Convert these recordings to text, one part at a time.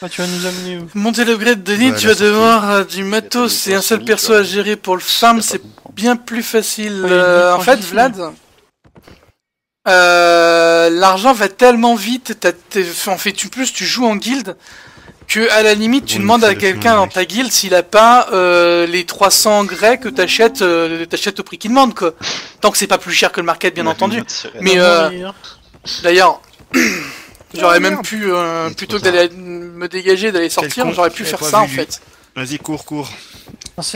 Ah, tu vas nous amener où? Monter l'upgrade de Denis, Ouais, tu la vas sortie. devoir du matos et un seul perso à gérer pour le farm, c'est bien plus facile. En fait, Vlad, l'argent va tellement vite, en fait, tu joues en guilde, que à la limite, tu Bon, demandes il à faut le quelqu'un chemin, dans mec. ta guilde s'il a pas les 300 grecs que t'achètes au prix qu'il demande, quoi. Tant que c'est pas plus cher que le market, bien entendu. Mais d'ailleurs, j'aurais même pu, plutôt que d'aller me dégager, d'aller sortir, con, j'aurais pu j'avais faire pas ça en vu, lui. fait. Vas-y, cours.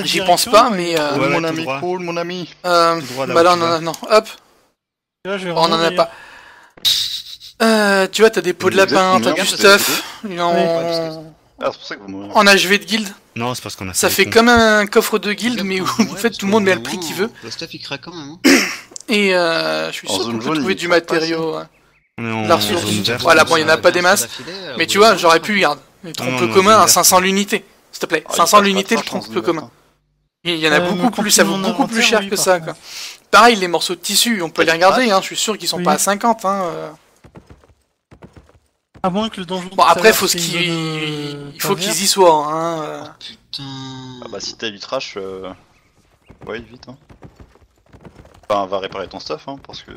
J'y pense pas, mais Ouais, mon tout ami, droit. cool, mon ami. droit, là bah où là, tu vas. non, hop, Là, je vais on en a revenir. pas. Tu vois, t'as des pots de Vous êtes lapin, t'as combien, du vous avez stuff, Ah, c'est pour ça que vous mourrez. en HV de guild. Non, c'est parce qu'on a Ça les fait cons. comme un coffre de guild, mais où en fait tout le monde met le prix qu'il veut. Le stuff il craque quand même. Hein. Et je suis En sûr zone qu'on peut jaune, trouver il du craque pas, matériau. Ouais. On est en La ressource. zone verte. Voilà, bon, il y en a pas des masses. Mais tu vois, j'aurais pu, regarde, les trompe non, commun zone à verte. 500 l'unité. S'il te plaît, Ah, il 500 passe pas l'unité le de trash en trompe zone commun. verte, Il y en a beaucoup plus, ça vaut mon beaucoup plus inventaire, cher oui, que par ça, contre. quoi. Pareil, les morceaux de tissu, on peut les regarder, hein, je suis sûr qu'ils sont Oui. pas à 50, hein. À moins que le donjon. Bon, de après, tout à faut l'heure, c'est une zone, il faut pas verte. qu'ils y soient, hein. Putain. Ah bah si t'as du trash, ouais, vite, hein. Enfin, va réparer ton stuff, hein, parce que...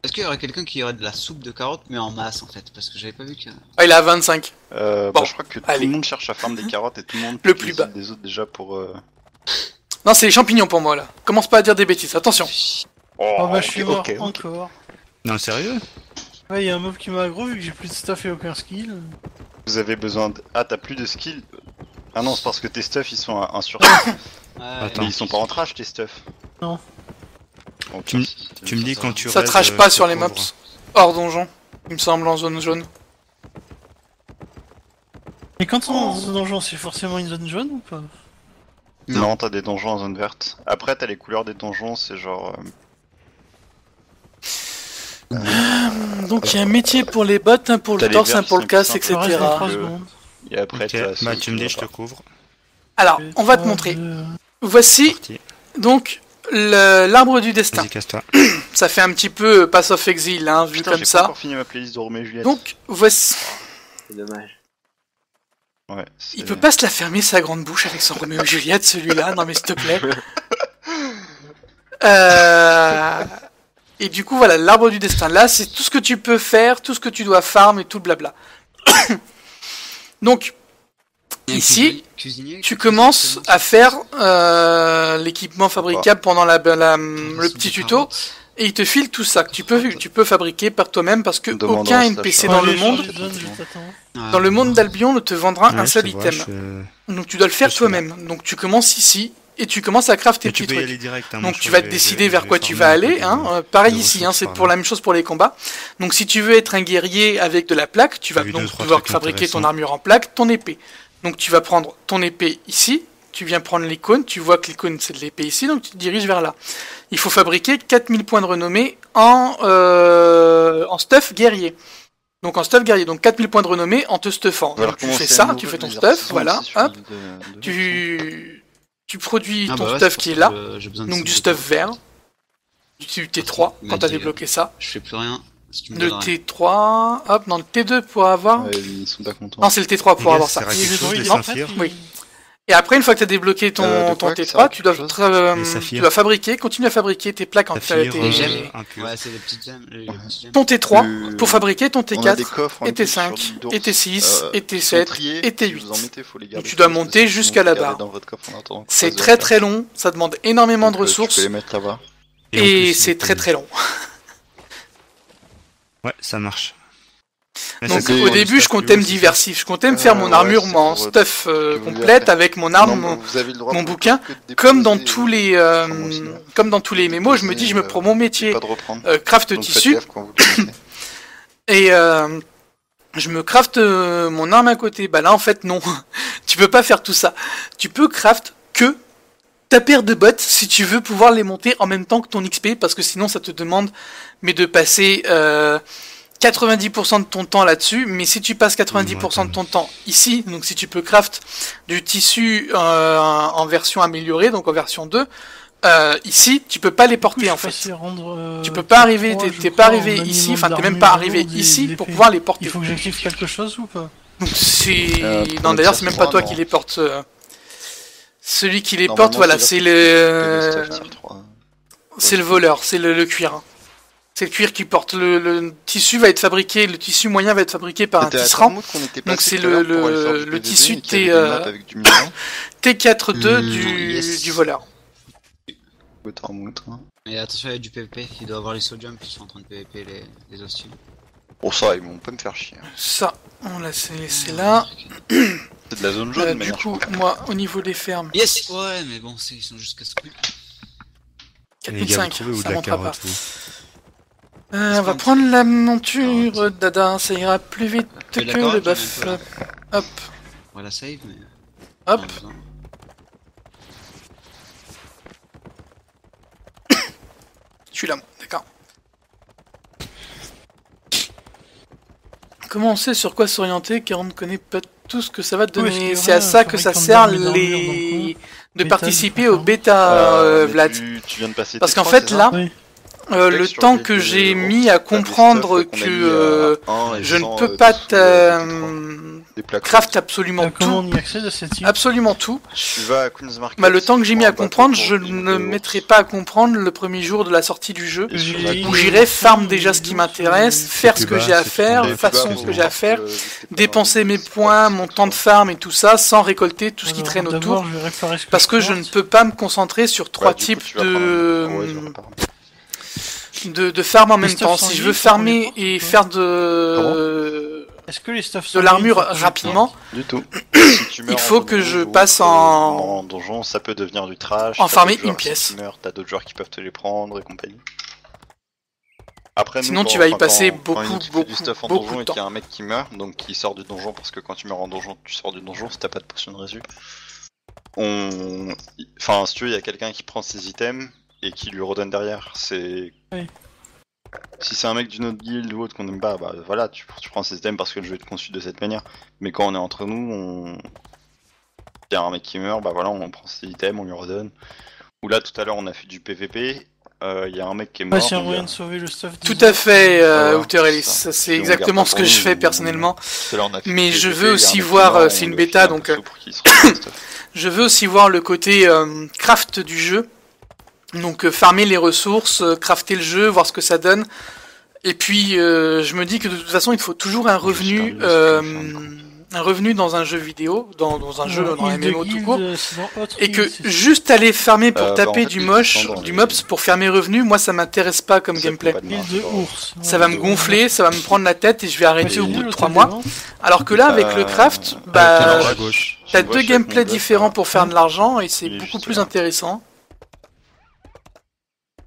Est-ce qu'il y aurait quelqu'un qui aurait de la soupe de carottes mais en masse en fait? Parce que j'avais pas vu que. Ah, il est à 25. Bon, Bon, je crois que tout allez. le monde cherche à farm des carottes et tout le monde Le pique plus les bas. îles des autres déjà pour... Non, c'est les champignons pour moi, là. Commence pas à dire des bêtises, attention. Oh bah, je suis mort ok. encore. Non, sérieux? Ouais, y a un mob qui m'a aggro vu que j'ai plus de stuff et aucun skill. Vous avez besoin de... Ah, t'as plus de skill. Ah non, c'est parce que tes stuff, ils sont à 1 sur Attends. Mais ils sont pas en trash, tes stuff. Non. Bon, Tu me dis quand tu Ça raises, trash pas je sur te les couvre. mobs. Hors donjon. Il me semble, en zone jaune. Mais quand on est dans un donjon, c'est forcément une zone jaune ou pas? Non, t'as des donjons en zone verte. Après, t'as les couleurs des donjons, c'est genre... Donc il y a un métier pour les bottes, un pour le T'as les torse, un verts pour le qui casque, sont etc. Je reste dans 3 Euh, secondes. Et après, Ok, t'as... bah ceux tu me qui dis, je te vont pas. couvre. Alors, on va te montrer. Voici Parti. donc l'arbre du destin. Vas-y, casse-toi. Ça fait un petit peu Pass of Exile, hein, vu Putain, comme j'ai pas ça. encore fini ma playlist de Roméo et Juliette. Donc voici. C'est dommage. Ouais, Il peut pas se la fermer sa grande bouche avec son Roméo et Juliette, celui-là. Non mais s'il te plaît. Et du coup voilà, l'arbre du destin. Là, c'est tout ce que tu peux faire, tout ce que tu dois farm et tout le blabla. Donc ici, tu commences à faire l'équipement fabricable pendant le petit tuto. Et il te file tout ça que tu peux fabriquer par toi-même parce que Demandant aucun un NPC slash. dans Allez, le monde, change de zone, je t'attends. dans le monde d'Albion, ne te vendra Ouais, un je seul te vois, item. Donc tu dois le faire je suis là. toi-même. Donc tu commences ici et tu commences à craft tes Et tu petits peux y trucs. aller direct. Hein, Donc tu vas te décider vers quoi tu vas aller. Hein. Pareil ici, hein, c'est pour la même chose pour les combats. Donc si tu veux être un guerrier avec de la plaque, tu vas J'ai vu donc deux, trois pouvoir trucs fabriquer ton intéressants. armure en plaque, ton épée. Donc tu vas prendre ton épée ici, tu viens prendre l'icône, tu vois que l'icône c'est de l'épée ici, donc tu te diriges vers là. Il faut fabriquer 4000 points de renommée en stuff guerrier. Donc en stuff guerrier, donc 4000 points de renommée en te stuffant. Donc tu fais ça, tu fais ton stuff, voilà, hop, tu produis ton stuff qui est là, donc du stuff vert, du T3 quand t'as débloqué ça. Je fais plus rien. Si tu me Le donnes rien. T3, hop, non, le T2 pour avoir... Ouais, ils sont pas contents. Non, c'est le T3 pour avoir ça. Ça Il y a des quelque chose, druides les en fait, saphirs. Oui. Et après, une fois que tu as débloqué ton De quoi, T3, que ça, tu dois, quelque chose tu dois fabriquer, continuer à fabriquer tes plaques en Saphir, Les gemmes. impur. Ouais, c'est les petites gemmes. Les petites gemmes. ton T3 Le- pour fabriquer ton On a des T4, coffres en et plus T5, sur l'île d'ours. et T6, et Ils sont T7, triés, et si vous en T8. mettez, faut les Donc garder tu dois tous, parce monter que jusqu'à sinon, la vous gardez barre. dans votre coffre en attendant que C'est ça se très fasse. très long, ça demande énormément de Donc, Tu ressources, peux les mettre là-bas. Et en et plus, c'est très très long. Ouais, ça marche. Mais Donc ça, au c'est début, pour je le comptais me stuff, diversifier, je comptais me faire mon ouais, armure c'est en pour, stuff que vous complète verrez. avec mon arme, Non, vous avez le droit mon de bouquin, que de comme dans déposer, tous les comme dans tous les mémos, je me dis je me prends mon métier pas de reprendre. craft Donc, faites tissu gaffe quand vous le mettez. et je me craft mon arme à côté. Bah là en fait non, tu peux pas faire tout ça. Tu peux craft que ta paire de bottes si tu veux pouvoir les monter en même temps que ton XP parce que sinon ça te demande mais de passer 90% de ton temps là-dessus, mais si tu passes 90% de ton temps ici, donc si tu peux craft du tissu en version améliorée, donc en version 2, ici, tu peux pas les porter en fait. Tu peux pas arriver, t'es pas arrivé ici, enfin t'es même pas arrivé ici pour pouvoir les porter. Il faut que j'active quelque chose ou pas? Donc c'est... pour non le d'ailleurs tir c'est même sur pas moi, toi non. qui les porte. Celui qui les Normalement, porte, voilà, c'est c'est le le... stuff tir 3. C'est le voleur, c'est le cuir. Hein. C'est le cuir qui porte. Le tissu va être fabriqué, le tissu moyen va être fabriqué par un C'était à tisserand. Tormouth qu'on était Donc passé c'est tout à l'heure pour aller faire du le PVP tissu et qu'il y avait des maps avec du million. T42 yes. du voleur. Au Tormouth, hein. Et attention, il y a du PVP, il doit avoir les sodium qui sont en train de PVP les hostiles. Bon, ça, ils vont pas me faire chier. Ça, on l'a laissé là. C'est de la zone jaune, de Du manière, coup, je crois. moi, au niveau des fermes, Yes. Ouais, mais bon, ils sont juste casse-couilles. Les gars, vous 4005, trouvez où de ça la montera pas. carotte, vous On va prendre la monture, dada, ça ira plus vite Mais que la carotte, le j'en ai bœuf. un peu, là. Hop, Voilà, save, mais. hop. Pas besoin. Celui-là, d'accord. Comment on sait sur quoi s'orienter car on ne connaît pas tout ce que ça va te Oui, donner. parce que C'est à voilà, ça que ça fabricant sert d'armes et d'armure, les... de bêta, participer de au bêta, Mais Vlad. tu viens de passer Parce T3, qu'en fait, c'est ça là, Oui. le Texte sur temps les que deux j'ai ours, mis à t'as des comprendre stuffs qu'on a mis que à 1 et je ne 100, peux pas dessous, te des plaques craft roses. absolument Comment tout, on y accède à cette île? absolument tout, Tu vas à Queen's Market. bah, le temps que j'ai mis à prends un comprendre, bateau je pour ne l'île de mettrai Ours. pas à comprendre le premier jour de la sortie du jeu. Et sur J'ai- la Donc côte, j'irai farm déjà ce qui m'intéresse, faire ce plus que bas, j'ai à c'est faire, plus Et façon plus bas ce que pour j'ai à voir faire, que, vu que t'es pas dépenser dans mes le points, c'est mon pas temps de trop. farm et tout ça, sans récolter tout ce qui Alors, traîne d'abord, autour. je vais réparer ce que Parce je que je ne porte. peux pas me concentrer sur trois Bah, du coup, types tu vas prendre ouais, je de... repars. de farm en même stuffs temps. sont Si je liés, veux ça, on les farmer porte, et quoi. faire de Est-ce que les stuffs de sont l'armure liés, faut que je rapidement, Du tout. Si tu meurs il faut en que je donjon, passe ou en donjon, ça peut devenir du trash. en t'as farmer d'autres joueurs une qui pièce. meurent, t'as d'autres joueurs qui peuvent te les prendre et compagnie. Après, Sinon, nous, tu quand- vas y quand- passer quand une beaucoup, équipe fait du beaucoup, stuff en beaucoup donjon de et qu'il y a temps. un mec qui meurt, donc qui sort du donjon parce que quand tu meurs en donjon, tu sors du donjon si t'as pas de potion de résu. Enfin, si tu veux, il y a quelqu'un qui prend ses items et qui lui redonne derrière. C'est. Oui. Si c'est un mec d'une autre guilde ou autre qu'on aime pas, bah voilà, tu prends ses items parce que le jeu est conçu de cette manière. Mais quand on est entre nous, il y a un mec qui meurt, bah voilà, on prend ses items, on lui redonne. Ou là, tout à l'heure, on a fait du PVP, il y a un mec qui est mort. Ouais, c'est un donc, moyen de sauver le stuff. Tout à fait, Voilà, Outer Ellis. ça. C'est Et on exactement garde ce pas que pour je nous, fais on- personnellement. tout à l'heure, on a fait Mais du je PVP, veux il y a aussi un mec qui voir, meurt, c'est on une le bêta, file un donc, perso pour qu'il se remette le stuff. Je veux aussi voir le côté craft du jeu. Donc farmer les ressources, crafter le jeu, voir ce que ça donne. Et puis je me dis que de toute façon il faut toujours un revenu, dans un jeu vidéo, dans un jeu, dans un MMO tout court. Et que juste aller farmer pour Bah, en taper fait, du ils moche, sont dans du les- mobs pour faire mes revenus, moi ça m'intéresse pas comme Ça gameplay. fait pas de Île marge, de genre. ours. Ça va me gonfler, ça va me prendre la tête et je vais arrêter au bout de 3 mois. Alors que là avec le craft, bah à gauche. t'as Je vois, deux je suis avec gameplays mon gosse, différents là. pour faire de l'argent et c'est Il est beaucoup juste plus là. intéressant.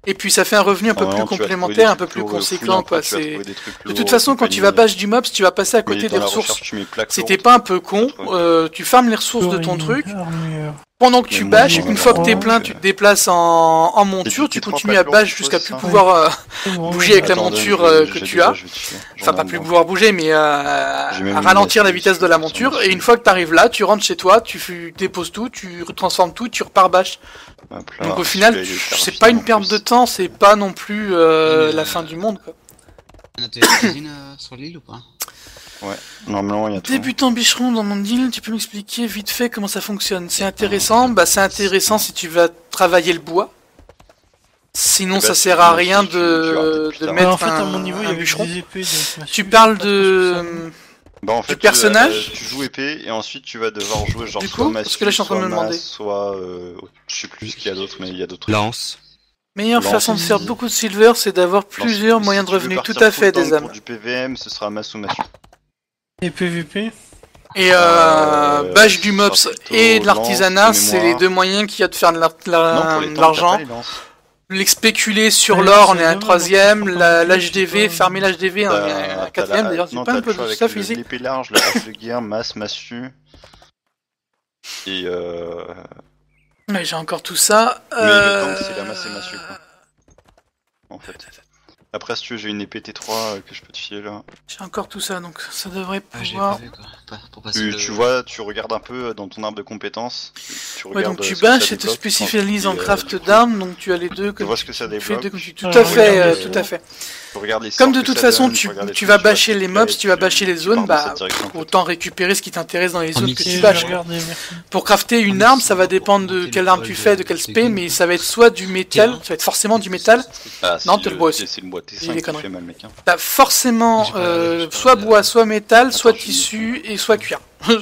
Et puis ça fait un revenu un peu plus Normalement, tu vas trouver complémentaire, des un peu trucs plus lourds, conséquent fouille un quoi. peu, tu vas C'est trouver des trucs de lourds, toute façon quand tu vas compagnie. bash du mobs, tu vas passer à Mais côté dans des la ressources. recherche, tu mets plaques Si lourdes. t'es pas un peu con, tu farmes les ressources de ton truc. Pendant que tu bâches, une fois que t'es plein, tu te déplaces en monture, tu T3 continues à pas bash lourd, jusqu'à c'est plus ça. pouvoir bouger avec la Attends, monture je- que j'ai tu déjà, as. je vais te filer. J'en Enfin, ai pas un plus bon. pouvoir bouger, mais J'ai même à une ralentir la astuce, vitesse de la ça monture. marche. Et une fois que t'arrives là, tu rentres chez toi, tu déposes tout, tu transformes tout, tu repars bash. Hop là, Donc au final, celui-là, il est hyper c'est rapide pas en une perte plus. de temps, c'est pas non plus la fin du monde quoi. On a tes cuisines sur l'île ou pas? Normalement, il y a tout. Débutant bûcheron dans mon deal, tu peux m'expliquer vite fait comment ça fonctionne? C'est intéressant, bah c'est intéressant si tu vas travailler le bois. Sinon, Eh ben, ça si sert à tu- rien tu vas peut-être plus de tard. mettre En fait, à mon niveau, il y un avait bûcheron. des épées. donc, Tu parles de... Bah, en fait, du personnage tu joues épée et ensuite tu vas devoir jouer genre Du soit coup, massue, parce que là, je suis en train de soit me demander. masse, soit je sais plus ce qu'il y a d'autre, mais il y a d'autres. Lance. Meilleure Lance. façon de faire beaucoup de silver, c'est d'avoir plusieurs Si moyens de tu veux revenus. Tout partir à fait, full time des âmes. Pour du PVM, ce sera masse ou massue. Et PVP. Et bâche du ce mobs sera plutôt et de l'artisanat, lance, c'est les mémoire. deux moyens qu'il y a de faire de Non, pour les de temps, l'argent. t'as pas les lances. L'expéculer sur Ouais, l'or, c'est on est à un bien, troisième. donc, c'est L'HDV, pas- farmer l'HDV, on est à T'as un quatrième. la- D'ailleurs, j'ai non, pas t'as un le peu choix de avec stuff ici. l'épée large, la hache de guerre, masse, massue. Et Ouais, j'ai encore tout ça. mais le tank, c'est la masse et massue, quoi. En fait. Après, si tu veux, j'ai une épée T3 que je peux te filer là. J'ai encore tout ça, donc ça devrait Ah, je l'ai pouvoir... pas vu quoi. Pour passer Tu vois, tu regardes un peu dans ton arbre de compétences. Tu Ouais, regardes donc tu ce que ça bâches et te débloque, spécialises en et, craft du coup, d'armes, donc tu as les deux Tu que vois ce que ça tu fais débloque. deux que tu... Tout Ah, à fait, regarde, tout à fait. Tu regardes les Comme sorts de que toute ça façon, donne, tu regardes les tu trucs, vas tu vas bâcher les filtrer, mobs, tu vas bâcher les zones, pars dans bah cette direction, en fait. autant récupérer ce qui t'intéresse dans les zones que mixer, tu Et bâches. je regarde, merci. Pour crafter une Ah, arme, mais ça va c'est dépendre pour de monter quelle le arme level tu fais, de de- quel de spé, guild. mais ça va être soit du métal, ça va être forcément du métal. Ah, Non, si, t'as le bois aussi. C'est le bois Dis T5 des qui conneries. fait mal, mec. Hein. T'as forcément J'ai pas regardé, j'ai pas soit regardé. bois, soit métal, soit je suis tissu et soit cuir. En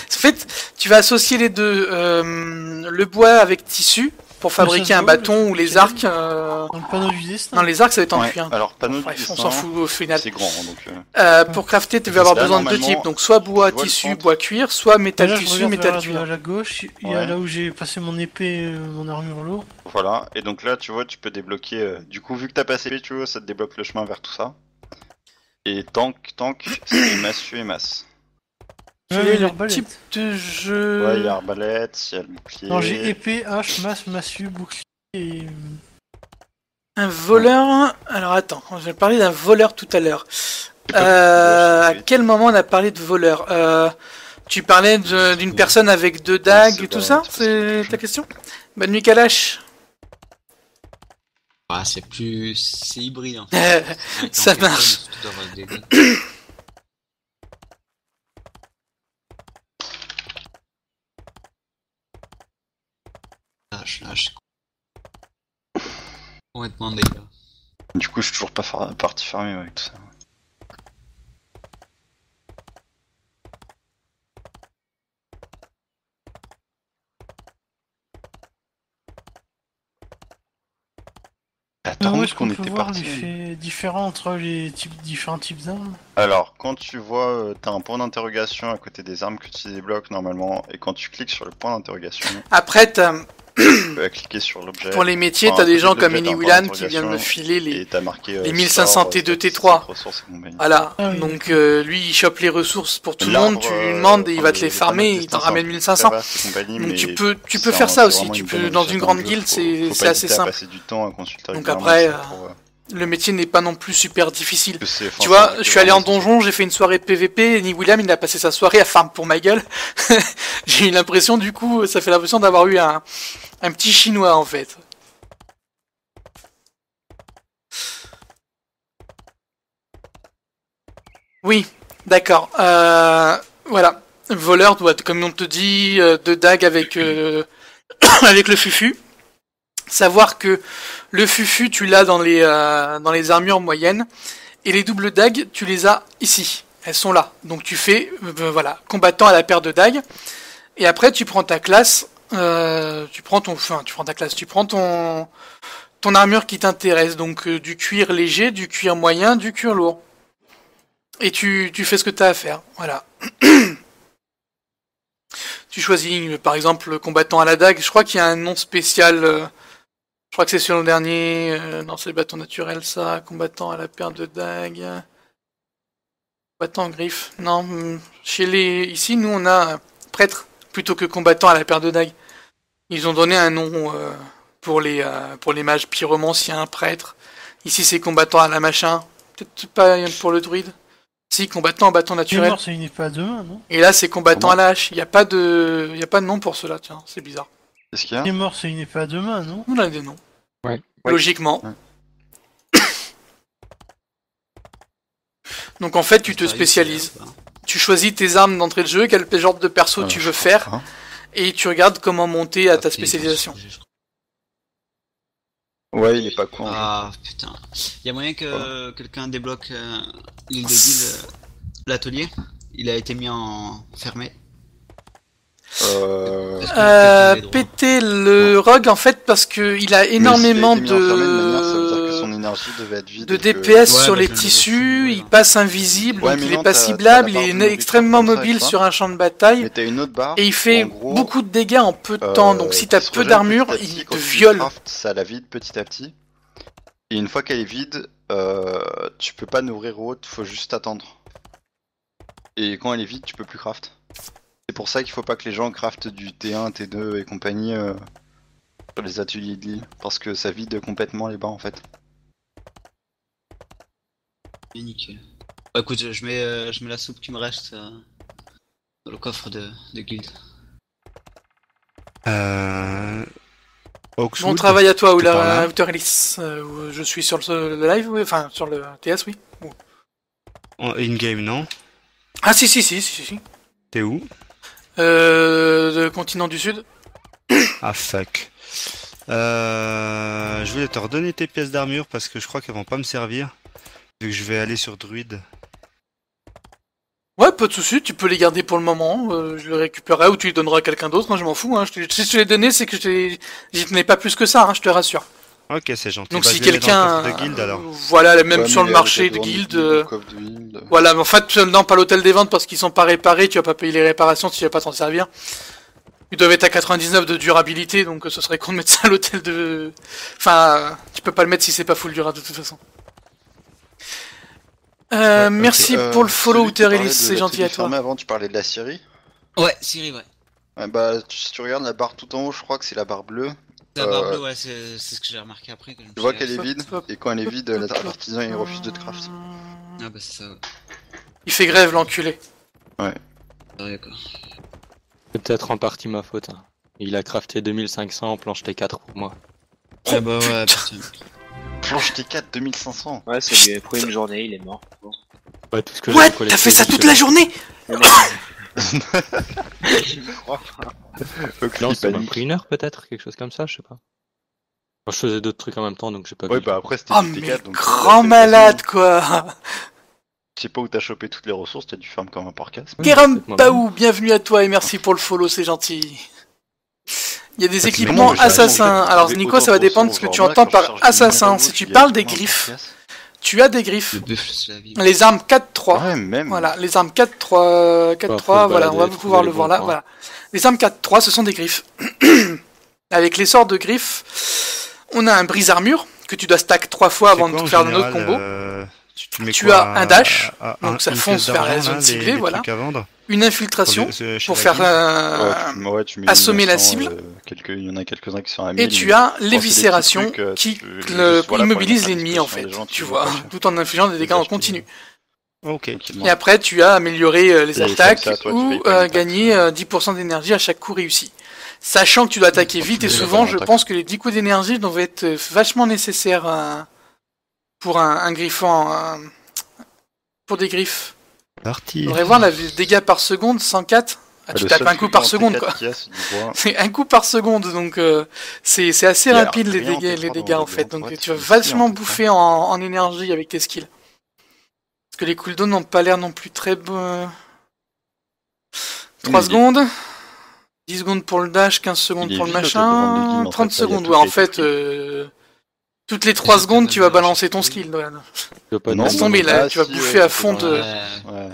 fait, tu vas associer les deux, le bois avec tissu pour fabriquer se un voit, bâton ou les lequel arcs. Dans le panneau du destin. Non, les arcs ça va être en Ouais, cuir. alors, panneau du Bref, on destin, s'en fout au final. c'est grand, donc... Pour crafter, tu vas avoir Là, besoin de deux normalement, types, donc soit bois, tu vois le tissu, centre. bois, cuir, soit métal, Là, je tissu, regarde métal, vers cuir. la gauche, il y a Ouais. là où j'ai passé mon épée, mon armure lourde. Voilà, et donc là, tu vois, tu peux débloquer... du coup, vu que t'as passé, tu vois, ça te débloque le chemin vers tout ça. Et tank, c'est massue et masse. Quel Ouais, est le l'arbalète. type de jeu Ouais, il y a arbalète, il y a le bouclier... Non, j'ai épée, hache, massue, bouclier et... Un voleur... Alors attends, j'ai parlé d'un voleur tout à l'heure. Tu peux- À quel moment on a parlé de voleur Tu parlais d'une personne avec deux dagues c'est et tout pas- ça c'est C'est pas- ta question Bonne nuit Kalash. Ah, c'est plus. C'est hybride en fait. Ça Dans quel marche. thème, surtout d'avoir des guns. Lâche. Complètement délire. Du coup, je suis toujours pas parti farmer avec tout ça. Attends, où Où est-ce qu'on peut était voir parti l'effet différent entre les différents types d'armes? Alors, quand tu vois, t'as un point d'interrogation à côté des armes que tu débloques normalement, et quand tu cliques sur le point d'interrogation, Après, tu peux cliquer sur l'objet. pour les métiers, Enfin, t'as à des côté gens de comme l'objet, Eni t'as un point Willan qui viennent me d'interrogation, filer les... Et t'as marqué les 1500 T2, statistiques, T3. ressources et compagnie. Voilà, Ah oui, donc lui il chope les ressources pour tout le L'arbre, monde, tu lui demandes et il va te les le farmer, panneau de il t'en destin, ramène c'est un 1500. peu vaste et compagnie, Donc mais tu peux c'est faire ça c'est aussi, vraiment tu une peux bonne dans une modification grande de jeu, guilde, faut c'est pas assez hésiter à simple. passer du temps à consulter Donc régulièrement après, ça pour, Le métier n'est pas non plus super difficile. que c'est- enfin, Tu c'est vois, un truc je qui suis est allé en vraiment donjon, j'ai fait une soirée PVP, et Ni William il a passé sa soirée à farm pour ma gueule. J'ai eu l'impression du coup, ça fait l'impression d'avoir eu un petit chinois en fait. Oui, d'accord. Voilà. Voleur doit, comme on te dit, de dague avec, avec le fufu. Savoir que le fufu, tu l'as dans les armures moyennes. Et les doubles dagues, tu les as ici. Elles sont là. Donc tu fais, voilà, combattant à la paire de dagues. Et après, tu prends ta classe. Tu prends ton armure qui t'intéresse. Donc du cuir léger, du cuir moyen, du cuir lourd. Et tu fais ce que tu as à faire. Voilà. Tu choisis, par exemple, combattant à la dague. Je crois qu'il y a un nom spécial. Je crois que c'est sur le dernier. Non, c'est le bâton naturel, ça. Combattant à la paire de dagues. Combattant en griffe. Non, ici, nous, on a prêtre plutôt que combattant à la paire de dagues. Ils ont donné un nom pour les mages pyromanciens, prêtres. Ici, c'est combattant à la machin. Peut-être pas pour le druide. Si, combattant en bâton Les naturel. morts, c'est une épée à deux mains, non? Et là, c'est combattant Comment à la hache. Il n'y a pas de nom pour cela, tiens, c'est bizarre. Qu'est-ce qu'il y a Les morts, c'est une épée à deux mains, non? On a des noms. Ouais. Logiquement. Ouais. Donc en fait, tu te spécialises. Tu choisis tes armes d'entrée de jeu, quel genre de perso tu veux faire, Hein et tu regardes comment monter à ta spécialisation. Ouais, il est pas con. Ah putain. Y a moyen que quelqu'un débloque l'île de Guild, l'atelier. Il a été mis en fermé. Péter le rogue en fait parce que il a énormément ça veut dire que son énergie devait être vide. de et que- DPS Ouais, sur bah, les je le tissus, vois, il passe invisible, Ouais, donc mais il est non, pas t'as ciblable, la barre il de est mobilité extrêmement comme ça, mobile tu vois. sur un champ de bataille, Mais t'as une autre barre. et il fait en gros, beaucoup de dégâts en peu de temps, donc si t'as qui se peu rejette d'armure, petit à petit, il quand te tu viole. craftes, ça la vide petit à petit. Et une fois qu'elle est vide, tu peux pas nourrir ou autre, faut juste attendre. Et quand elle est vide, tu peux plus craft. C'est pour ça qu'il faut pas que les gens craftent du T1, T2 et compagnie sur les ateliers de l'île, parce que ça vide complètement les barres en fait. Nickel. Bah écoute, je mets la soupe qui me reste dans le coffre de guild. Oxwood, Bon travail à toi, ou t'es par la là. Outer Alice. Je suis sur le live, oui, enfin sur le TS, oui. In-game, non? Ah si. T'es où? Le continent du Sud. Ah fuck. Je voulais te redonner tes pièces d'armure parce que je crois qu'elles vont pas me servir. Vu que je vais aller sur druide. Ouais, pas de soucis, tu peux les garder pour le moment. Je les récupérerai ou tu les donneras à quelqu'un d'autre, moi je m'en fous. Hein. Si je te les donnais, c'est que j'y tenais pas plus que ça, hein, je te rassure. Ok, c'est gentil. Donc Bah, si je vais les mettre dans quelqu'un, le coffre de guild alors. voilà, même Ouais, sur mais le marché peut-être de vendre guild, le coffre de guild. voilà, mais en fait, non, pas l'hôtel des ventes parce qu'ils sont pas réparés, tu vas pas payer les réparations si tu vas pas t'en servir. Ils doivent être à 99 de durabilité, donc ce serait con de mettre ça à l'hôtel de... Enfin, tu peux pas le mettre si c'est pas full durable de toute façon. Merci pour le follow, Outer Elise, c'est gentil à toi. Avant, tu parlais de la Syrie. Ouais, Siri, ouais. Ouais, bah, si tu regardes la barre tout en haut, je crois que c'est la barre bleue. La barre bleue, ouais, c'est ce que j'ai remarqué après. Que je me Tu vois suis qu'elle est vide, Hop, et quand elle est vide, l'artisan il refuse de te craft. Ah bah c'est ça, ouais. Il fait grève, l'enculé. Ouais, d'accord. C'est peut-être en partie ma faute. Hein. Il a crafté 2500 en planche T4 pour moi. Ah bah ouais, putain. Planche T4 2500. Ouais, ça lui a pris une journée, il est mort. Bon. Ouais, tout ce que What? j'avais collecté T'as fait ça toute jusque-là. la journée? Je me crois pas. Non, ça m'a pris 1 heure peut-être, quelque chose comme ça, je sais pas. Moi, je faisais d'autres trucs en même temps, donc j'ai pas Ouais, vu. bah après c'était Oh du mais T4, donc. grand malade, quoi. Je sais pas où t'as chopé toutes les ressources, t'as dû farm comme un porcasse. Keram moi-même. Paou, bienvenue à toi et merci pour le follow, c'est gentil. Il y a des C'est équipements mignon, j'ai assassins. l'impression que Alors t'avais Nico, autant ça va de dépendre de ce que ressources. tu Genre, entends moi, quand je par charge des assassin. minéraux, Si je tu dis parles des comme un griffes, porcasse. tu as des griffes. Le buffle, c'est la vie. Les armes 4-3. Ouais, même. Voilà, les armes 4-3, 4-3, faut voilà, on va balader, pouvoir trouver le les voir bons là, points. voilà. Les armes 4-3, ce sont des griffes. Avec les sorts de griffes, on a un brise-armure, que tu dois stack 3 fois avant de te faire un autre combo. Tu as un dash, donc ça fonce vers la zone ciblée, voilà. Une infiltration, pour faire Tu mets assommer la 900, cible. Il y en a quelques-uns qui sont à 1000. et tu as c'est des petits l'éviscération trucs, qui juste, voilà, immobilise pour faire l'ennemi des en pressions, fait, les gens qui tu vont vois, pas cher. tout en infligeant des dégâts en acheter. continu. Ok. Et après, tu as amélioré les Et comme attaques ça, toi, tu ou payes pas les gagné taxes. 10% d'énergie à chaque coup réussi. Sachant que tu dois attaquer Quand vite tu et mets la souvent, bonne je attaque. pense que les 10 coups d'énergie doivent être vachement nécessaires pour un griffon, pour des griffes. Parti. On devrait voir les dégâts par seconde, 104. Ah, tu Le tapes seul un coup truc par en seconde, T4 quoi. qu'il y a, c'est du bois. C'est un coup par seconde, donc c'est assez Il y a rapide les rien en dégâts, T3 les dans dégâts le en fait. développement, Donc ouais, tu vas c'est vachement en T3. bouffer en énergie avec tes skills. Parce que les cooldowns n'ont pas l'air non plus très bons. 3 Mais secondes. 10 secondes pour le dash, 15 secondes il est pour le vide, l'hôtel de vente de machin. game, en 30 fait, là, il y a secondes, tout ouais, qui en a été fait. pris. Toutes les 3 secondes, tu vas même balancer ton chaque skill. coup. Ouais. Tu dois pas Non, Laisse te tomber, là, Ah, tu vas si, bouffer ouais, à c'est fond pas de... Ouais. Ouais.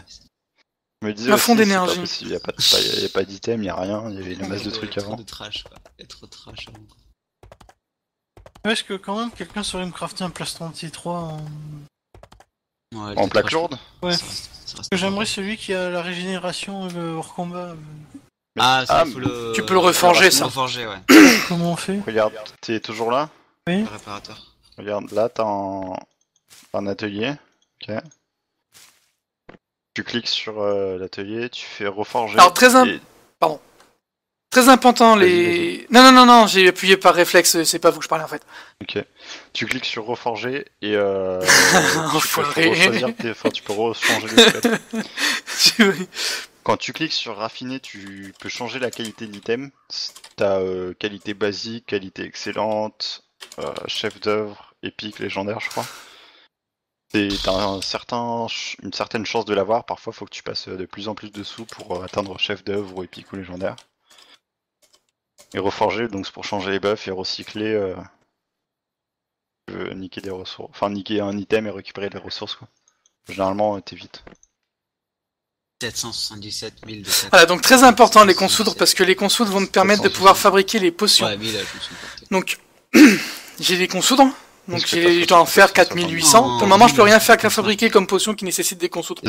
Je me disais À aussi, fond c'est d'énergie. pas possible, il y a pas d'item, il y a rien, il y avait une masse de trucs Trop avant. de trash, quoi. Il y a trop de trash avant. Est-ce que quand même quelqu'un saurait me crafter un plastron T3 en... Ouais, En le plaque trash, lourde Ouais. ça reste Parce que j'aimerais celui qui a la régénération hors combat. Ah, ça, Ah, il faut le... tu peux le reforger, le ça. reforger, ouais. Comment on fait? Regarde, t'es toujours là? Le réparateur. Regarde, là t'as un atelier. Ok. Tu cliques sur l'atelier, tu fais reforger. Alors, très et- Très important, Vas-y, les... Non, j'ai appuyé par réflexe, c'est pas vous que je parlais en fait. Ok. Tu cliques sur reforger et Enfoiré. tu peux rechanger les spells. Oui. Quand tu cliques sur raffiner, tu peux changer la qualité de l'item. T'as qualité basique, qualité excellente, chef d'œuvre, épique, légendaire, je crois. T'as une certaine chance de l'avoir. Parfois, faut que tu passes de plus en plus de sous pour atteindre chef d'œuvre ou épique ou légendaire. Et reforger, donc c'est pour changer les buffs et recycler. Niquer des ressources. Enfin, niquer un item et récupérer les ressources, quoi. Généralement, t'évites. 777 000 de 7. Voilà, donc très important les consoudres, parce que les consoudres vont te permettre de pouvoir fabriquer les potions. Ouais, 1000, je me suis porté. Donc, j'ai des consoudres, donc Est-ce que t'as je dois en fait faire 750? 4800. Pour le moment, je peux rien faire qu'à fabriquer comme potion qui nécessite des consoudres.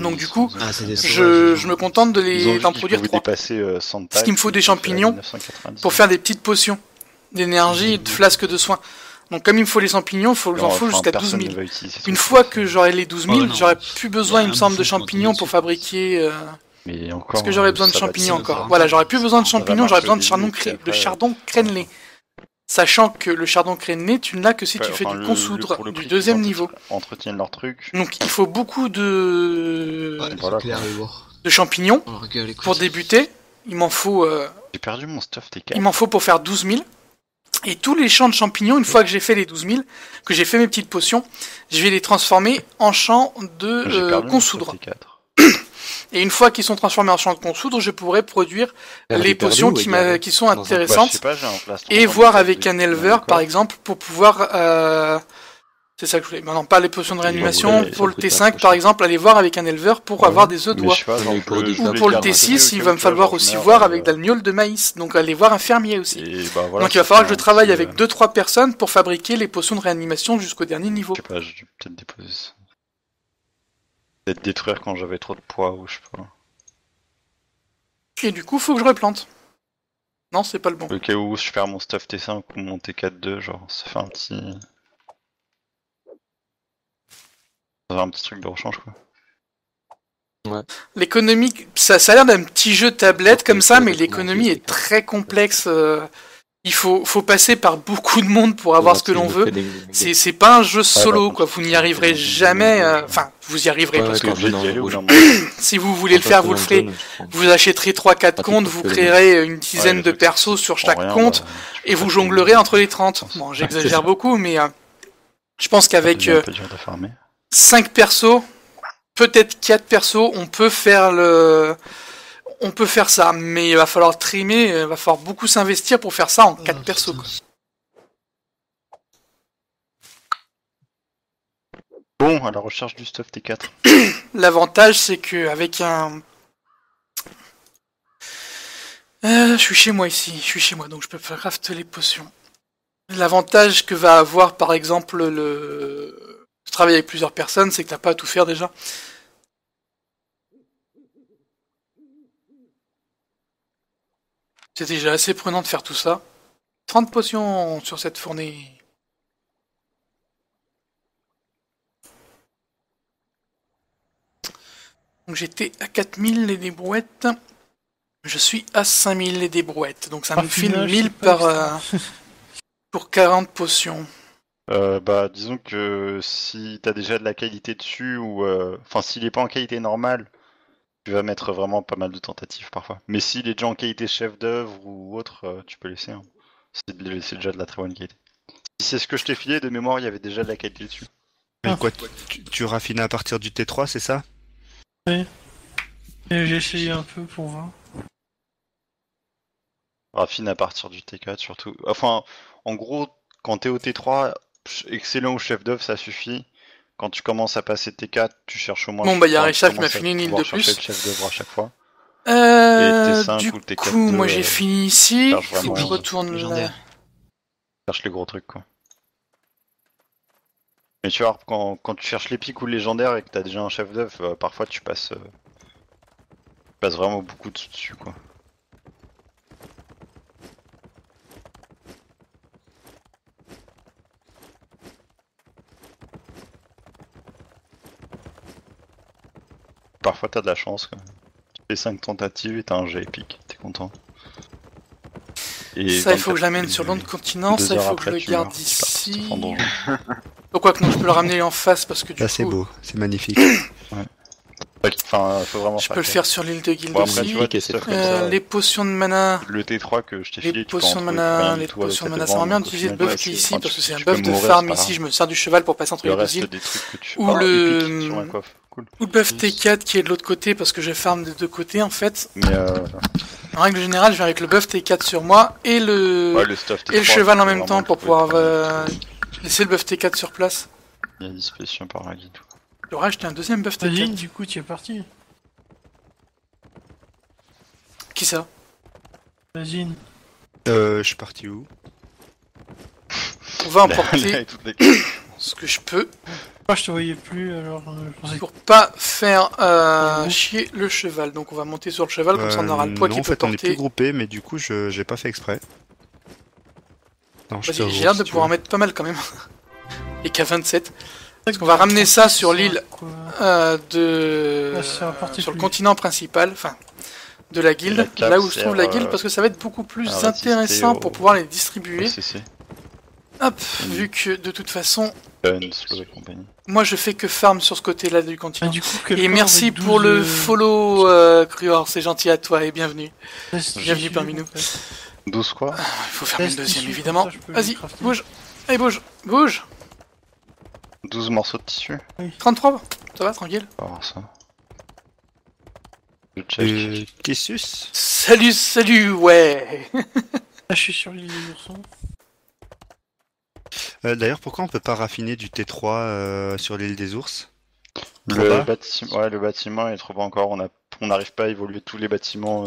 Donc, du coup, Ah, c'est des Je me contente d'en produire 3. Dépasser 100 Parce qu'il me faut des champignons pour faire des petites potions d'énergie et de flasques de soins. Donc comme il me faut les champignons, j'en faut jusqu'à 12 000. Une fois que j'aurai les 12 000, Oh, non. j'aurai plus besoin, Il y a il me un semble, de bouchon champignons qui pour continue fabriquer... Mais encore, Parce que j'aurais besoin de ça va champignons te- encore. ça. Voilà, j'aurais plus besoin de Ça va champignons, j'aurais marcher besoin au de début, puis de après, chardon crénelé. Sachant que le chardon créné, tu ne l'as que si Ouais, tu fais enfin, du le- consoudre pour le du prix deuxième qu'ils niveau. entretiennent leur truc. Donc il faut beaucoup de, Ouais, voilà, c'est clair, quoi. mais bon. de champignons On le regarde les pour coups. débuter. Il m'en faut, J'ai perdu mon stuff T4. il m'en faut pour faire 12 000. Et tous les champs de champignons, une fois que j'ai fait les 12 000, que j'ai fait mes petites potions, je vais les transformer en champs de J'ai perdu mon consoudre. stuff T4. Et une fois qu'ils sont transformés en champs de consoudre, je pourrai produire les potions qui sont Bah, je intéressantes. sais pas, j'ai un plastron Et dans voir mon avec stuff un T4 éleveur, dans par le exemple, pour pouvoir... c'est ça que je voulais. Maintenant, pas les potions de réanimation. ouais, Pour le ça coûte pas T5, trop par cher. exemple, aller voir avec un éleveur pour Ouais. avoir des œufs coffre. de Mais bois. je sais pas, genre, Mais pour je des voulais Ou Ou pour le garder un T6, côté il au va cas me où, falloir genre, aussi je meurs, voir avec de la gnôle de maïs. Donc aller voir un fermier aussi. Et bah voilà. Donc il va falloir que je c'était un travaille petit, avec 2-3 personnes pour fabriquer les potions de réanimation jusqu'au dernier niveau. Je sais pas, j'ai dû peut-être déposer ça. Peut-être détruire quand j'avais trop de poids ou je sais pas. Et du coup, faut que je replante. Non, c'est pas le bon. Au cas où je perds mon stuff T5 ou mon T4-2, genre ça fait un petit. Ça fait un petit truc de rechange quoi. L'économie, ça a l'air d'un petit jeu tablette comme ça, mais Ouais, l'économie ouais, est très complexe. Il faut passer par beaucoup de monde pour avoir ce que l'on veut. C'est pas un jeu solo, bah, quoi. Vous n'y arriverez jamais. Enfin, vous y arriverez Ouais, parce ouais, que quand Obligé non, d'y aller au rouge. bout d'un moment. si vous voulez le faire, vous le ferez. Vous achèterez 3-4 Ah, comptes, tu vous peux le créerez une dizaine Ouais, de le truc, persos c'est sur en chaque rien, compte bah, tu et peux vous pas jonglerez te- entre les 30. Bon, j'exagère beaucoup, mais je pense Ça qu'avec devient un peu dur de farmer. 5 persos, peut-être 4 persos, on peut faire ça, mais il va falloir trimer, il va falloir beaucoup s'investir pour faire ça en 4 persos, quoi. Bon, à la recherche du stuff T4. L'avantage, c'est que avec un... je suis chez moi ici, donc je peux faire craft les potions. L'avantage que va avoir, par exemple, le travail avec plusieurs personnes, c'est que t'as pas à tout faire déjà. C'est déjà assez prenant de faire tout ça. 30 potions sur cette fournée. Donc j'étais à 4000 et des brouettes. Je suis à 5000 et des brouettes. Donc ça me file Parfinage, 1000 c'est pas par... pour 40 potions. Bah, disons que si t'as déjà de la qualité dessus, ou enfin, s'il est pas en qualité normale, tu vas mettre vraiment pas mal de tentatives parfois. Mais s'il est déjà en qualité chef d'œuvre ou autre, tu peux laisser. Hein. C'est déjà de la très bonne qualité. Si c'est ce que je t'ai filé, de mémoire, il y avait déjà de la qualité dessus. Mais quoi, tu raffines à partir du T3, c'est ça? Et j'ai essayé un peu pour voir. Raffine à partir du T4 surtout. Enfin, en gros, quand t'es au T3, excellent ou chef d'œuvre, ça suffit. Quand tu commences à passer T4, tu cherches au moins. Bon, bah, y a enfin, Richard tu qui m'a commences à filé une île pouvoir de plus. chercher le chef d'œuvre à chaque fois. T5 Du ou T4-2, coup, moi j'ai fini ici. cherche Faut que je vraiment, retourne là. légendaire. Cherche les gros trucs quoi. Mais tu vois, quand tu cherches l'épique ou le légendaire et que t'as déjà un chef d'œuvre, parfois tu passes vraiment beaucoup dessus quoi. Parfois t'as de la chance quoi. Tu fais 5 tentatives et t'as un jet épique, t'es content. Et Ça, il faut 24 que je l'amène sur l'autre continent. 2 Ça, il heures faut que je après, le tu meurs, garde tu perds ton ici. stuff en donjon. Donc, quoi que non, je peux le ramener en face parce que du Là, coup, c'est beau, c'est magnifique. Enfin, faut vraiment je faire peux le gaffe. faire sur l'île de Guild Bon, après, aussi. tu vois, Ok, des c'est stuff très comme ça, Les potions de mana. le T3 que je t'ai Les filé, tu peux en potions de trouver mana, rien les du tout avec potions de la mana, ça devant, rend bien donc au d'utiliser le final, buff ouais, qui est c'est- ici enfin, parce que c'est un tu peux buff de mourir, farm c'est pas ici. grave. Je me sers du cheval pour passer entre Le les deux reste îles. des trucs que tu... Ou Oh, le- épique sur un coffre, cool. Ou le buff T4 qui est de l'autre côté parce que je farm des deux côtés en fait. Mais En règle générale, je viens avec le buff T4 sur moi et le ouais, le stuff T3, et le cheval en c'est même vraiment temps le pour truc, pouvoir laisser le buff T4 sur place. Il y a disposition par la guide. J'aurais acheté un deuxième buff Vas-y, T4. du coup, tu es parti. Qui ça? Vas-y. Je suis parti où? On va Là, emporter toutes les... ce que je peux Moi, je te voyais plus, alors je pensais que... pour pas faire chier le cheval. Donc on va monter sur le cheval comme ça on aura le poids non, qu'il en peut fait, on est plus porter. groupés, mais du coup, j'ai pas fait exprès. Non, je te Vas-y, j'ai roule, l'air si de tu pouvoir en veux. mettre pas mal quand même. Et qu'à 27. Parce qu'on va ramener ça sur l'île Quoi. de c'est un parti sur le plus. continent principal, enfin de la guilde, La cave là où se sert, trouve la guilde, parce que ça va être beaucoup plus à résister intéressant au- pour pouvoir les distribuer. OCC. Hop, vu que de toute façon, Slow et compagnie. moi je fais que farm sur ce côté-là du continent. Du coup, Et quelqu'un merci avec pour 12, le follow, Cruor, c'est gentil à toi et bienvenue. Bienvenue parmi nous. 12 quoi? Il faut faire Laisse une deuxième tissu, évidemment. comme ça, je peux Vas-y, les crafter. bouge. Allez, bouge. Bouge. 12 morceaux de tissu? 33, ça va, tranquille. On va voir ça. Je check. Kissus. Salut, ouais. Ah, je suis sur l'île des oursons. D'ailleurs, pourquoi on peut pas raffiner du T3 sur l'île des ours? Trop bas. Le bâtiment est trop bas encore. On n'arrive pas à évoluer tous les bâtiments.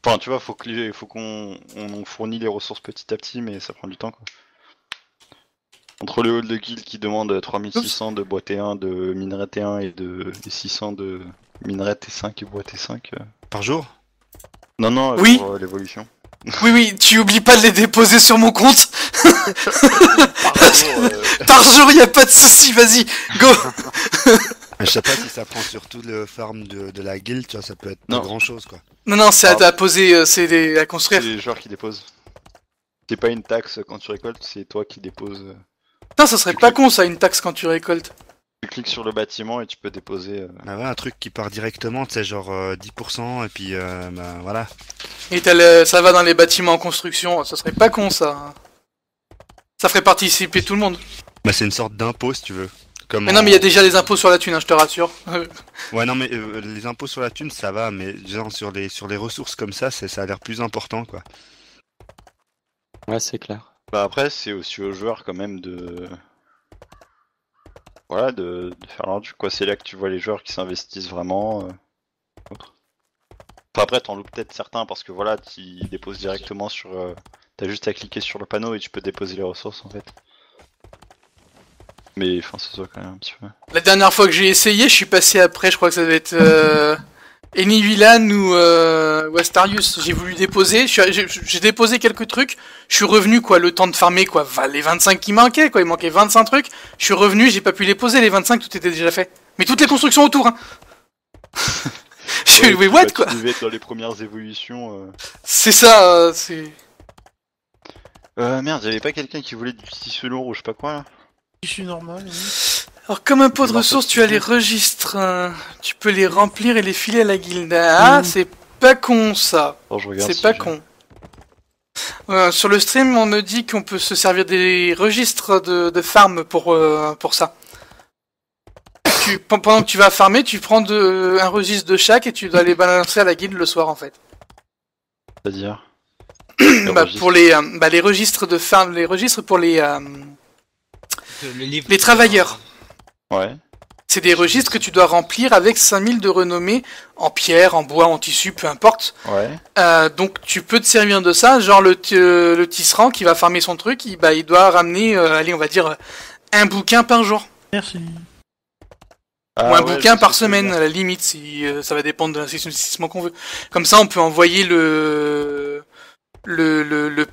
Enfin, tu vois, faut qu'on fournit les ressources petit à petit, mais ça prend du temps, quoi. Entre le hall de guild qui demande 3600 de bois T1, de minerai T1 et 600 de minerai T5 et bois T5. Par jour? Non, Oui. pour l'évolution. Oui, tu oublies pas de les déposer sur mon compte. Pardon, Par jour, y a pas de souci, vas-y, go. Je sais pas si ça prend sur tout le farm de la guilde, tu vois, ça peut être Non. pas grand chose quoi. Non, c'est à poser, c'est à construire. c'est les joueurs qui déposent. C'est pas une taxe quand tu récoltes, c'est toi qui déposes. Putain, ça serait pas con ça, une taxe quand tu récoltes. Tu cliques sur le bâtiment et tu peux déposer. Ah ouais, un truc qui part directement, tu sais, genre 10%, et puis bah, voilà. Et ça va dans les bâtiments en construction, ça serait pas con ça. Ça ferait participer tout le monde. Bah, c'est une sorte d'impôt si tu veux. Comme Mais non, mais il y a déjà des impôts sur la thune, hein, je te rassure. Ouais, non, mais les impôts sur la thune, ça va, mais genre sur les ressources comme ça a l'air plus important quoi. Ouais, c'est clair. Bah après, c'est aussi aux joueurs quand même de. Voilà, de faire leur dû, quoi. C'est là que tu vois les joueurs qui s'investissent vraiment. Enfin, après, t'en loupes peut-être certains parce que voilà, tu déposes directement sur. T'as juste à cliquer sur le panneau et tu peux déposer les ressources en fait. Mais enfin, ça se voit quand même un petit peu. La dernière fois que j'ai essayé, je suis passé après, je crois que ça devait être Eni Villan ou Astarius. J'ai voulu déposer, j'ai déposé quelques trucs, je suis revenu quoi, le temps de farmer quoi, les 25 qui manquaient quoi, il manquait 25 trucs, je suis revenu, j'ai pas pu les poser, les 25 tout était déjà fait. Mais toutes les constructions autour hein. Je suis Ouais, what tu quoi. devais être dans les premières évolutions. C'est ça, c'est... Merde, y'avait pas quelqu'un qui voulait du tissu lourd ou je sais pas quoi là? Tissu normal, oui. Alors comme un pot de Morceau de ressources, tu as tissu. les registres, tu peux les remplir et les filer à la guilde. Ah, c'est pas con ça. Attends, je regarde C'est si pas j'ai- con. Sur le stream, on me dit qu'on peut se servir des registres de farm pour ça. Pendant que tu vas farmer, tu prends un registre de chaque et tu dois les balancer à la guilde le soir en fait. C'est-à-dire Bah, registres. pour les registres de farm, les registres pour les Le livre, Les travailleurs. Ouais. c'est des registres que tu dois remplir avec 5000 de renommée en pierre, en bois, en tissu, peu importe. Ouais. Donc tu peux te servir de ça, genre le tisserand qui va farmer son truc, il doit ramener, allez on va dire, un bouquin par jour. Merci. Ou un bouquin par semaine à la limite, si ça va dépendre de l'investissement qu'on veut. Comme ça on peut envoyer le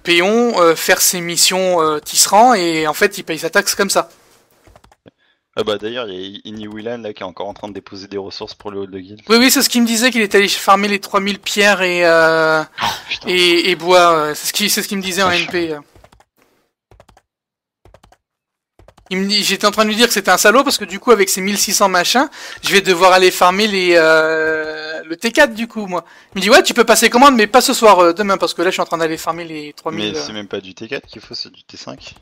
péon faire ses missions tisserand et en fait il paye sa taxe comme ça. Ah bah d'ailleurs, il y a Inni Willan là qui est encore en train de déposer des ressources pour le hall de guild. Oui, c'est ce qu'il me disait qu'il est allé farmer les 3000 pierres Putain. et bois. C'est ce qu'il me disait en Vache. NP. J'étais en train de lui dire que c'était un salaud parce que du coup avec ses 1600 machins, je vais devoir aller farmer le T4 du coup moi. Il me dit ouais tu peux passer commande mais pas ce soir, demain parce que là je suis en train d'aller farmer les 3000. Mais c'est même pas du T4 qu'il faut, c'est du T5.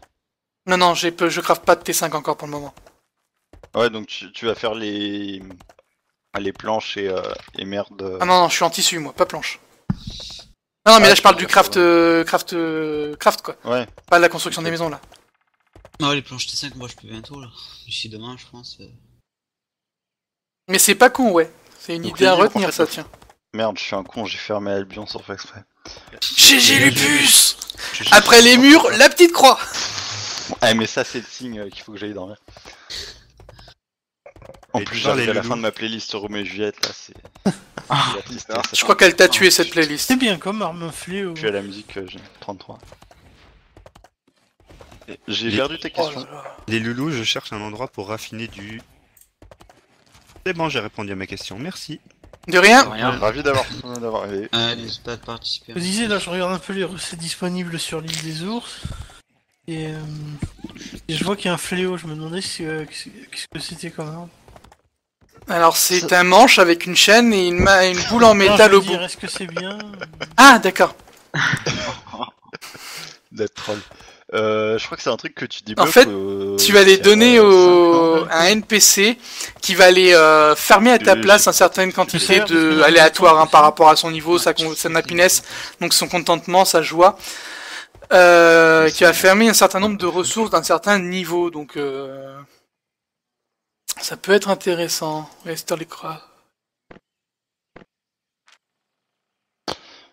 Non, je crave pas de T5 encore pour le moment. Ouais, donc tu vas faire les planches et merde. Ah non, je suis en tissu moi, pas planche. Non mais Ah, là je parle tu du peux craft quoi, Ouais. pas de la construction des maisons là. Non, les planches T5, moi je peux bientôt là. D'ici demain, je pense. Mais c'est pas con ouais, c'est une Donc, idée à les livres, retenir en fait, ça tiens. Merde, je suis un con, j'ai fermé Albion sans faire exprès. GG Lupus. Après les murs, la petite croix. Ah mais ça c'est le signe qu'il faut que j'aille dormir. En Et plus tu parles j'arrive à les la fin loulous. de ma playlist Roméo et Juliette là, c'est... la tristesse. Je crois qu'elle t'a tué cette playlist. C'est bien comme arme fléau. Je suis à la musique, j'ai 33. J'ai Les- perdu tes Oh questions. là là. Les loulous, je cherche un endroit pour raffiner du... C'est bon, j'ai répondu à ma question, merci. De rien. Rien. Ravi d'avoir aidé. N'hésite pas à participer. Je disais là, je regarde un peu les recettes disponibles sur l'île des ours. Et je vois qu'il y a un fléau, je me demandais qu'est-ce que c'était quand même. Alors c'est un manche avec une chaîne et une boule en Non, je métal veux au bout. dire, est-ce que c'est bien? Ah d'accord. D'être troll. Je crois que c'est un truc que tu débloques. En fait, tu vas les donner à un un NPC qui va aller fermer à ta place une certaine quantité de aléatoire hein, par rapport à son niveau, sa happiness, donc son contentement, sa joie, qui va fermer un certain nombre de ressources d'un certain niveau, donc ça peut être intéressant. Rester les croix.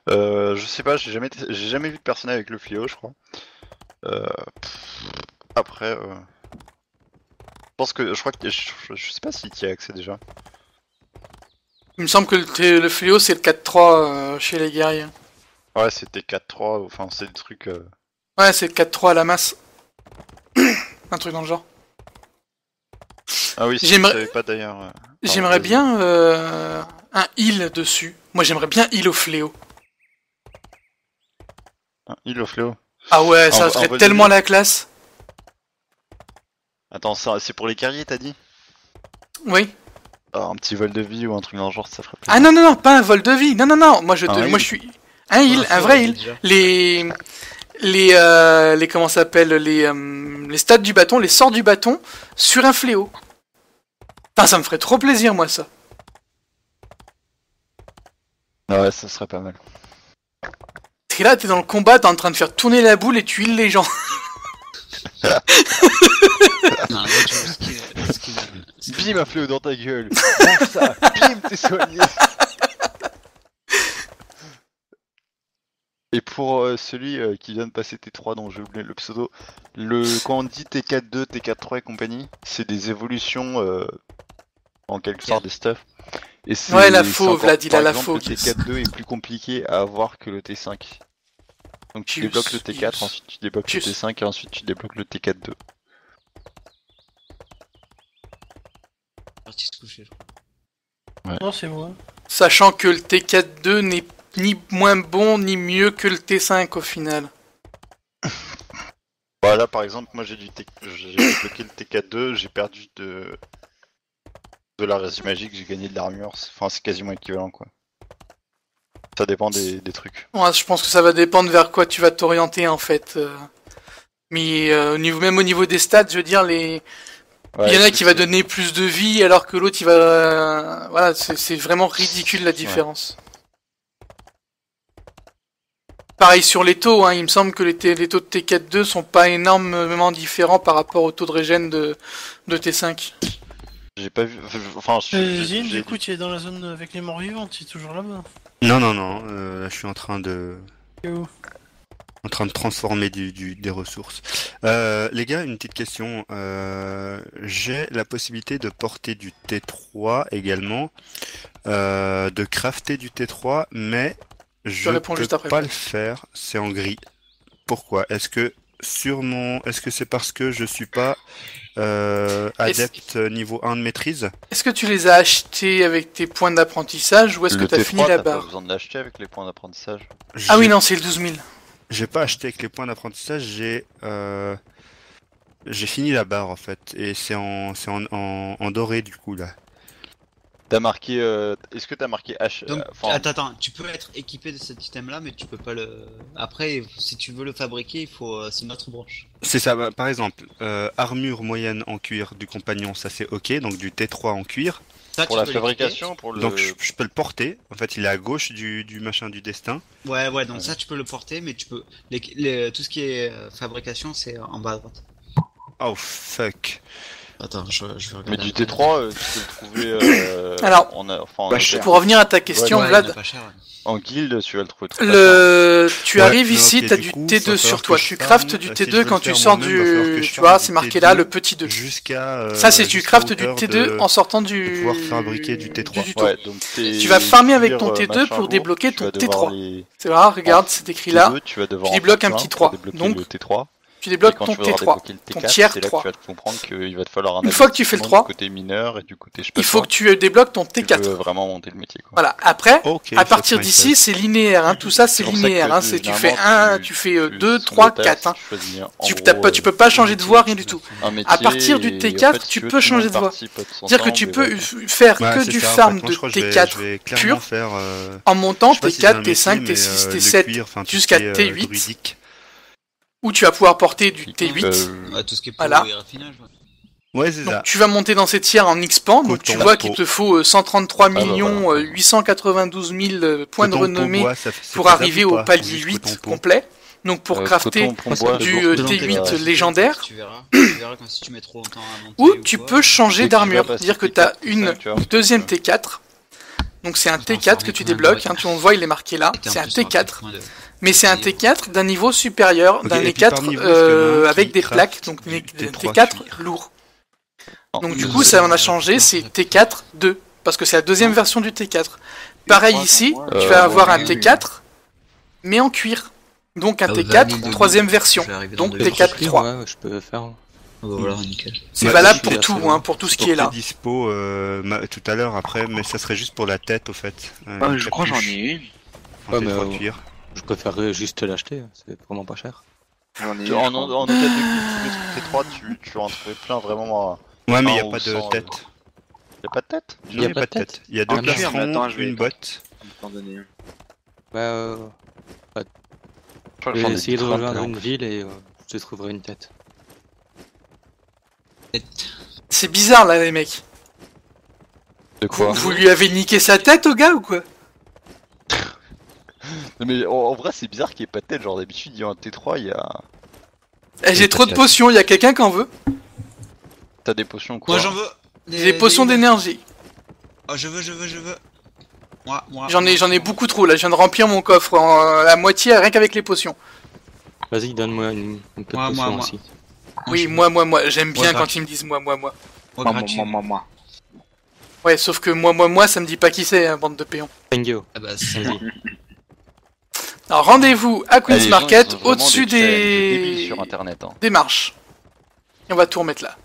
Je sais pas, j'ai jamais vu de personne avec le fléau, je crois. Après, je crois que je sais pas si tu y as accès déjà. Il me semble que le fléau c'est le 4-3 chez les guerriers. Ouais, c'était 4-3, enfin c'est des trucs. Ouais, c'est le 4-3 à la masse. Un truc dans le genre. Ah oui, si je J'aimerais- savais pas d'ailleurs. J'aimerais vas-y. bien un heal dessus. Moi j'aimerais bien heal au fléau. Il au fléau. Ah ouais, ça En serait vol de tellement vie. la classe. Attends, ça, c'est pour les guerriers, t'as dit? Oui. Alors, un petit vol de vie ou un truc dans le genre, ça ferait plaisir. Ah non, non, non, pas un vol de vie. Non, non, non. Moi je heal. suis. Un heal, un vrai heal. Les comment ça s'appelle les stats du bâton, les sorts du bâton sur un fléau. Putain, ça me ferait trop plaisir moi ça. Ouais, ça serait pas mal. T'es là, t'es dans le combat, t'es en train de faire tourner la boule et tu heals les gens. Non, là, tu vois ce qu'il Bim, un fléau dans ta gueule. Mange ça. Bim, t'es soigné. Et pour celui qui vient de passer T3 dont j'ai oublié le pseudo, quand on dit T4-2, T4-3 et compagnie, c'est des évolutions en quelque sorte des stuff. Et Ouais, la c'est fauve, encore- là, dis-la, par la exemple, fauve. Le T4-2 est plus compliqué à avoir que le T5. Donc tu débloques le T4, ensuite tu débloques le T5 et ensuite tu débloques le T4-2. parti se coucher, je crois. Non, c'est moi. Sachant que le T4-2 n'est ni moins bon ni mieux que le T5 au final. Voilà, par exemple, moi j'ai débloqué le T4-2, j'ai perdu de la résine magique, j'ai gagné de l'armure, enfin c'est quasiment équivalent quoi. Ça dépend des trucs. Ouais, je pense que ça va dépendre vers quoi tu vas t'orienter en fait. Mais même au niveau des stats, je veux dire, il y en a qui va donner plus de vie alors que l'autre il va... voilà, c'est vraiment ridicule la différence. Pareil sur les taux, hein, il me semble que les taux de T4-2 sont pas énormément différents par rapport au taux de régène de T5. J'ai pas vu, enfin Zine, du coup, tu es dans la zone avec les morts vivants, tu es toujours là-bas. Non, non, non, là, je suis en train de... Et où? En train de transformer des ressources. Les gars, une petite question. J'ai la possibilité de porter du T3 également, de crafter du T3, mais je réponds peux juste après. pas le faire. C'est en gris. Pourquoi? Est-ce que c'est parce que je suis pas adepte niveau 1 de maîtrise? Est-ce que tu les as achetés avec tes points d'apprentissage ou est-ce que le tu as T3, fini la t'as pas barre? besoin de l'acheter avec les points d'apprentissage. Ah oui, non, c'est le 12 000. J'ai pas acheté avec les points d'apprentissage, j'ai fini la barre en fait, et c'est en doré du coup là. T'as marqué, est-ce que t'as marqué H Donc, enfin, attends, tu peux être équipé de cet item là, mais tu peux pas le. Après, si tu veux le fabriquer, il faut. C'est une autre branche. C'est ça, bah, par exemple, armure moyenne en cuir du compagnon, ça c'est ok, donc du T3 en cuir. Ça, pour tu la peux fabrication, pour le... Donc je peux le porter, en fait il est à gauche du machin du destin. l'équiper. Ouais, donc ça, tu peux le porter, mais tu peux. Tout ce qui est fabrication, c'est en bas à droite. Oh fuck. Attends, je vais regarder. Mais du T3, tu peux le trouver Alors, en bah, hôtel. Pour revenir à ta question, Ouais, Vlad, il y en a pas cher, ouais. En guild, tu vas le trouver trop pas tu Ouais, arrives mais ici, ok, t'as du du coup, T2 va sur falloir toi, que je tu farme. craftes du Si T2 je veux quand le tu faire sors moi-même, va falloir que je tu farme vois, du c'est marqué là, T2 le petit 2. Jusqu'à Ça, c'est tu jusqu'à craftes du hauteur T2 de- en sortant de pouvoir fabriquer du T3. du taux. Ouais, donc Tu vas farmer avec ton T2 pour débloquer ton T3. C'est là, regarde, c'est écrit là. Tu vas devoir tu en débloques faire un petit plein pour 3. débloquer Donc- le T3. Tu Et débloques quand ton tu vas devoir T3, débloquer le ton T4, tiers c'est là que 3. tu vas te comprendre qu'il va te falloir un Une fois que tu fais le investissement 3, du côté mineur et du côté je sais pas Il faut quoi, que tu débloques ton si tu T4. veux vraiment monter le métier, quoi. Voilà. Après, Ok, à partir fuck d'ici, myself. c'est linéaire. Hein. Tout ça, c'est C'est pour ça que linéaire. Hein. C'est tu fais généralement, 1, tu fais tu- 2, son 3, état, 4. Hein. tu choisis, en Tu gros, peux pas changer de voie, rien du tout. un métier, À partir du et T4, en fait, si tu veux, peux tout le changer monde de voie. participe tous C'est-à-dire que ensemble, tu et peux voilà. faire Ouais, que c'est du ça, en farm fait. Moi, de je crois que je T4 vais clairement pur faire. en montant Je sais pas si c'est un T4, T5, métier, T6, mais, le T7 cuir, enfin, tout ce jusqu'à qui est, T8 druidique. où tu vas pouvoir porter du Qui- T8. Ouais, tout ce qui est Voilà. pro et raffinage. Ouais. Ouais, c'est Donc ça. tu vas monter dans ces tiers en expand, donc tu Coton, vois peau. qu'il te faut 133 bah, millions voilà. 892 000 points de Coton, peau, renommée bois, ça fait- c'est pour faisable arriver ou au pas palier Juste 8 coton, peau. complet. Donc pour crafter Coton, pombois, du bourse, T8 ouais. légendaire, Tu verras quand si tu mets trop longtemps à monter. ou tu quoi. peux changer Dès que tu vas d'armure. passer C'est-à-dire que T4, tu as T5, une tu vois, deuxième tu peux- T4. Donc c'est un Je vais en T4 que farmer tu plein de débloques, boîtes. hein, on le voit, il est marqué là. Et en C'est un plus, ça aura T4. peut-être moins de- Mais c'est un T4 d'un niveau supérieur, Ok, d'un et puis T4 parmi vous, est-ce qu'il y en a un avec qui des craft plaques, donc du des T3 T4 cuir lourds. Non, Donc du non, coup, c'est- ça en a changé, c'est T4 2, parce que c'est la deuxième version du T4. Pareil ici, tu vas avoir un ouais, T4, mais en cuir. Donc un Ah, bah, T4, l'île de troisième Guy, version. je vais arriver dans Donc deux T4 jours. 3. Ouais, je peux faire. Ah bah voilà, nickel. C'est Ouais, valable je suis pour tout, assez hein, loin. pour tout ce Pour qui est tes là. dispo tout à l'heure après, mais ça serait juste pour la tête au fait. Ah, Une je crois que j'en capuche ai une. en Ouais, mais, T3 cuir. Je préférerais juste l'acheter, c'est vraiment pas cher. J'en ai Tu- une. En je crois. en occasion de T3, tu vas en trouver plein vraiment. Ouais, mais il un n'y a ou pas cent, de tête. Y'a pas de tête? Non, il n'y a pas de tête. Il y a deux Ah, merde. plastrons, Attends, je vais une éteindre. botte. Je vais t'en donner un. Bah, Je crois que je j'en vais ai essayer de 30, rejoindre hein. une ville et je te trouverai une tête. C'est bizarre là, les mecs. De quoi? Vous lui avez niqué sa tête au gars ou quoi? Non, mais en vrai, c'est bizarre qu'il y ait pas de tête. Genre, d'habitude, il y a un T3, il y a. Eh, j'ai trop de potions, il y a quelqu'un qui en veut. T'as des potions quoi? Moi j'en veux. J'ai des potions d'énergie. Oh, je veux. Moi. J'en ai beaucoup trop là, je viens de remplir mon coffre à moitié rien qu'avec les potions. Vas-y, donne-moi une petite Moi, potion moi. Oui, aussi. je veux. moi, j'aime bien Moi, quand gratuit. ils me disent moi. Moi, gratuit. Moi. Ouais, sauf que moi, ça me dit pas qui c'est, hein, bande de péons. Tango, Ah bah c'est vas-y. Alors rendez-vous à Queen's Ah, les gens, Market, ils ont vraiment au-dessus des challenges débiles sur des... internet. Hein. des marches. Et on va tout remettre là.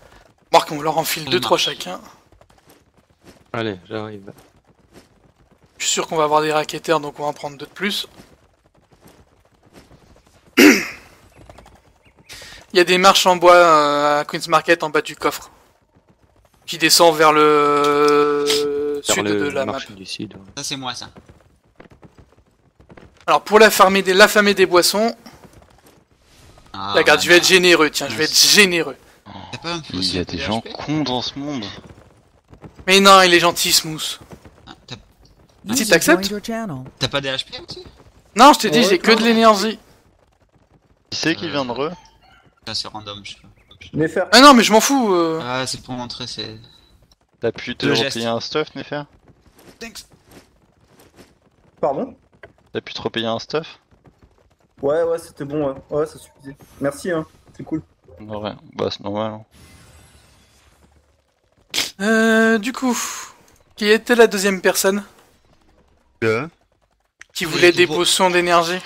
Marc, on leur enfile Les 2-3 marches. chacun. Allez, j'arrive. Je suis sûr qu'on va avoir des racketteurs, donc on va en prendre 2 de plus. Il y a des marches en bois à Queen's Market en bas du coffre. Qui descend vers le Vers sud le de la map. marché du sud. Ça c'est moi ça. Alors pour l'affamer des boissons, Ah, regarde, je vais être généreux, tiens, je vais être généreux. T'as pas un Il y a potion des gens PHP? cons dans ce monde. Mais non, il est gentil, Smooth. Ah, Si User t'acceptes. joined your channel. T'as pas des HP aussi? Non, je t'ai dit, j'ai que de l'énergie. Qui c'est qui vient de re? Ça c'est random, je sais pas. Nefer, Ah non, mais je m'en fous. Ah, c'est pour montrer, c'est. T'as pu te Le geste. repayer un stuff, Nefer? Thanks. pardon? T'as pu te repayer un stuff? Ouais, c'était bon, ouais, ça suffisait. Merci, hein, c'est cool. Ouais, bah c'est normal. Hein. Du coup, qui était la deuxième personne Le qui voulait qui des pour- potions d'énergie?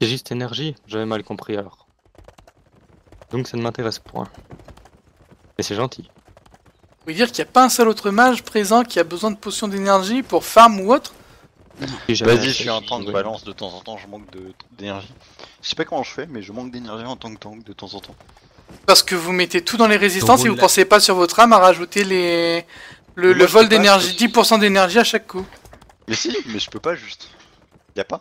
C'est juste énergie, j'avais mal compris alors. Donc ça ne m'intéresse point. Mais c'est gentil. Vous voulez dire qu'il n'y a pas un seul autre mage présent qui a besoin de potions d'énergie pour farm ou autre? Si jamais Vas-y, je ça, suis un tank ouais. balance de temps en temps, je manque d'énergie. Je sais pas comment je fais, mais je manque d'énergie en tant que tank de temps en temps. Parce que vous mettez tout dans les résistances et roule vous la- pensez pas sur votre âme à rajouter le Moi, je vol peux pas, d'énergie, je- 10% d'énergie à chaque coup. Mais si, mais je peux pas juste. Y'a pas?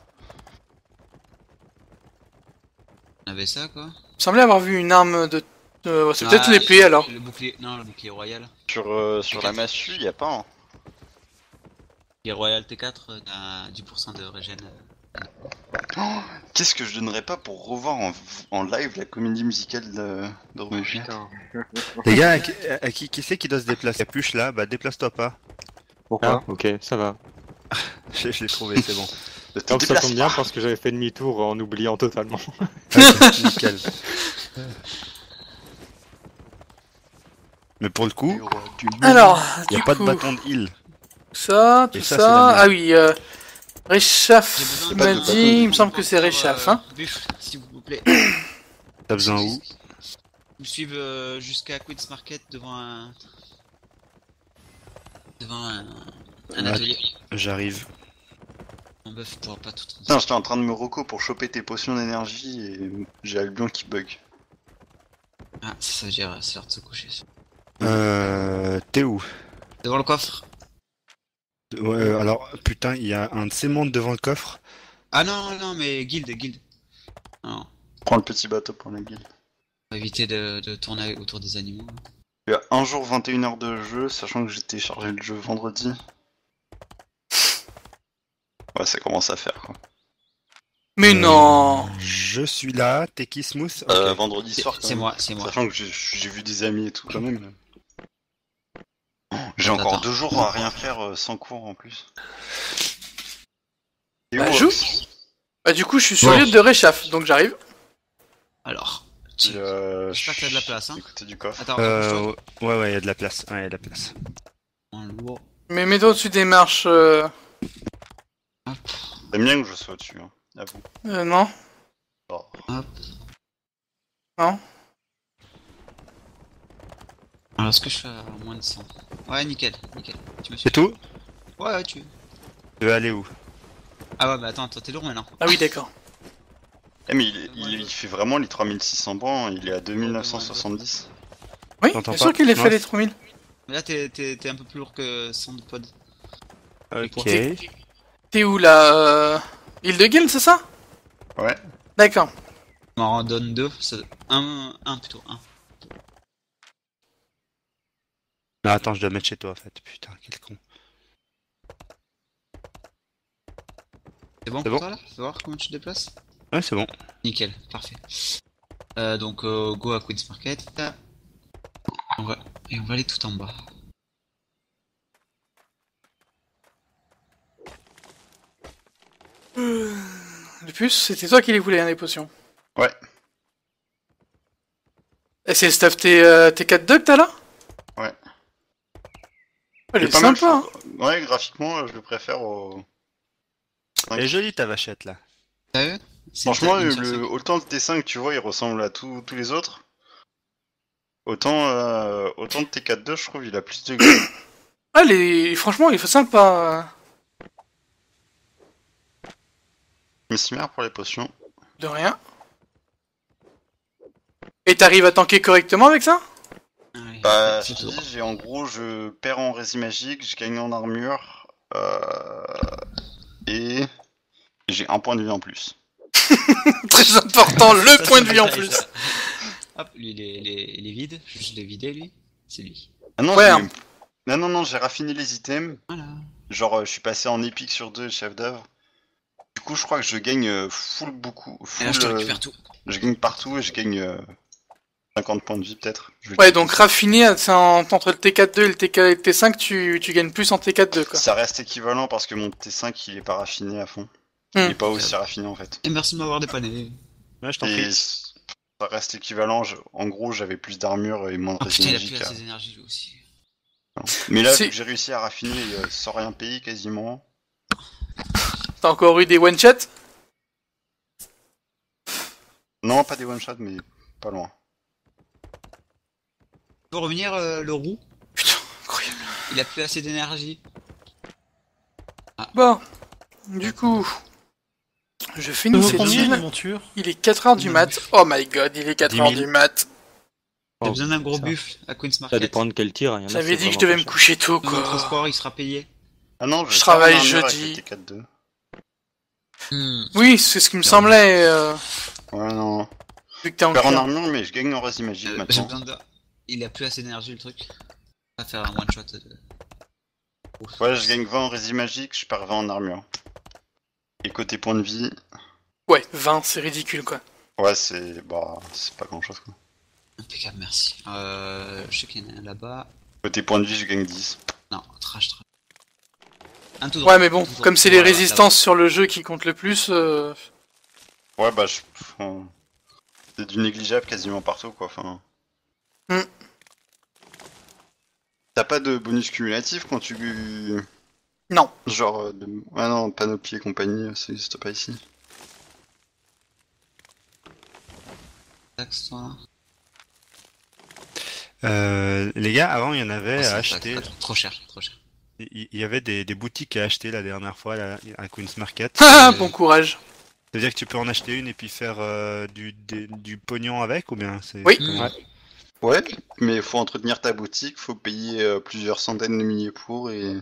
On avait ça quoi? Il me semblait avoir vu une arme de... c'est peut-être Ah, l'épée alors. Le bouclier. Non, le bouclier royal. Sur la massue, y'a pas. Hein. Le bouclier royal T4, t'as 10% de régène. Qu'est-ce que je donnerais pas pour revoir en live la comédie musicale de Roméo et Juliette? Les gars, qui c'est qui doit se déplacer? Capuche là, bah déplace-toi pas. Pourquoi? Ah, ok, ça va. Je l'ai trouvé, c'est bon. Donc ça tombe bien parce que j'avais fait demi-tour en oubliant totalement. Nickel. Mais pour le coup, Alors, il n'y du a pas de coup, bâton de heal. ça, tout Et ça... ça, c'est la merde. Ah oui, Réchaf J'ai besoin m'a de- dit, il me semble que c'est Réchaf, hein. Buff, s'il vous plaît. T'as besoin où? Ils me suivent jusqu'à Queen's Market devant un Ah, atelier. J'arrive. Mon bœuf pourra pas tout Putain, j'étais en train de me reco pour choper tes potions d'énergie et j'ai Albion qui bug. Ah, ça veut dire c'est l'heure de se coucher. T'es où? Devant le coffre. Ouais, alors, putain, il y a un de ces mondes devant le coffre. Ah non, mais guild. Non, Prends le petit bateau pour la guilde. on va éviter de tourner autour des animaux. Il y a un jour 21 heures de jeu, sachant que j'ai téléchargé le jeu vendredi. Ouais, ça commence à faire quoi. Mais non. Je suis là, t'es qui Smooth? Ok. Vendredi soir quand C'est même. moi. Sachant que j'ai vu des amis et tout quand même. J'ai Attends. encore 2 jours à rien faire sans cours en plus. Et Bah, où, joue. Bah du coup, je suis sur Bon. l'île de Réchaf, donc j'arrive. Alors, J'espère que t'as de la place, hein. Du côté du coffre. attends, Ouais, il y a de la place. Ouais, il y a de la place. un lourd. Mais mets-toi au-dessus des marches. T'aimes bien que je sois dessus, hein. Avoue. Non. Oh. Non. Alors, est-ce que je fais à moins de 100? Ouais, nickel. Tu me suis. C'est tout? Ouais, tu. Tu veux aller où? Ah ouais, mais attends, t'es lourd maintenant. Ah oui, d'accord. Eh mais il fait vraiment les 3600 points, il est à 2970. Oui, T'entends bien pas sûr qu'il ait fait Ouais. les 3000. Mais là, t'es un peu plus lourd que Sandpod. Ok. T'es où là Île de Guild, c'est ça? Ouais. D'accord. Je m'en donne 2. Un plutôt. Non, attends, je dois mettre chez toi en fait. Putain, quel con. C'est bon C'est pour bon. toi là? Fais voir comment tu te déplaces. Ouais, c'est bon. Nickel, parfait. Donc, go à Queen's Market. On va aller tout en bas. Le plus, c'était toi qui les voulais, hein, les potions. Ouais. Et c'est le stuff T4 que t'as là? Ouais. Elle Il est pas mal, sympa, hein. je trouve. Ouais, graphiquement, je le préfère au... Elle est jolie ta vachette là. Sérieux? Franchement, autant le T5, tu vois, il ressemble à tous les autres. Autant de T4-2, je trouve, il a plus de gueule. Ah, franchement, il est sympa. Mesmer pour les potions. De rien. Et t'arrives à tanker correctement avec ça? Bah, je te dis, en gros, je perds en résine magique, je gagne en armure, et j'ai un point de vie en plus. Très important, le point de vie en plus. Hop, lui il est vide. Je l'ai vidé lui. C'est lui. Ah non, Ouais, j'ai hein. non, j'ai raffiné les items. Voilà. Genre, je suis passé en épique sur 2 chef d'œuvre. Du coup, je crois que je gagne full beaucoup. Et là, je te récupère tout. Je gagne partout et je gagne 50 points de vie peut-être. Ouais, donc raffiné, c'est entre le T4-2 et le T5, tu gagnes plus en T4-2 quoi. Ça reste équivalent parce que mon T5 il est pas raffiné à fond. Il est pas aussi raffiné en fait. Et merci de m'avoir dépanné. Ouais, je t'en Et prie. ça reste équivalent. En gros, j'avais plus d'armure et moins de Oh putain, il a résine plus magique. assez d'énergie lui aussi. Mais là, C'est- vu que j'ai réussi à raffiner sans rien payer quasiment. T'as encore eu des one-shots? Non, pas des one-shots, mais pas loin. Pour revenir, le roux, Putain, incroyable. il a plus assez d'énergie. Bon, du coup, je finis Nouveau cette combien de île. monture? Il est 4h du mat. Oh my god, il est 4h 10 000. du mat. T'as Oh, besoin d'un gros ça. buff à Queen's Ça Market. dépend de quel tir. Il y en a, J'avais c'est dit que je vraiment devais pas me cher. coucher tôt Le quoi. transport, il sera payé. Ah non, Je travaille avec jeudi. le T4-2. Oui, c'est ce qui me semblait, Ouais, non. vu que t'es en Je perds en cœur. armure, mais je gagne en résine magique J'ai maintenant. besoin de... Il a plus assez d'énergie le truc. On va faire un one shot de... Ouais, je gagne 20 en résine magique, je perds 20 en armure. Et côté point de vie, Ouais, 20, c'est ridicule quoi. ouais, c'est pas grand chose quoi. Impeccable, merci. Je sais qu'il y en a un là-bas. Côté point de vie, je gagne 10. Non, trash. Un tout droit. Ouais, mais bon, Tout droit. comme c'est les Voilà, résistances sur le jeu qui comptent le plus, Ouais, bah, c'est du négligeable quasiment partout quoi. Enfin. Hmm. T'as pas de bonus cumulatif quand tu. non. Genre, ah non, panoplie et compagnie, ça existe pas ici. taxe, toi. Les gars, avant, il y en avait Oh, c'est à la acheter. taxe, trop cher, trop cher. Il y avait des boutiques à acheter la dernière fois là, à Queen's Market. Ah, bon courage. C'est-à-dire que tu peux en acheter une et puis faire du pognon avec ou bien c'est Oui. comment? Ouais, mais il faut entretenir ta boutique, faut payer plusieurs centaines de milliers pour et...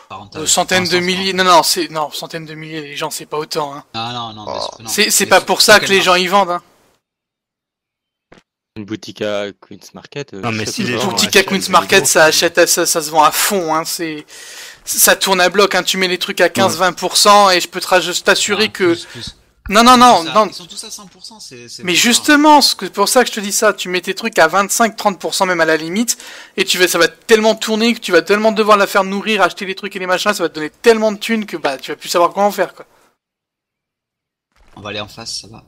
Pas rentable. Centaines de 500 milliers. francs. Non, centaines de milliers, les gens, c'est pas autant. Hein. Ah non, non, bien sûr que non. C'est Mais pas pour ça que les quelle gens y vendent. Hein. Une boutique à Queen's Market. Non, mais ça si peut les pas. gens Boutique à achètent Queen's des Market, gros, ça achète, ça se vend à fond. Hein. Ça tourne à bloc. Hein. Tu mets les trucs à 15-20% et je peux t'assurer Ah, que. plus. Non, non. Ils sont tous à 100%, c'est Mais bizarre. justement, c'est pour ça que je te dis ça. Tu mets tes trucs à 25-30% même à la limite, et ça va tellement tourner que tu vas tellement devoir la faire nourrir, acheter les trucs et les machins, ça va te donner tellement de thunes que bah tu vas plus savoir comment faire quoi. On va aller en face, ça va.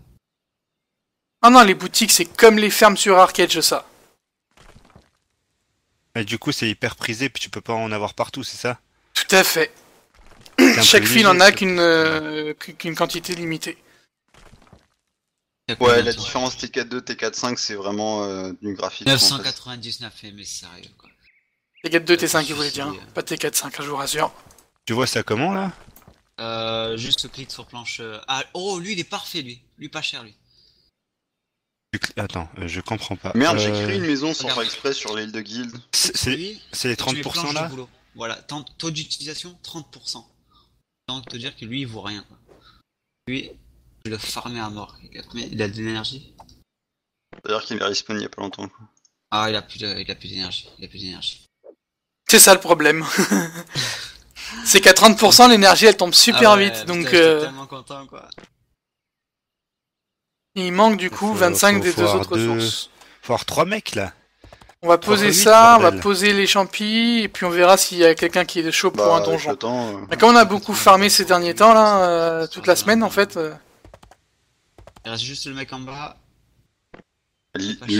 Ah non, les boutiques c'est comme les fermes sur arcade, ça. Et du coup, c'est hyper prisé puis tu peux pas en avoir partout, c'est ça? Tout à fait. C'est un Chaque peu file en léger, a ça. qu'une quantité limitée. Il y a combien Ouais, de la temps différence T4-2, T4-5, c'est vraiment du graphique. en fait. 999, mais sérieux quoi. T4 2, T5, il voulait dire. Hein. Pas T4 5, je vous rassure. Tu vois ça comment là? Juste clic sur planche. Ah, oh, lui il est parfait, lui. Lui pas cher, lui. Attends, je comprends pas. Merde, j'ai créé une maison sans regarde. faire exprès sur l'île de Guild. C'est Lui, c'est les tu mets 30% planche de là? boulot. Voilà, taux d'utilisation 30%. Donc te dire que lui il vaut rien quoi. Lui, je le farmer à mort. Il a de l'énergie. D'ailleurs qu'il est respawn il y a pas longtemps. Quoi. Ah, il a plus d'énergie. Il a plus d'énergie. C'est ça le problème. C'est qu'à 30%, l'énergie elle tombe super Ah ouais, vite, putain, donc j'étais tellement content quoi. il manque du coup 25 des deux avoir autres ressources. Faut avoir 3 mecs là. On va poser huit, ça, on va bordel. poser les champis, et puis on verra s'il y a quelqu'un qui est chaud pour un Avec donjon. le temps, Mais comme on a beaucoup farmé ces derniers temps là, toute la semaine en fait. Il reste juste le mec en bas.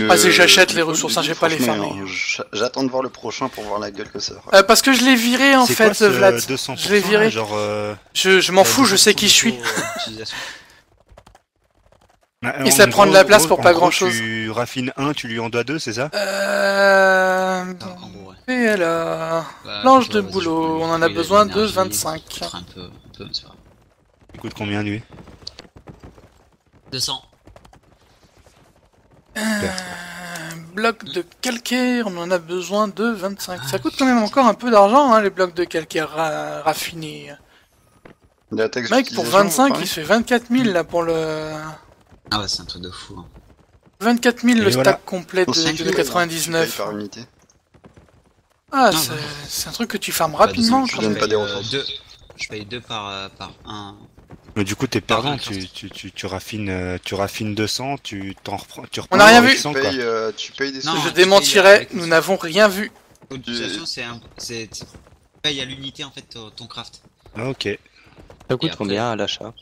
Ah, c'est j'achète les ressources, hein, j'ai pas les franchement, fermer. J'attends de voir le prochain pour voir la gueule que ça fera. Parce que je l'ai viré en C'est fait, quoi ce Vlad. 200% Je l'ai viré. là, genre, Je m'en fous, je sais qui je suis. Et ça prend de la place pour pas grand-chose. Tu raffines un, tu lui en dois deux, c'est ça? En gros, ouais. Et alors, Bah, planche écoute, de vas-y, boulot, je on en peux a lui besoin donner de l'énergie, 25. peut-être un peu, mais c'est pas grave. Il coûte combien lui? 200. Bloc de calcaire, on en a besoin de 25. Ça coûte quand même encore un peu d'argent, hein, les blocs de calcaire raffinés. La taxe Mec, pour d'utilisation, 25, vous il se fait 24 000 là pour le... Ah ouais, c'est un truc de fou. Hein. 24 000 le Et voilà. stack complet parlez de Tu payes 99. par unité. Ah, Non, c'est un truc que tu farmes Bah, rapidement. désolé, quoi. donne je pas paye, des ressources. Je paye 2 par 1. Mais du coup, t'es perdant, Par un tu raffines 200, tu reprends On a rien vu. avec Tu 100, quoi. tu payes des Non, sous. Je tu démentirais, payes, nous n'avons rien vu. L'utilisation, c'est tu payes à l'unité en fait ton craft. Ah, ok. Ça coûte après- combien à l'achat?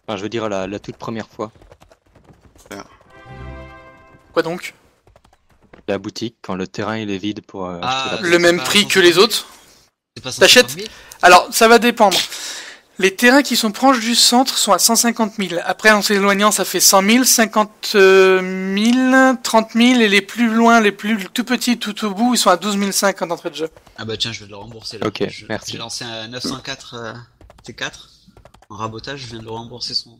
Enfin, je veux dire la toute première fois. Quoi donc? La boutique, quand le terrain il est vide pour Ah, acheter la Le même pas prix que 150 les 000? autres? C'est pas T'achètes 150 000? Alors, ça va dépendre. Les terrains qui sont proches du centre sont à 150 000. Après, en s'éloignant, ça fait 100 000, 50 000, 30 000. Et les plus loin, les plus tout petits, tout au bout, ils sont à 12 500 d'entrée de jeu. Ah bah tiens, je vais le rembourser là. Ok, merci. J'ai lancé un 904 T4 en rabotage, je viens de le rembourser son...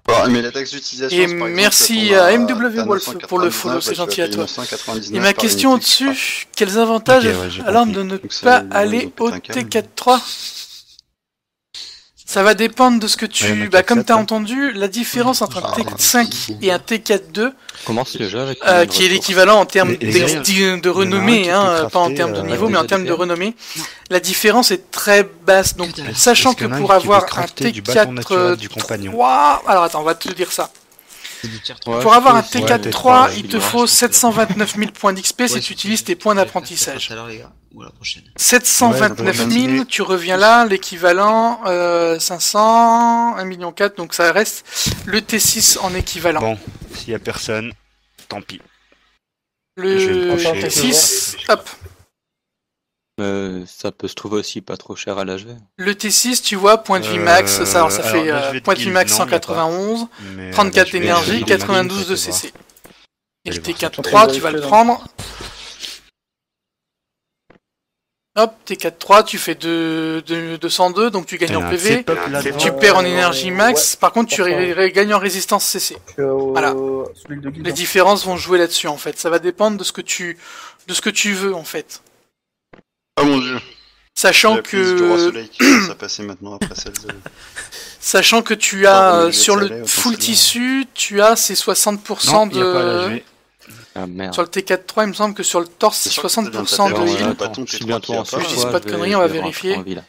Bon, mais la taxe d'utilisation, Et c'est par exemple, merci ça tombe à MW t'as Wolf pour le follow, 999, c'est gentil à tu vas toi. payer 999 Et ma par question unité qui au-dessus, quels avantages Ok, ouais, j'ai alors compris. de ne Donc ça, pas ils aller ont au pété un câble. T4-3? Ça va dépendre de ce que Ouais, il y en tu... a Bah, qui comme acceptent, t'as hein. entendu, la différence entre un Ah, T5 et un T4-2, Commence le jeu avec qui est ressources. l'équivalent en termes Les gars, de renommée, qui hein, peut pas en crafter, termes de niveau, mais en des termes de ADP. renommée, la différence est très basse. Donc, Que dalle. sachant Est-ce qu'il que y en a pour un qui avoir veut un crafter du bâton naturel du compagnon? T4-3... Alors attends, on va te dire ça. C'est du tier Ouais, 3. Pour je avoir un peux essayer. T4-3, Ouais, il te ouais, faut 729 000 points d'XP si Ouais, tu c'est- utilises tes points je vais faire ça d'apprentissage. tout à l'heure, les gars, ou à la prochaine. 729 Ouais, 000, ouais. tu reviens là, l'équivalent 500, 1,4 million, donc ça reste le T6 en équivalent. Bon, s'il y a personne, tant pis. Le je vais me pencher. T6, hop. Ça peut se trouver aussi pas trop cher à l'HV. Le T6, tu vois, point de vie max, ça fait l'HV point de vie guild, max non, y a pas. 191, Mais, 34 l'HV d'énergie, guild, 92 de faites voir. CC. Et le Allez voir ça. T4-3, tu vas le prendre. Hop, T4-3, tu fais 202, donc tu gagnes en PV. Tu perds en énergie max, par contre tu gagnes en résistance CC. Voilà. Celui de guild, Les hein. différences vont jouer là-dessus en fait, ça va dépendre de ce que tu veux en fait. Oh mon dieu. Sachant La piste du roi que soleil qui commence à passer maintenant après celle de... sachant que tu Ah, as oui, sur ça le l'est, autant full c'est bien. tissu, tu as ces 60% Non, il n'y a pas de l'HV. Ah merde. sur le T4-3, il me semble que sur le torse c'est C'est sûr que 60% c'est de bien heal. tapé, attends, bâton, je suis T3 bientôt qui a en pas. Je dis surpoids, pas de conneries, on va vérifier. en ville.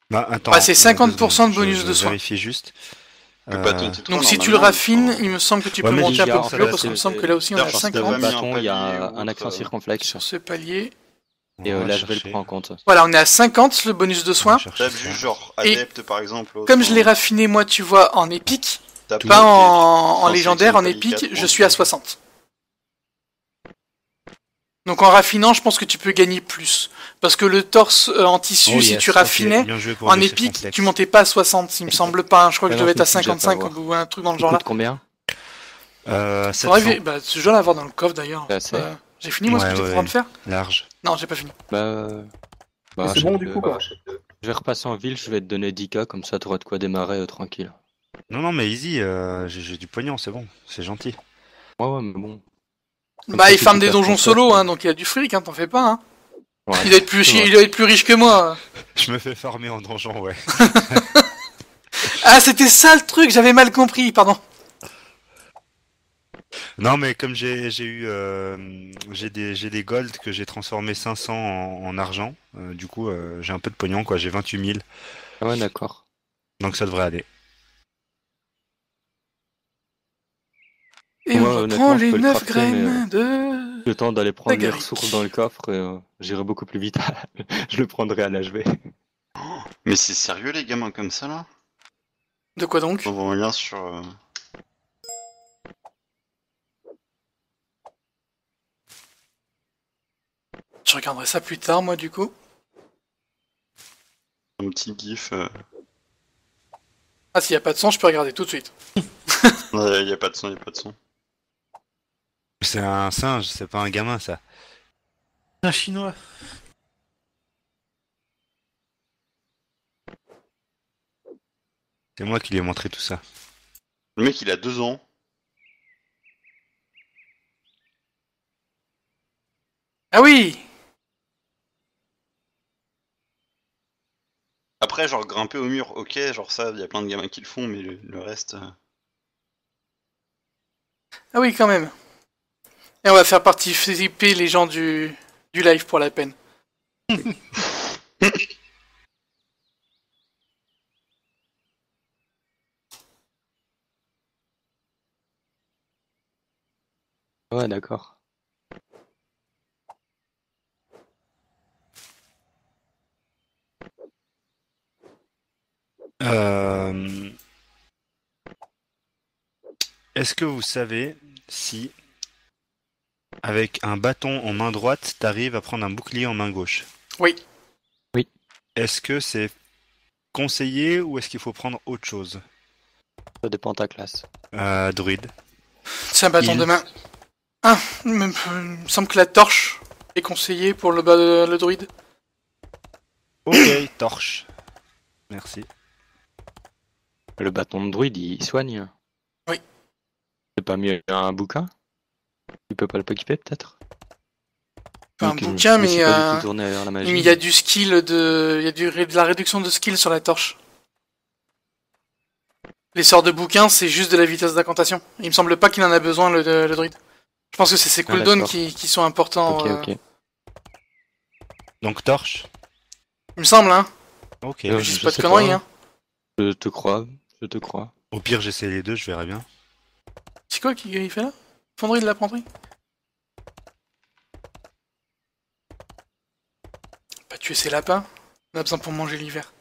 Bah, attends, Bah, c'est 50% 2 secondes, de bonus de soin. vérifie juste. Le bâton T3, Donc si tu le normalement, raffines, enfin, il me semble que tu Ouais, peux mais monter un il y peu a, plus haut en parce fait, qu'il me semble que là aussi on est à Genre, Sur le 50 mis un bâton, il y a palier ou un accent autre, circonflexe. sur ce palier. Et On va là, je vais chercher. le prendre en compte. Voilà, on est à 50 le bonus de On soin. va chercher T'as ça. vu genre Et adepte par exemple. Comme je l'ai raffiné moi, tu vois, en épique, t'as pas en tes- légendaire, en sélection épique, palier je 4, suis à 60. Donc en raffinant, je pense que tu peux gagner plus. Parce que le torse en tissu, Oh, si yes, tu ok, raffinais, bien joué pour en le épique, circonflexe. tu montais pas à 60, il me semble pas. Hein. Je crois que Ah je non, devais être à je me suis déjà fait 55 avoir. ou un truc dans le Il genre là. coûte combien? Faudrait 700 bah, je dois l'avoir dans le coffre d'ailleurs. C'est assez. J'ai fini moi ce que Ouais, j'étais en train de faire? large. Non, j'ai pas fini. Et c'est je bon vais- du coup quoi. Je vais repasser en ville, je vais te donner 10K, comme ça t'auras de quoi démarrer tranquille. Non, non, mais easy, j'ai du pognon, c'est bon, c'est gentil. Ouais, mais bon. Comme Bah ça, il tu farme peux des faire donjons ton solo, stuff, hein, donc il y a du fric, hein, t'en fais pas. Hein. Ouais. Il doit être plus C'est vrai. il doit être plus riche que moi. Je me fais farmer en donjon, ouais. Ah c'était ça le truc, j'avais mal compris, pardon. Non, mais comme j'ai des gold que j'ai transformé 500 en argent, du coup, j'ai un peu de pognon, quoi, j'ai 28 000, Ah ouais, d'accord. donc ça devrait aller. Et Moi, on honnêtement, reprend je les peux le 9 crafter, mais, graines de... Le temps d'aller prendre les Tagaric. ressources dans le coffre, et j'irai beaucoup plus vite. Je le prendrai à l'HV. Mais c'est sérieux les gamins comme ça là? De quoi donc? On voit un lien sur. Je regarderai ça plus tard moi du coup. Un petit gif. Ah s'il y a pas de son, je peux regarder tout de suite. Il y a pas de son, y a pas de son. C'est un singe, c'est pas un gamin, ça. Un chinois. C'est moi qui lui ai montré tout ça. Le mec il a 2 ans. Ah oui! Après, genre grimper au mur, ok, genre ça, il y a plein de gamins qui le font, mais le reste. Ah oui quand même. Et on va faire participer les gens du live pour la peine. Ouais, d'accord. Est-ce que vous savez si, avec un bâton en main droite, t'arrives à prendre un bouclier en main gauche? Oui. Est-ce que c'est conseillé ou est-ce qu'il faut prendre autre chose? Ça dépend de ta classe. Druide. C'est un bâton Il- de main. Ah, il me semble que la torche est conseillée pour le druide. Ok, torche. Merci. Le bâton de druide, il soigne. Oui. C'est pas mieux un bouquin? Tu peux pas le équiper peut-être? Pas un Donc, bouquin, je me suis mais pas du tout tourné vers la magie. il y a du skill il y a de la réduction de skill sur la torche. Les sorts de bouquins, c'est juste de la vitesse d'incantation. Il me semble pas qu'il en a besoin le druide. Je pense que c'est ses cooldowns d'accord. qui sont importants. Ok. Donc torche. Il me semble, hein. Ok. Je dis je pas de sais conneries, pas. hein. Je te crois, je te crois. Au pire, j'essaie les deux, je verrai bien. C'est quoi qu'il fait là? Fonderie de la penderie? Pas tuer ses lapins. On a besoin pour manger l'hiver.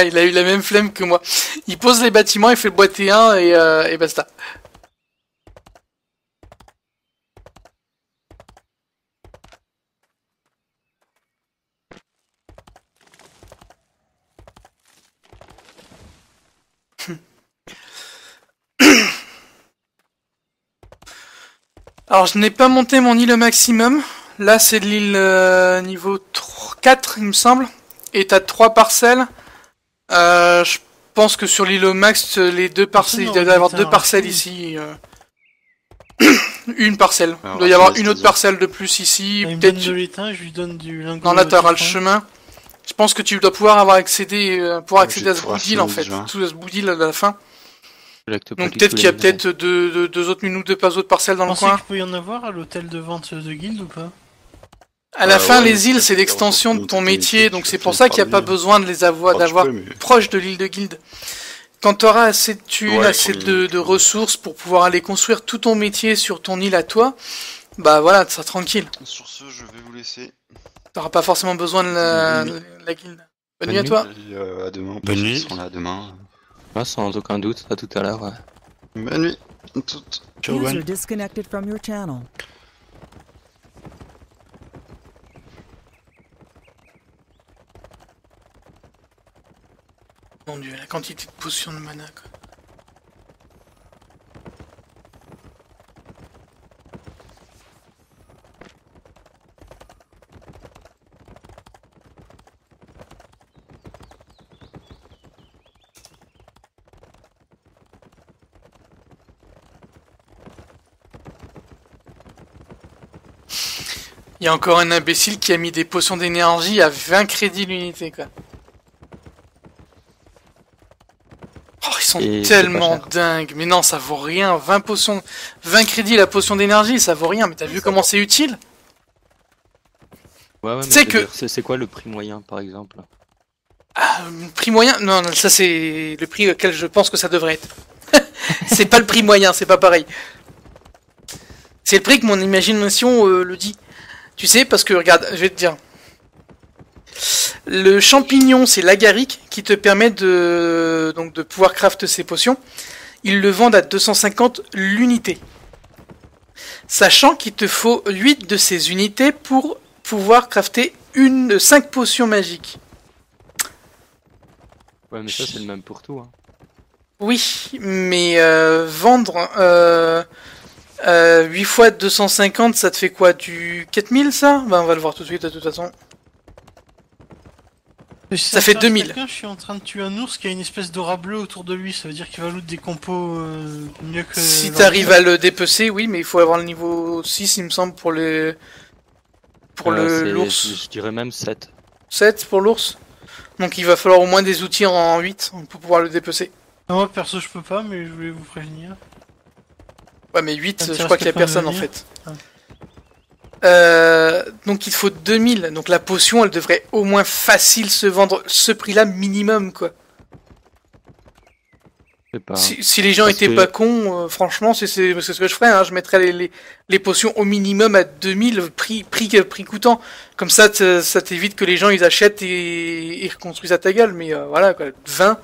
Il a eu la même flemme que moi. Il pose les bâtiments, il fait le bois T1 et basta. Alors je n'ai pas monté mon île au maximum. Là c'est l'île niveau 4 il me semble. Et t'as 3 parcelles. Je pense que sur l'île au max, les 2 parcelles, il doit y avoir 2 parcelles ici. Une parcelle. Il doit y avoir une autre parcelle de plus ici. Il me Peut-être donne de l'étain, je lui donne du lingot. dans là t'auras le d'étain. chemin. Je pense que tu dois pouvoir avoir accédé, pouvoir accéder j'ai à ce trois bout d'île en fait. déjà. Tout à ce bout d'île à la fin. Collecte pas Donc du peut-être tout qu'il y a les maisons. peut-être deux autres, une ou deux pas autres parcelles dans le Pensez coin. qu'il peut y en avoir à l'hôtel de vente de guilde ou pas? À la fin, ouais, mais les îles, peut-être c'est qu'il y a l'extension de ressources ton monter ton métier, métier, donc tu c'est peux pour faire ça qu'il n'y a par pas l'île. besoin de les avoir, Oh, tu d'avoir peux, mais- proche de l'île de guilde. Quand tu auras assez de thunes, Ouais, assez comme de ressources pour pouvoir aller construire tout ton métier sur ton île à toi, bah voilà, tu seras tranquille. Sur ce, je vais vous laisser. T'auras pas forcément besoin de la guilde. Bonne nuit à toi. Et, à demain. Bonne nuit. Ils seront là demain. Ah, sans aucun doute, à tout à l'heure. Ouais. Bonne nuit. Toutes. Ciao, User Gwen. disconnected from your channel. Mon dieu, la quantité de potions de mana, quoi. Il y a encore un imbécile qui a mis des potions d'énergie à 20 crédits l'unité, quoi. Oh, ils sont Et c'est tellement pas dingues. Mais non, ça vaut rien. 20 potions, 20 crédits la potion d'énergie, ça vaut rien. Mais t'as vu comment c'est utile? Ouais, mais C'est je veux que- dire, c'est quoi le prix moyen, par exemple? Ah, prix moyen? Non, non, ça c'est le prix auquel je pense que ça devrait être. C'est pas le prix moyen, c'est pas pareil. C'est le prix que mon imagination le dit. Tu sais, parce que regarde, je vais te dire. Le champignon, c'est l'agaric qui te permet de pouvoir craft ces potions. Ils le vendent à 250 l'unité. Sachant qu'il te faut 8 de ces unités pour pouvoir crafter 5 potions magiques. Ouais, mais ça, c'est le même pour tout. Hein. Oui, mais vendre 8 fois 250, ça te fait quoi? Du 4000 ça? Ben on va le voir tout de suite de toute façon. Ça fait 2000. Quelqu'un, je suis en train de tuer un ours qui a une espèce d'aura bleue autour de lui, ça veut dire qu'il va loot des compos mieux que... Si t'arrives à le dépecer, oui, mais il faut avoir le niveau 6 il me semble pour les... Pour l'ours. Je dirais même 7. 7 pour l'ours. Donc il va falloir au moins des outils en 8 pour pouvoir le dépecer. Moi perso je peux pas, mais je voulais vous prévenir. Ouais mais 8, Ça je crois qu'il y a risque pas de personne en venir. fait. Ah. Donc il te faut 2000, donc la potion elle devrait au moins facile se vendre ce prix-là minimum quoi. Je sais pas. Si les gens Parce étaient que- pas cons, franchement c'est ce que je ferais, hein. Je mettrais les potions au minimum à 2000 prix coûtant. Comme ça ça t'évite que les gens ils achètent et reconstruisent à ta gueule, mais voilà quoi, 20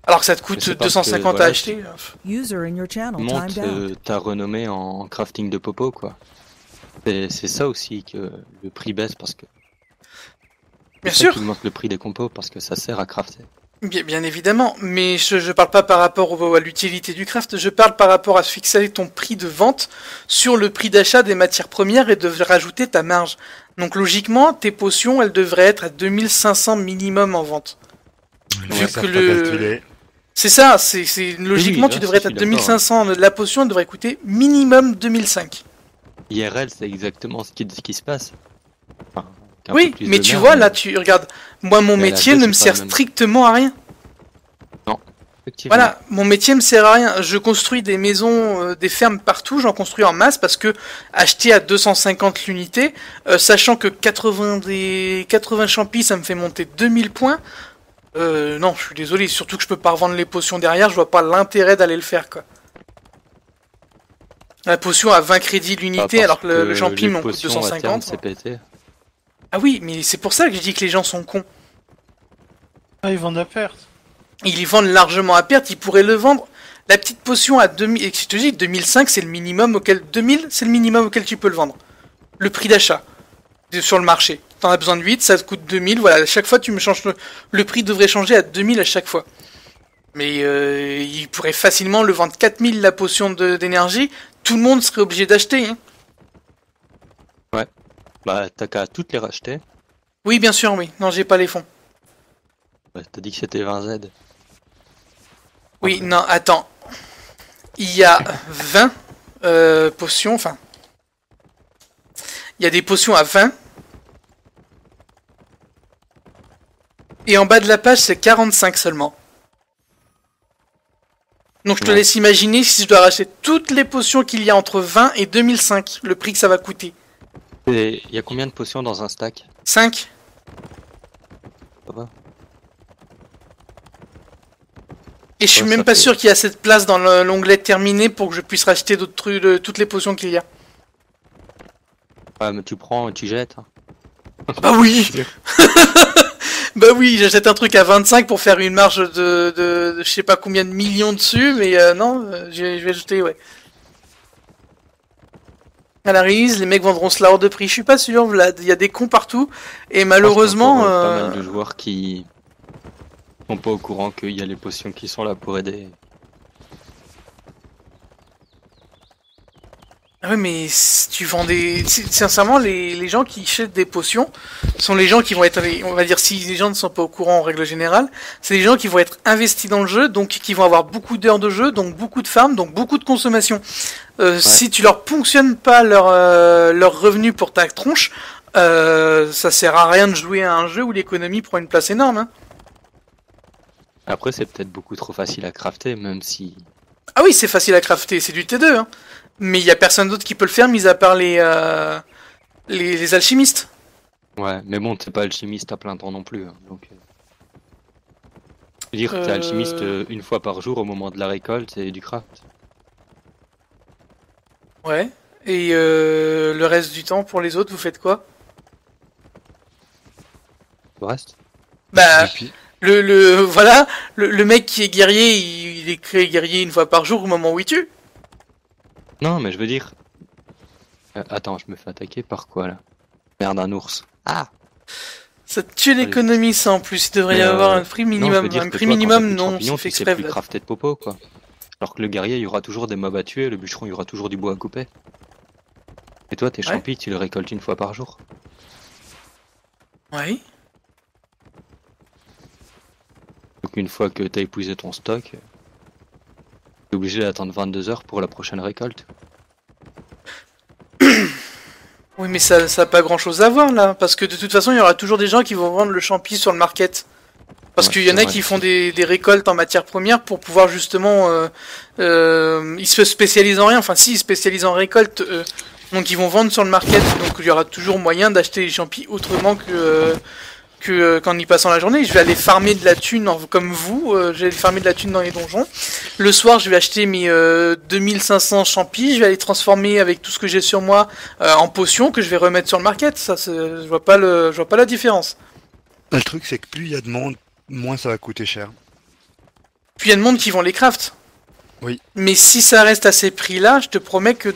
alors que ça te coûte Mais c'est parce 250 que, à voilà, acheter. User in your channel Monte timed out. ta renommée en crafting de popo, quoi. C'est ça aussi que le prix baisse, parce que... Bien c'est ça sûr. qui augmente le prix des compos, parce que ça sert à crafter. Bien évidemment, mais je parle pas par rapport à l'utilité du craft, je parle par rapport à fixer ton prix de vente sur le prix d'achat des matières premières et de rajouter ta marge. Donc logiquement, tes potions, elles devraient être à 2500 minimum en vente. Vu Ça que fera calculer. C'est ça, logiquement là, tu devrais ça, être à je suis d'accord, 2500, la potion elle devrait coûter minimum 2005. IRL, c'est exactement ce qui se passe. Enfin, qu'un Oui, peu plus mais de tu merde, vois là, tu regarde, moi mon Mais à la métier base, ne me c'est pas sert le même. strictement à rien. Effectivement. Voilà, mon métier me sert à rien. Je construis des maisons, des fermes partout, j'en construis en masse parce que acheter à 250 l'unité, sachant que 80 champis ça me fait monter 2000 points. Non, je suis désolé, surtout que je peux pas revendre les potions derrière, je vois pas l'intérêt d'aller le faire quoi. La potion à 20 crédits l'unité Parce alors que le champi les m'en coûte potions, à terme, 250. c'est pété. Ah oui, mais c'est pour ça que je dis que les gens sont cons. Ah, ils vendent à perte. Ils les vendent largement à perte, ils pourraient le vendre. La petite potion à 2000, et je te dis, 2005, c'est le minimum auquel, 2000, c'est le minimum auquel tu peux le vendre. Le prix d'achat. Sur le marché. T'en as besoin de 8, ça te coûte 2000, voilà, à chaque fois tu me changes le prix devrait changer à 2000 à chaque fois. Mais ils pourraient facilement le vendre 4000 la potion d'énergie, tout le monde serait obligé d'acheter. Hein. Bah, t'as qu'à toutes les racheter. Oui, bien sûr, oui. Non, j'ai pas les fonds. Bah, t'as dit que c'était 20 Z. Oui, non, attends. Il y a 20 potions, enfin... Il y a des potions à 20. Et en bas de la page, c'est 45 seulement. Donc je te laisse imaginer si je dois racheter toutes les potions qu'il y a entre 20 et 2005, le prix que ça va coûter. Et il y a combien de potions dans un stack? 5. Ça va. Et je suis Ouais, même ça pas fait- sûr qu'il y a cette place dans l'onglet terminé pour que je puisse racheter d'autres trucs, toutes les potions qu'il y a. Ouais, mais tu prends et tu jettes. Hein. Bah oui. Bah oui, j'achète un truc à 25 pour faire une marge de je sais pas combien de millions dessus, mais non, je vais jeter, ouais. À la release, les mecs vendront cela hors de prix. Je suis pas sûr, Vlad. Il y a des cons partout. Et malheureusement... Je pense qu'il y a pas mal de joueurs qui sont pas au courant qu'il y a les potions qui sont là pour aider. Ah ouais, mais si tu vends des... Sincèrement, les gens qui achètent des potions sont les gens qui vont être... On va dire, si les gens ne sont pas au courant en règle générale, c'est les gens qui vont être investis dans le jeu, donc qui vont avoir beaucoup d'heures de jeu, donc beaucoup de farm, donc beaucoup de consommation. Si tu leur ponctionnes pas leur revenu pour ta tronche, ça sert à rien de jouer à un jeu où l'économie prend une place énorme. Hein. Après, c'est peut-être beaucoup trop facile à crafter, même si... Ah oui, c'est facile à crafter, c'est du T2, hein. Mais il y a personne d'autre qui peut le faire, mis à part les alchimistes. Ouais, mais bon, t'es pas alchimiste à plein temps non plus. Hein, donc... Je veux dire, t'es alchimiste une fois par jour au moment de la récolte et du craft. Ouais. Et le reste du temps, pour les autres, vous faites quoi? Le reste? Bah, Et puis, voilà, le mec qui est guerrier, il est créé guerrier une fois par jour au moment où il tue. Non, mais je veux dire... attends, je me fais attaquer par quoi, là? Merde, un ours. Ah! Ça te tue l'économie, ça, en plus. Il devrait y Mais, avoir un prix Non, je minimum. veux dire Un que prix toi, quand minimum, t'as plus de non, champignons, c'est fait tu sais exprès, plus Vlad. crafter de popo, quoi. Alors que le guerrier, il y aura toujours des mobs à tuer, le bûcheron, il y aura toujours du bois à couper. Et toi, tes Ouais. champis, tu les récoltes une fois par jour. Ouais. Donc une fois que t'as épuisé ton stock, t'es obligé d'attendre 22 heures pour la prochaine récolte. Oui, mais ça a pas grand chose à voir, là. Parce que de toute façon, il y aura toujours des gens qui vont vendre le champi sur le market. Parce Ouais, qu'il y en a c'est qui vrai, font des récoltes en matière première pour pouvoir justement... ils se spécialisent en rien. Enfin, si, ils se spécialisent en récolte. Donc, ils vont vendre sur le market. Donc, il y aura toujours moyen d'acheter les champis autrement qu'en y passant la journée. Je vais aller farmer de la thune comme vous. Je vais aller farmer de la thune dans les donjons. Le soir, je vais acheter mes 2500 champis. Je vais aller transformer avec tout ce que j'ai sur moi en potions que je vais remettre sur le market. Ça, je vois pas la différence. le truc, c'est que plus il y a de monde, moins ça va coûter cher. Puis il y a de monde qui vont les craft. Oui. Mais si ça reste à ces prix-là, je te promets que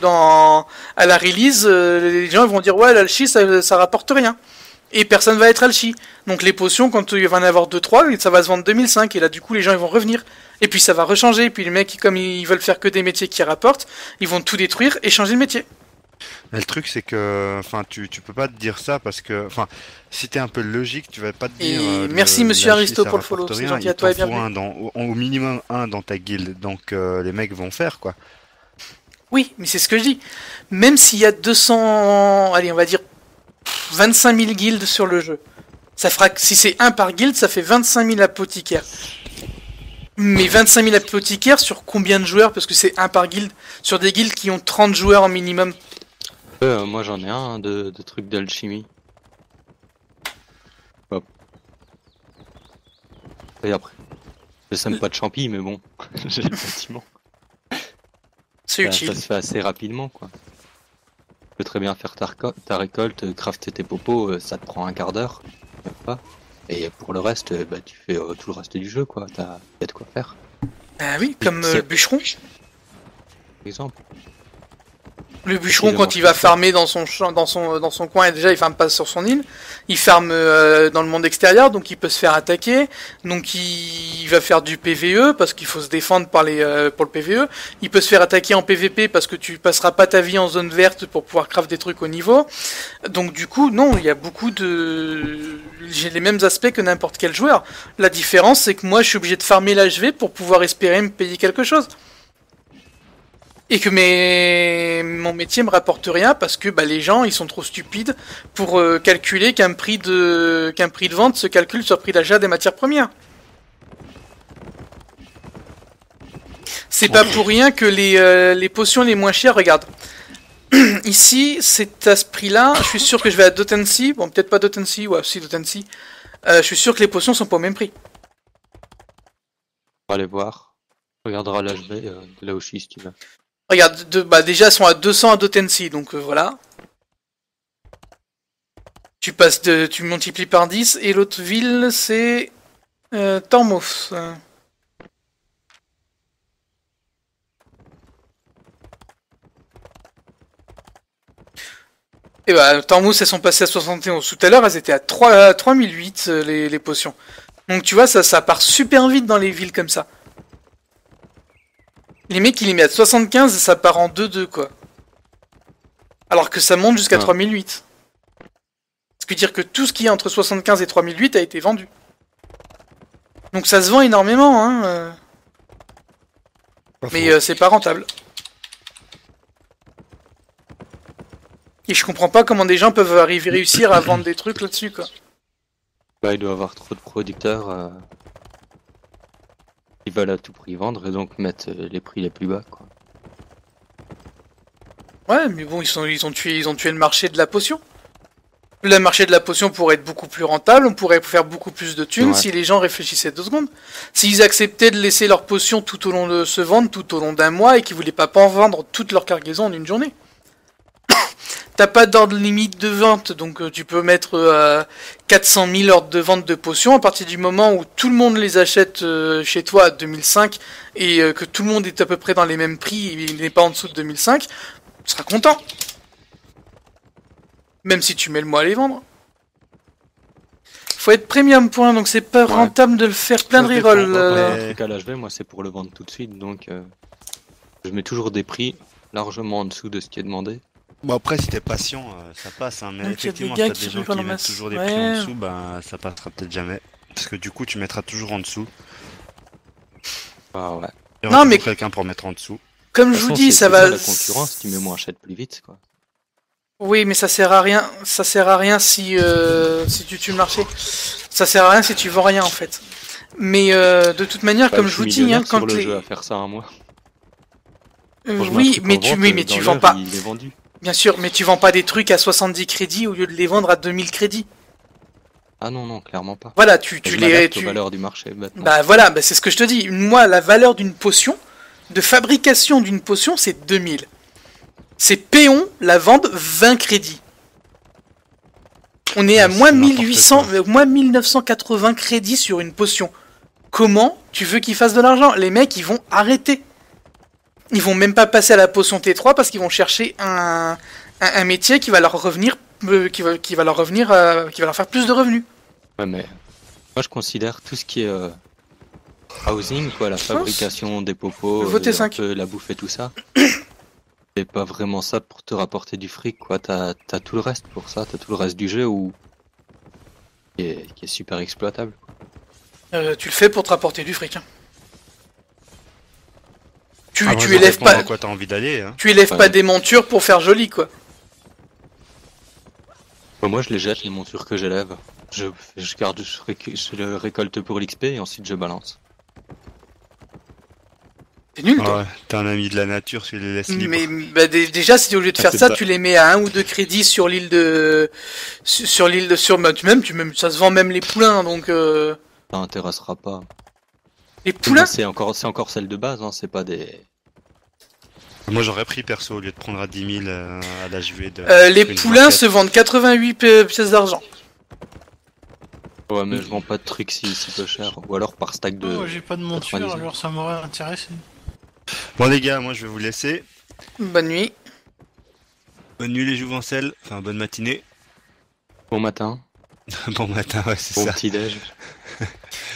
à la release, les gens ils vont dire ouais, l'alchi ça rapporte rien. Et personne va être alchi. Donc les potions, quand il va en avoir 2-3, ça va se vendre 2005. Et là, du coup, les gens ils vont revenir. Et puis ça va rechanger. Et puis les mecs, comme ils veulent faire que des métiers qui rapportent, ils vont tout détruire et changer de métier. Mais le truc, c'est que, enfin, tu peux pas te dire ça parce que, enfin, si t'es un peu logique, tu vas pas te dire. Merci, monsieur l'alchi, Aristo, ça pour le follow, rapporte c'est rien, gentil à il toi et t'en faut bienvenue. au minimum un dans ta guilde, donc les mecs vont faire quoi. Oui, mais c'est ce que je dis. Même s'il y a 200, allez, on va dire 25 000 guildes sur le jeu, ça fera, si c'est un par guilde, ça fait 25 000 apothicaires. Mais 25 000 apothicaires sur combien de joueurs? Parce que c'est un par guilde. Sur des guildes qui ont 30 joueurs en minimum. Moi j'en ai un de trucs d'alchimie. Hop. Et après. Je sème pas de champis, mais bon, j'ai le bâtiment. C'est Ça utile. se fait assez rapidement, quoi. Tu peux très bien faire ta récolte, crafter tes popos, ça te prend un quart d'heure. Même pas. Et pour le reste, bah, tu fais tout le reste du jeu, quoi. Y a de quoi faire. Ah oui, comme C'est- bûcheron. Par exemple. Le bûcheron, Il quand mange il va tout ça. farmer dans son champ, dans son coin, et déjà il farme pas sur son île, il farme dans le monde extérieur, donc il peut se faire attaquer, donc il va faire du PVE parce qu'il faut se défendre pour le PVE. Il peut se faire attaquer en PVP parce que tu passeras pas ta vie en zone verte pour pouvoir craft des trucs au niveau. Donc du coup, non, il y a beaucoup de, j'ai les mêmes aspects que n'importe quel joueur. La différence, c'est que moi, je suis obligé de farmer l'HV pour pouvoir espérer me payer quelque chose. Et que mon métier me rapporte rien parce que bah, les gens ils sont trop stupides pour calculer qu'un prix de vente se calcule sur le prix d'achat des matières premières. C'est pas pour rien que les potions les moins chères, regarde. Ici, c'est à ce prix-là, je suis sûr que je vais à Dotency, bon peut-être pas Dotency, ouais si Dotency. Je suis sûr que les potions sont pas au même prix. On va aller voir. On regardera l'HV de là où je suis si tu veux. Regarde, bah déjà elles sont à 200 à Dotency, donc voilà. Tu multiplies par 10, et l'autre ville c'est Tormos. Et bah Tormos elles sont passées à 71. Tout à l'heure elles étaient à 3008 les potions. Donc tu vois, ça part super vite dans les villes comme ça. Les mecs, ils les mettent à 75 et ça part en 2-2, quoi. Alors que ça monte jusqu'à 3008. Ce qui veut dire que tout ce qui est entre 75 et 3008 a été vendu. Donc ça se vend énormément, hein. Mais c'est pas rentable. Et je comprends pas comment des gens peuvent réussir à vendre des trucs là-dessus, quoi. Bah, il doit y avoir trop de producteurs qui veulent à tout prix vendre et donc mettre les prix les plus bas, quoi. Ouais, mais bon, ils ont tué le marché de la potion. Le marché de la potion pourrait être beaucoup plus rentable, on pourrait faire beaucoup plus de thunes si les gens réfléchissaient 2 secondes. S'ils acceptaient de laisser leurs potions tout au long de se vendre, tout au long d'un mois, et qu'ils voulaient pas en vendre toute leur cargaison en une journée. T'as pas d'ordre limite de vente, donc tu peux mettre 400 000 ordres de vente de potions. À partir du moment où tout le monde les achète chez toi à 2005 et que tout le monde est à peu près dans les mêmes prix, il n'est pas en dessous de 2005, tu seras content. Même si tu mets le mois à les vendre. Faut être premium point, donc c'est pas rentable de le faire plein de reroll. Un truc à l'HV, moi c'est pour le vendre tout de suite, donc je mets toujours des prix largement en dessous de ce qui est demandé. Bon après si t'es patient ça passe hein, mais donc, effectivement y a si des t'as gars des gens qui mettent toujours des prix en dessous bah ça passera peut-être jamais. Parce que du coup tu mettras toujours en dessous. Ah ouais. Il y aura toujours quelqu'un pour mettre en dessous. Comme je vous dis, ça va... La concurrence, tu mets moins achète plus vite quoi. Oui mais ça sert à rien, si tu tues le marché. Ça sert à rien si tu vends rien en fait. Mais de toute manière, comme je vous dis, hein, quand le jeu à faire ça un mois. Oui, mais tu vends pas. Il est vendu. Bien sûr, mais tu vends pas des trucs à 70 crédits au lieu de les vendre à 2000 crédits. Ah non, clairement pas. Voilà, tu les... aux valeurs du marché maintenant. Bah voilà, c'est ce que je te dis. Moi, la valeur d'une potion, de fabrication d'une potion, c'est 2000. C'est Péon, la vente, 20 crédits. On est à moins 1800, moins 1980 crédits sur une potion. Comment tu veux qu'ils fassent de l'argent? Les mecs, ils vont arrêter. Ils vont même pas passer à la potion T3 parce qu'ils vont chercher un métier qui va leur revenir, qui va leur faire plus de revenus. Ouais, mais moi je considère tout ce qui est housing, quoi, la fabrication des popos, un peu la bouffe et tout ça. C'est pas vraiment ça pour te rapporter du fric, quoi. T'as tout le reste pour ça, t'as tout le reste du jeu qui est super exploitable. Tu le fais pour te rapporter du fric. Hein. Tu élèves pas. Quoi, t'as envie d'aller, hein. Tu élèves pas des montures pour faire joli, quoi. Moi, je les jette les montures que j'élève. Je le récolte pour l'XP et ensuite je balance. C'est nul, toi. Ouais, t'es un ami de la nature, tu les laisses libres. Mais déjà, si tu es obligé de faire ça, tu les mets à 1 ou 2 crédits sur l'île de... Sur l'île de... ça se vend même les poulains, donc... Ça intéressera pas. Les poulains, c'est encore celle de base, hein, c'est pas des... Moi j'aurais pris perso au lieu de prendre à 10 000 à la JV de... les poulains se vendent 88 pièces d'argent. Ouais, mais je vends pas de trucs si peu cher. Ou alors par stack de. Oh, j'ai pas de monture, 90. alors ça m'aurait intéressé. Bon les gars, moi je vais vous laisser. Bonne nuit. Bonne nuit les jouvencelles, enfin bonne matinée. Bon matin, Bon matin, ouais c'est bon ça. petit déj.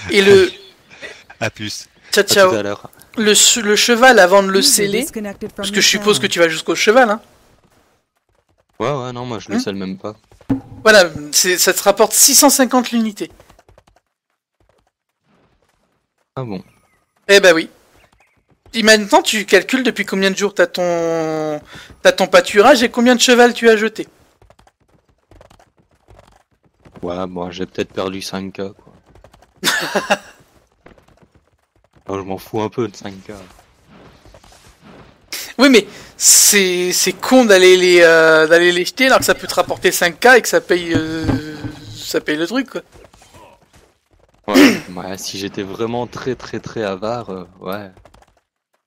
Et le... À plus. Ciao, À tout ciao. à l'heure. Le cheval, avant de le User sceller, disconnected from parce your que je suppose que channel. tu vas jusqu'au cheval, hein. Ouais, non, moi je le scelle même pas. Voilà, ça te rapporte 650 l'unité. Ah bon. Eh ben oui. Et maintenant, tu calcules depuis combien de jours t'as ton pâturage et combien de cheval tu as jeté. Ouais, bon, j'ai peut-être perdu 5K, quoi. Oh, je m'en fous un peu de 5K. Oui, mais c'est con d'aller les jeter alors que ça peut te rapporter 5K et que ça paye le truc, quoi. Ouais, si j'étais vraiment très avare, ouais.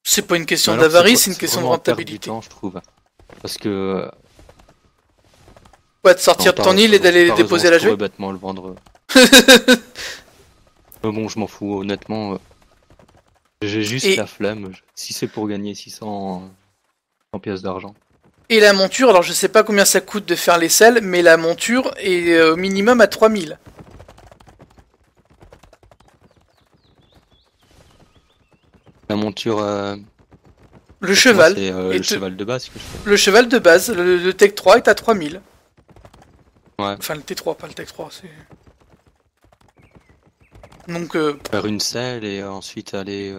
C'est pas une question Mais alors, d'avarice, c'est une question de vraiment perdre du rentabilité. temps, je trouve. Parce que. Ouais, de sortir de ton île et d'aller les t'as déposer à raison, la je pourrais jouer. bêtement le vendre. Mais bon, je m'en fous, honnêtement. J'ai juste Et- la flemme. Si c'est pour gagner 600 en pièces d'argent. Et la monture, alors je sais pas combien ça coûte de faire les selles, mais la monture est au minimum à 3000. La monture. Le cheval. C'est Et le te- cheval de base que je fais. Le cheval de base, le Tech 3 est à 3000. Ouais. Enfin, le T3, pas le Tech 3, c'est... Donc, Faire une selle et ensuite aller.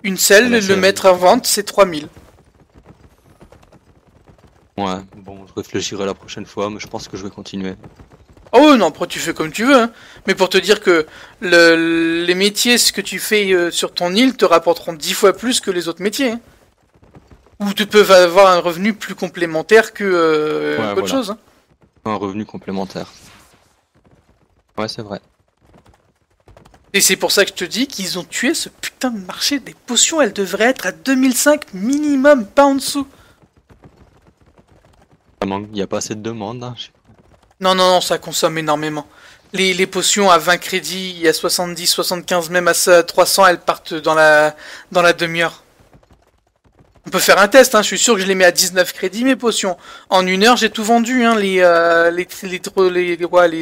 une selle, la le selle. mettre à vente, c'est 3000. Ouais, bon, je réfléchirai la prochaine fois, mais je pense que je vais continuer. Oh non, après tu fais comme tu veux, hein. Mais pour te dire que les métiers, ce que tu fais sur ton île, te rapporteront 10 fois plus que les autres métiers. Hein. Ou tu peux avoir un revenu plus complémentaire que Ouais, qu'autre voilà. chose. Hein. Un revenu complémentaire. Ouais, c'est vrai. Et c'est pour ça que je te dis qu'ils ont tué ce putain de marché des potions. Elles devraient être à 2005 minimum, pas en dessous. Il n'y a pas assez de demandes. Hein. Non, ça consomme énormément. Les potions à 20 crédits, à 70, 75, même à 300, elles partent dans la demi-heure. On peut faire un test, hein. Je suis sûr que je les mets à 19 crédits, mes potions. En 1 heure, j'ai tout vendu, hein, les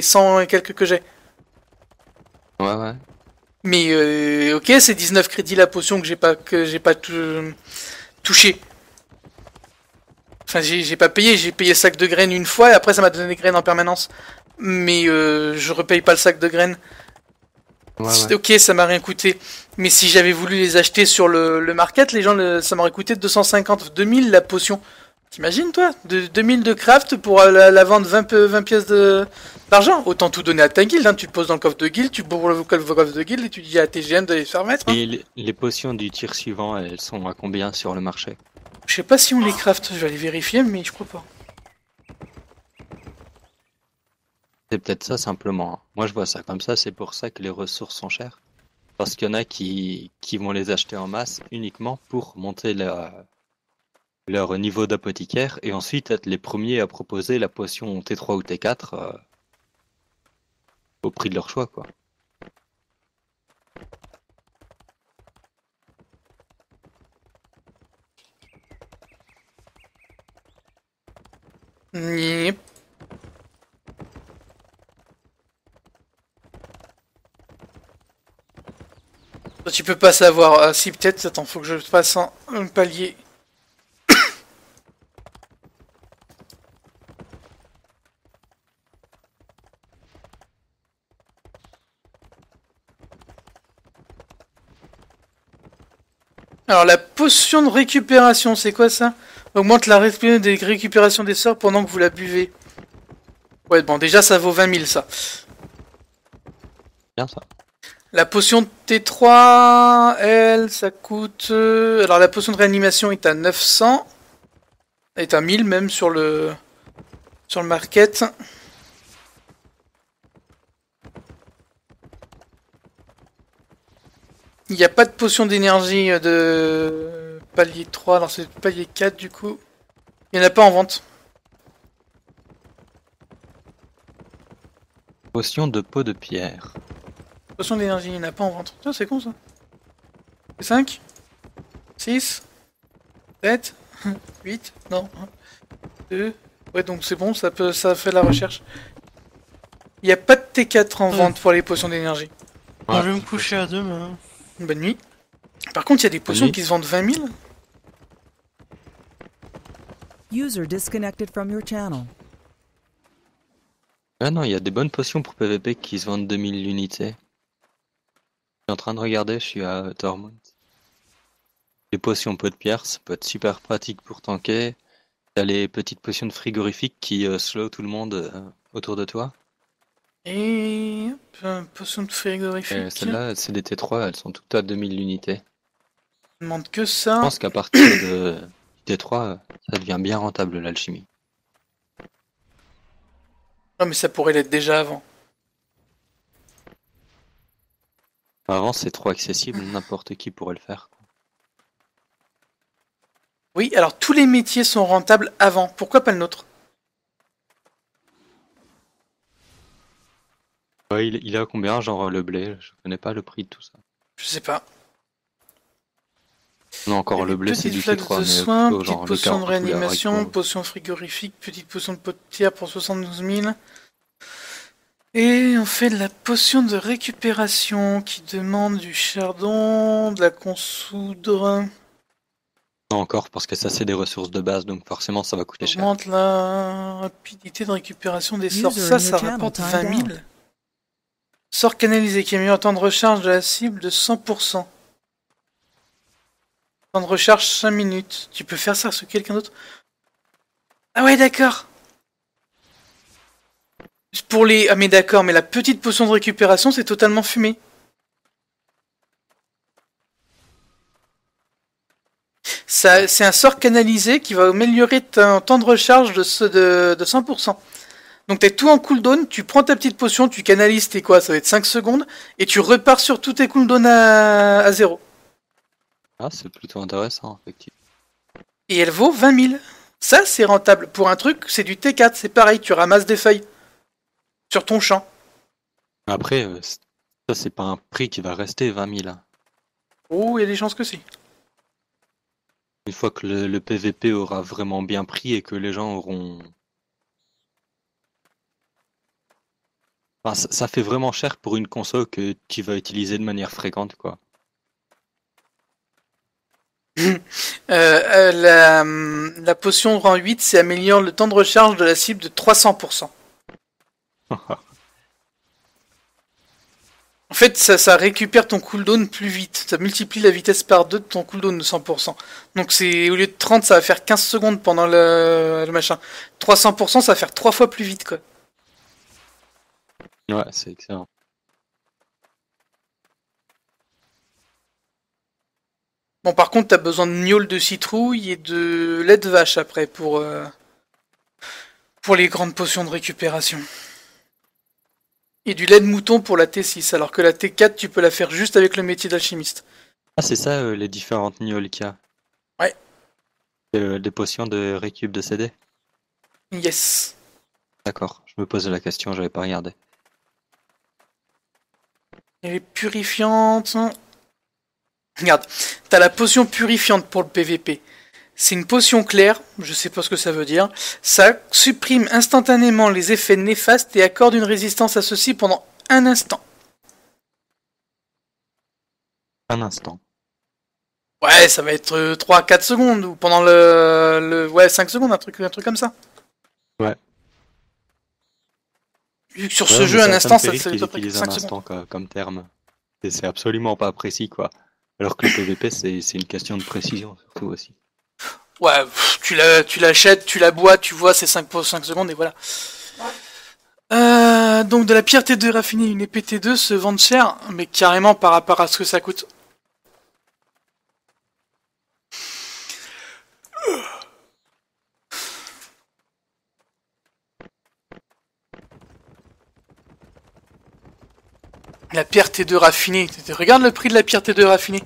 100 et quelques que j'ai. Ouais. Mais ok, c'est 19 crédits la potion que j'ai pas touché. Enfin, j'ai pas payé, j'ai payé le sac de graines une fois et après ça m'a donné des graines en permanence. Mais je repaye pas le sac de graines. Ouais. Ok, ça m'a rien coûté. Mais si j'avais voulu les acheter sur le market, les gens, ça m'aurait coûté 250, 2000 la potion. T'imagines toi 2000 de craft pour la vendre 20 pièces d'argent. Autant tout donner à ta guilde, hein. Tu te poses dans le coffre de guilde, tu bourres le coffre de guilde et tu dis à TGM de les faire mettre. Hein. Et les potions du tir suivant, elles sont à combien sur le marché? Je sais pas si on les craft, je vais aller vérifier, mais je crois pas. C'est peut-être ça simplement. Hein. Moi je vois ça comme ça, c'est pour ça que les ressources sont chères. Parce qu'il y en a qui vont les acheter en masse uniquement pour monter leur niveau d'apothicaire et ensuite être les premiers à proposer la potion T3 ou T4 au prix de leur choix, quoi. Yep. Tu peux pas savoir. Ah, si, peut-être. Attends, faut que je passe en un palier. Alors, la potion de récupération, c'est quoi ça? Augmente la récupération des sorts pendant que vous la buvez. Ouais, bon, déjà, ça vaut 20 000, ça. Bien ça. La potion de T3, elle, ça coûte... Alors, la potion de réanimation est à 900. Elle est à 1000 même sur le market. Il n'y a pas de potion d'énergie de palier 3, alors c'est palier 4 du coup. Il n'y en a pas en vente. Potion de peau de pierre. Potion d'énergie, il n'y en a pas en vente. Tiens, c'est con ça. 5, 6, 7, 8, non, 1, 2. Ouais, donc c'est bon, ça fait la recherche. Il n'y a pas de T4 en vente pour les potions d'énergie. Bon, je vais me coucher à demain. Bonne nuit. Par contre, il y a des potions nuit. qui se vendent 20 000. User disconnected from your channel. Ah non, il y a des bonnes potions pour PVP qui se vendent 2000 unités. Je suis en train de regarder, je suis à Tormund. Les potions pot de pierre, ça peut être super pratique pour tanker. T'as les petites potions de frigorifique qui slow tout le monde autour de toi. Et hop, potion de frigorifique. Celles-là, c'est des T3, elles sont toutes à 2000 unités. Je demande que Je ça. pense qu'à partir de T3, ça devient bien rentable l'alchimie. Non, mais ça pourrait l'être déjà avant. Avant, c'est trop accessible, n'importe qui pourrait le faire. Oui, alors tous les métiers sont rentables avant. Pourquoi pas le nôtre? Ouais, il est à combien, genre le blé? Je connais pas le prix de tout ça. Je sais pas. Non, encore le blé, c'est du Petite T3, flaque de mais soins, plutôt petite genre le potion de carotte ou la réanimation, haricot. potion frigorifique, petite potion de pot de pierre pour 72 000. Et on fait de la potion de récupération qui demande du chardon, de la consoudre. Non, encore, parce que ça, c'est des ressources de base, donc forcément, ça va coûter cher. Augmente la rapidité de récupération des sorts. User Ça, in ça your channel rapporte timed 20 000. out. Sort canalisé qui améliore le temps de recharge de la cible de 100%. Temps de recharge 5 minutes. Tu peux faire ça sur quelqu'un d'autre? Ah ouais, d'accord. Pour les... Ah mais d'accord, mais la petite potion de récupération, c'est totalement fumé. Ça, c'est un sort canalisé qui va améliorer ton temps de recharge de 100%. Donc t'es tout en cooldown, tu prends ta petite potion, tu canalises tes quoi, ça va être 5 secondes, et tu repars sur tous tes cooldowns à 0. Ah, c'est plutôt intéressant, effectivement. Et elle vaut 20 000. Ça, c'est rentable. Pour un truc, c'est du T4, c'est pareil, tu ramasses des feuilles sur ton champ. Après, ça, c'est pas un prix qui va rester 20 000. Oh, il y a des chances que si. Une fois que le PVP aura vraiment bien pris et que les gens auront... Enfin, ça fait vraiment cher pour une console que tu vas utiliser de manière fréquente, quoi. La potion rang 8, c'est améliore le temps de recharge de la cible de 300%. En fait, ça récupère ton cooldown plus vite. Ça multiplie la vitesse par 2 de ton cooldown de 100%. Donc c'est au lieu de 30, ça va faire 15 secondes pendant le machin. 300%, ça va faire 3 fois plus vite, quoi. Ouais, c'est excellent. Bon, par contre, t'as besoin de gnôle de citrouille et de lait de vache après pour les grandes potions de récupération. Et du lait de mouton pour la T6, alors que la T4, tu peux la faire juste avec le métier d'alchimiste. Ah, c'est ça, les différentes gnôles qu'il y a. Ouais. Des potions de récup de CD? Yes. D'accord, je me posais la question, j'avais pas regardé. Elle est purifiante. Regarde, t'as la potion purifiante pour le PVP. C'est une potion claire, je sais pas ce que ça veut dire. Ça supprime instantanément les effets néfastes et accorde une résistance à ceux-ci pendant un instant. Un instant. Ouais, ça va être 3-4 secondes, ou pendant ouais, 5 secondes, un truc comme ça. Ouais. Vu que sur ce jeu, un instant, ça fait à peu près utilise 5 un secondes. instant comme terme. Et c'est absolument pas précis, quoi. Alors que le PVP, c'est une question de précision, surtout aussi. Ouais, tu l'achètes, tu la bois, tu vois, c'est 5 secondes, et voilà. Donc de la pierre T2 raffinée, une épée T2 se vendent cher, mais carrément par rapport à ce que ça coûte. La pierre T2 raffinée, regarde le prix de la pierre T2 raffinée.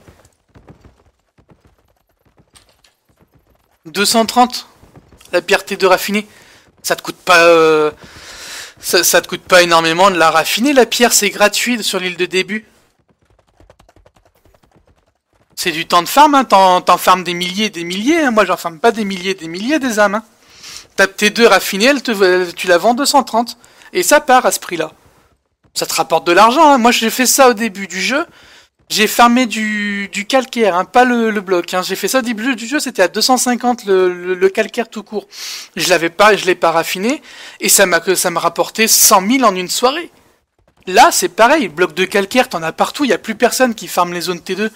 230, la pierre T2 raffinée. Ça te coûte pas... Ça te coûte pas énormément de la raffiner, la pierre, c'est gratuit sur l'île de début. C'est du temps de farm, hein. T'en farmes des milliers et des milliers, hein. Moi j'en farme pas des milliers des âmes, hein. Tape tes 2 raffinées, tu la vends 230. Et ça part à ce prix-là. Ça te rapporte de l'argent, hein. Moi j'ai fait ça au début du jeu. J'ai farmé du calcaire, hein, pas le bloc. Hein. J'ai fait ça au début du jeu, c'était à 250 le calcaire tout court. Je l'ai pas raffiné, et ça m'a rapporté 100 000 en une soirée. Là, c'est pareil, bloc de calcaire, t'en as partout, il y a plus personne qui farme les zones T2.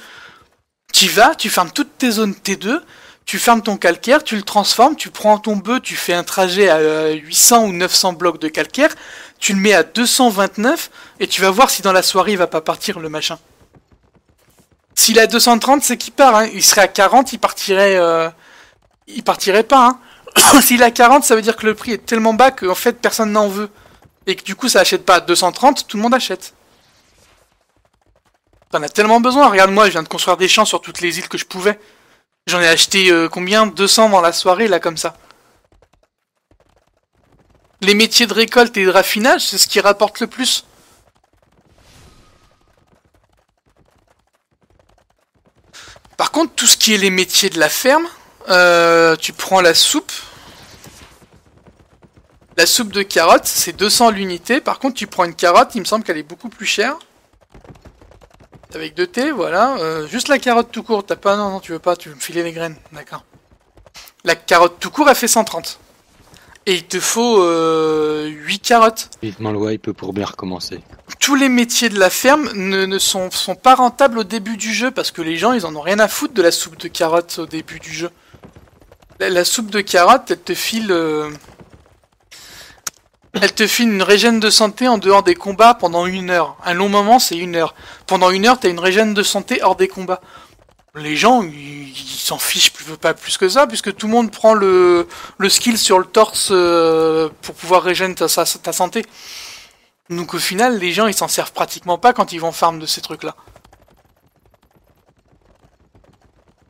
T'y vas, tu farmes toutes tes zones T2, tu farmes ton calcaire, tu le transformes, tu prends ton bœuf, tu fais un trajet à 800 ou 900 blocs de calcaire, tu le mets à 229, et tu vas voir si dans la soirée il va pas partir le machin. S'il est à 230, c'est qu'il part, hein. Il serait à 40, il partirait pas, hein. S'il est à 40, ça veut dire que le prix est tellement bas qu'en fait personne n'en veut. Et que du coup ça achète pas à 230, tout le monde achète. T'en as tellement besoin, regarde-moi, je viens de construire des champs sur toutes les îles que je pouvais. J'en ai acheté combien? 200 dans la soirée, là, comme ça. Les métiers de récolte et de raffinage, c'est ce qui rapporte le plus. Par contre, tout ce qui est les métiers de la ferme, tu prends la soupe. La soupe de carottes, c'est 200 l'unité. Par contre, tu prends une carotte, il me semble qu'elle est beaucoup plus chère. Avec 2 T, voilà. Juste la carotte tout court, t'as pas... Non, tu veux pas, tu veux me filer les graines. D'accord. La carotte tout court, elle fait 130. Et il te faut 8 carottes. Vivement le wipe pour bien recommencer. Tous les métiers de la ferme ne sont pas rentables au début du jeu, parce que les gens, ils en ont rien à foutre de la soupe de carottes au début du jeu. La soupe de carottes, elle te file... Elle te file une régène de santé en dehors des combats pendant 1 heure. Un long moment, c'est 1 heure. Pendant 1 heure, t'as une régène de santé hors des combats. Les gens, ils s'en fichent pas plus que ça, puisque tout le monde prend le skill sur le torse pour pouvoir régénérer ta santé. Donc au final, les gens, ils s'en servent pratiquement pas quand ils vont farm de ces trucs-là.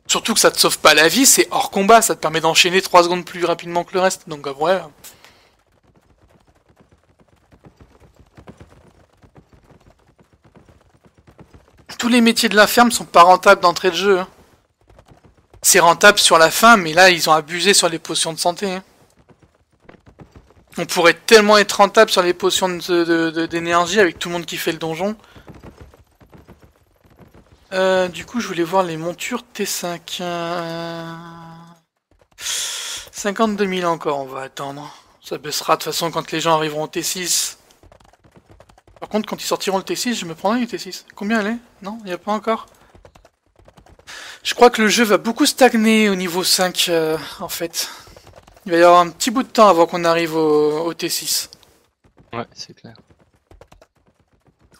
Surtout que ça te sauve pas la vie, c'est hors combat, ça te permet d'enchaîner 3 secondes plus rapidement que le reste. Donc ouais... Tous les métiers de la ferme sont pas rentables d'entrée de jeu. Hein. C'est rentable sur la fin, mais là, ils ont abusé sur les potions de santé. Hein. On pourrait tellement être rentable sur les potions d'énergie avec tout le monde qui fait le donjon. Du coup, je voulais voir les montures T5. 52 000 encore, on va attendre. Ça baissera de toute façon quand les gens arriveront au T6. Par contre, quand ils sortiront le T6, je me prendrai le T6. Combien elle est? Non, il n'y a pas encore. Je crois que le jeu va beaucoup stagner au niveau 5, en fait. Il va y avoir un petit bout de temps avant qu'on arrive au T6. Ouais, c'est clair.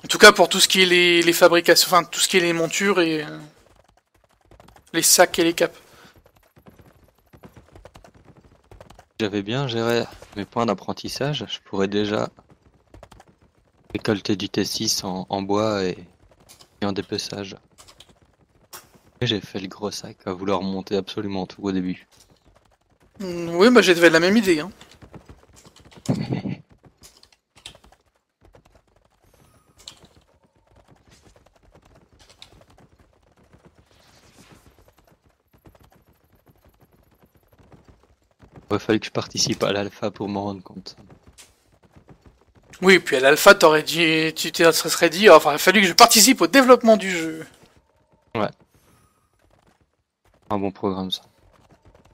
En tout cas, pour tout ce qui est les fabrications, enfin, tout ce qui est les montures et les sacs et les capes. J'avais bien géré mes points d'apprentissage, je pourrais déjà récolter du T6 en bois et en dépeçage. Et j'ai fait le gros sac à vouloir monter absolument tout au début. Oui, bah j'avais la même idée. Hein. Il aurait fallu que je participe à l'alpha pour m'en rendre compte. Oui, puis à l'alpha, tu te serais dit, enfin, il a fallu que je participe au développement du jeu. Ouais. Un bon programme, ça.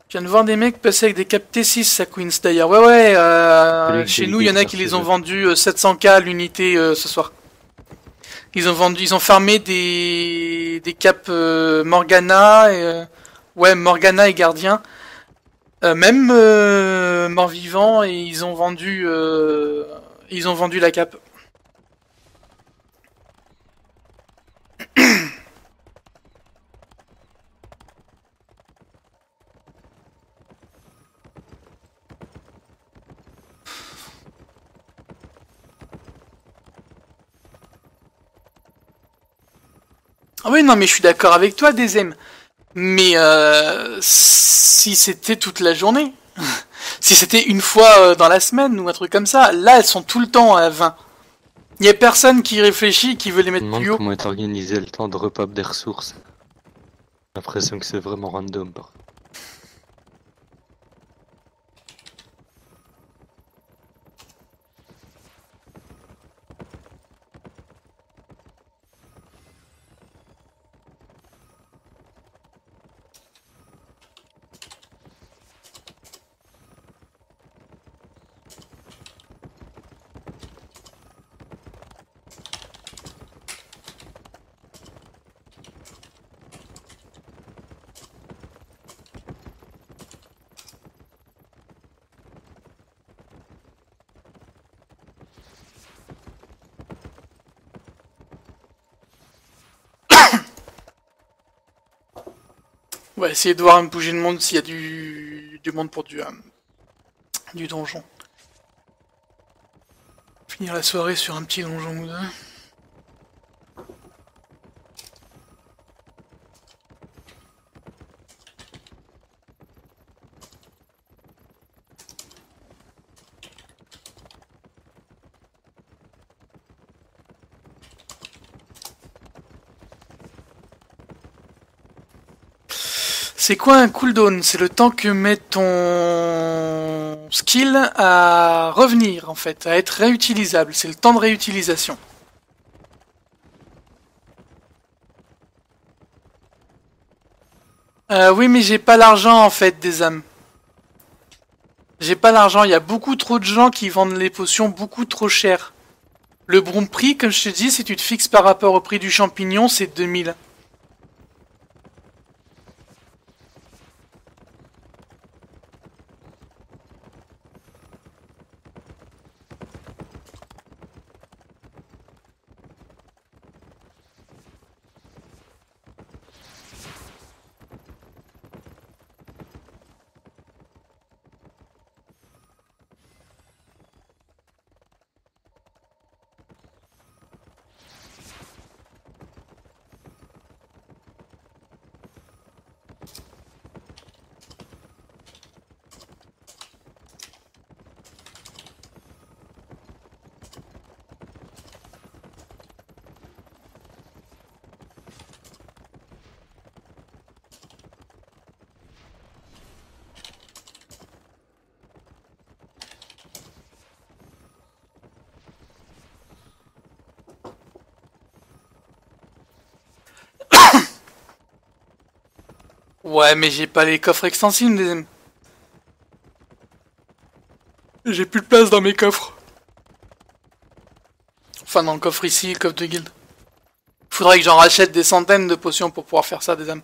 Je viens de voir des mecs passer avec des capes T6 à Queens d'ailleurs. Ouais, chez nous, il y en a qui les ont vendus 700K l'unité ce soir. Ils ont farmé des capes Morgana et Morgana et Gardien. Même mort-vivant, et ils ont vendu la cape. Ah oui, non, mais je suis d'accord avec toi, Dezem. Mais si c'était toute la journée, Si c'était une fois dans la semaine ou un truc comme ça, là elles sont tout le temps à 20. Il y a personne qui réfléchit, qui veut les Je me mettre demande plus haut. comment est organisé le temps de repop des ressources. J'ai l'impression que c'est vraiment random. On va essayer de voir un bouger de monde s'il y a du monde pour du donjon. Finir la soirée sur un petit donjon ou deux. C'est quoi un cooldown? C'est le temps que met ton skill à revenir, en fait, à être réutilisable. C'est le temps de réutilisation. Oui, mais j'ai pas l'argent, en fait, des âmes. J'ai pas l'argent. Il y a beaucoup trop de gens qui vendent les potions beaucoup trop cher. Le bon prix, comme je te dis, si tu te fixes par rapport au prix du champignon, c'est 2000. Ouais, mais j'ai pas les coffres extensibles, des... J'ai plus de place dans mes coffres. Enfin, dans le coffre ici, le coffre de guilde. Faudrait que j'en rachète des centaines de potions pour pouvoir faire ça, des âmes.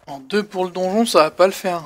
En 2 pour le donjon, ça va pas le faire.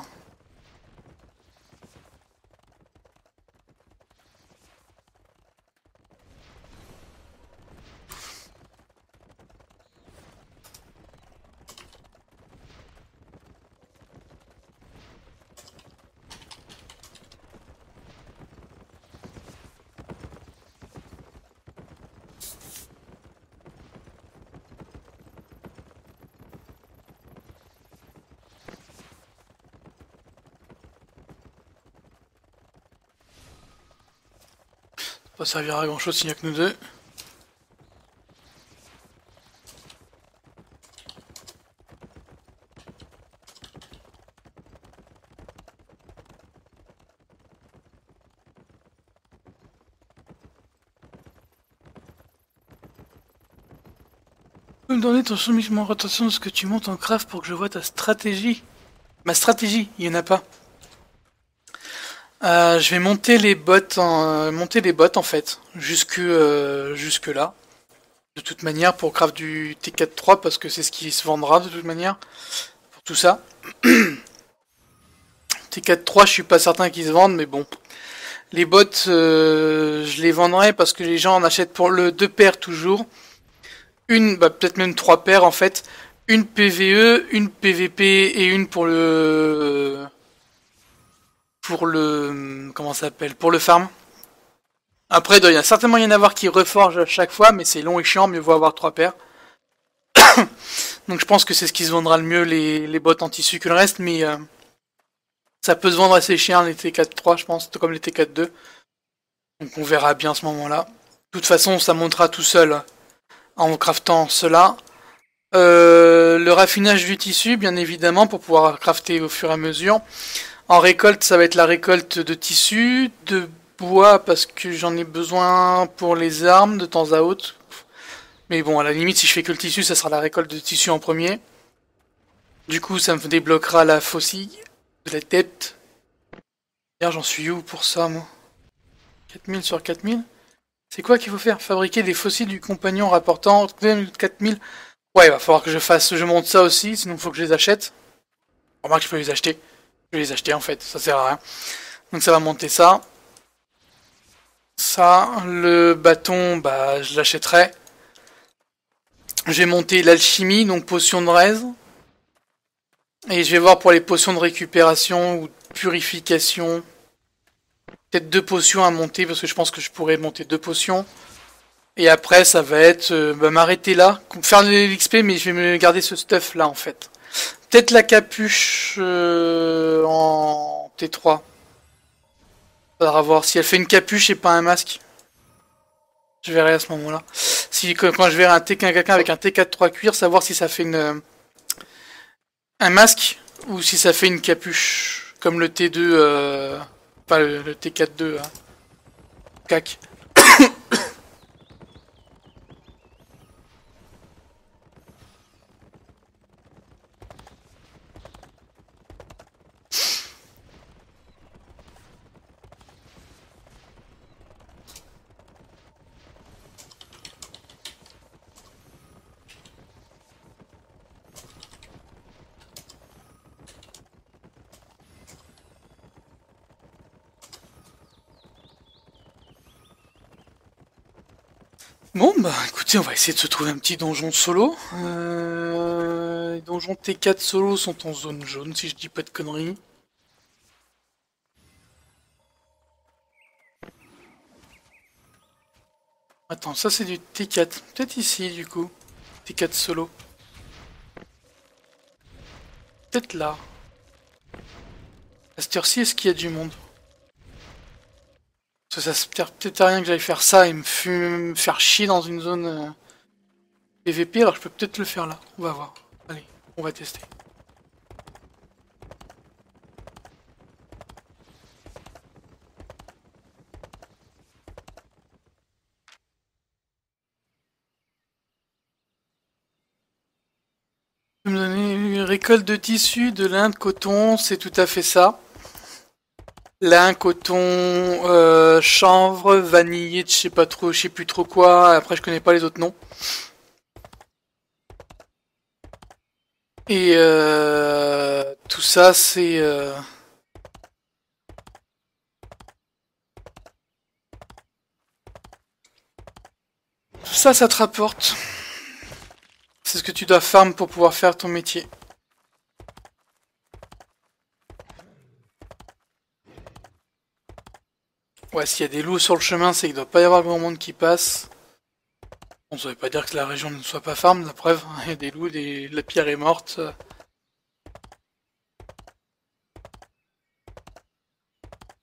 Pas servir à grand chose s'il n'y a que nous deux. Tu peux me donner ton soumission en rotation de ce que tu montes en craft pour que je vois ta stratégie? Ma stratégie, il y en a pas. Je vais monter les bots en fait, jusque là. De toute manière, pour craft du T4-3, parce que c'est ce qui se vendra de toute manière, pour tout ça. T4-3, je suis pas certain qu'ils se vendent, mais bon. Les bots, je les vendrai parce que les gens en achètent pour le 2 paires toujours. Une, bah peut-être même 3 paires en fait. Une PVE, une PVP et une pour le... comment ça s'appelle? Pour le farm. Après, il doit certainement y en avoir qui reforgent à chaque fois, mais c'est long et chiant, mieux vaut avoir 3 paires. Donc je pense que c'est ce qui se vendra le mieux, les bots en tissu que le reste, mais ça peut se vendre assez cher les T4-3, je pense, comme les T4-2. Donc on verra bien à ce moment-là. De toute façon, ça montera tout seul en craftant cela. Le raffinage du tissu, bien évidemment, pour pouvoir crafter au fur et à mesure. En récolte, ça va être la récolte de tissu, de bois, parce que j'en ai besoin pour les armes de temps à autre. Mais bon, à la limite, si je fais que le tissu, ça sera la récolte de tissu en premier. Du coup, ça me débloquera la faucille de la tête. D'ailleurs, j'en suis où pour ça, moi? 4000 sur 4000? C'est quoi qu'il faut faire? Fabriquer des fossiles du compagnon rapportant 4000. Ouais, il va falloir que je monte ça aussi, sinon il faut que je les achète. Remarque, je peux les acheter. Je vais les acheter en fait, ça sert à rien. Donc ça va monter ça. Ça, le bâton, bah je l'achèterai. J'ai monté l'alchimie, donc potion de raise. Et je vais voir pour les potions de récupération ou de purification. Peut-être 2 potions à monter, parce que je pense que je pourrais monter 2 potions. Et après, ça va être m'arrêter là. Faire de l'XP, mais je vais me garder ce stuff là en fait. Peut-être la capuche en T3. Faudra voir si elle fait une capuche et pas un masque. Je verrai à ce moment-là. Si quand je verrai quelqu'un avec un T4-3 cuir, savoir si ça fait un masque ou si ça fait une capuche. Comme le T2, pas le T4-2. Hein. Cac. Bon bah écoutez, on va essayer de se trouver un petit donjon solo. Les donjons T4 solo sont en zone jaune si je dis pas de conneries. Attends, ça c'est du T4. Peut-être ici du coup. T4 solo. Peut-être là. À cette heure-ci, est-ce qu'il y a du monde? Parce que ça sert peut-être à rien que j'aille faire ça et me faire chier dans une zone PVP, alors je peux peut-être le faire là. On va voir. Allez, on va tester. Me donner une récolte de tissu, de lin, de coton, c'est tout à fait ça. Lin, coton, chanvre, vanillé, je sais pas trop, je sais plus trop quoi. Après, je connais pas les autres noms. Et tout ça, c'est tout ça, ça te rapporte. C'est ce que tu dois farm pour pouvoir faire ton métier. Ouais, s'il y a des loups sur le chemin, c'est qu'il doit pas y avoir grand monde qui passe. Bon, ça veut pas dire que la région ne soit pas farm, la preuve, il y a des loups, la pierre est morte.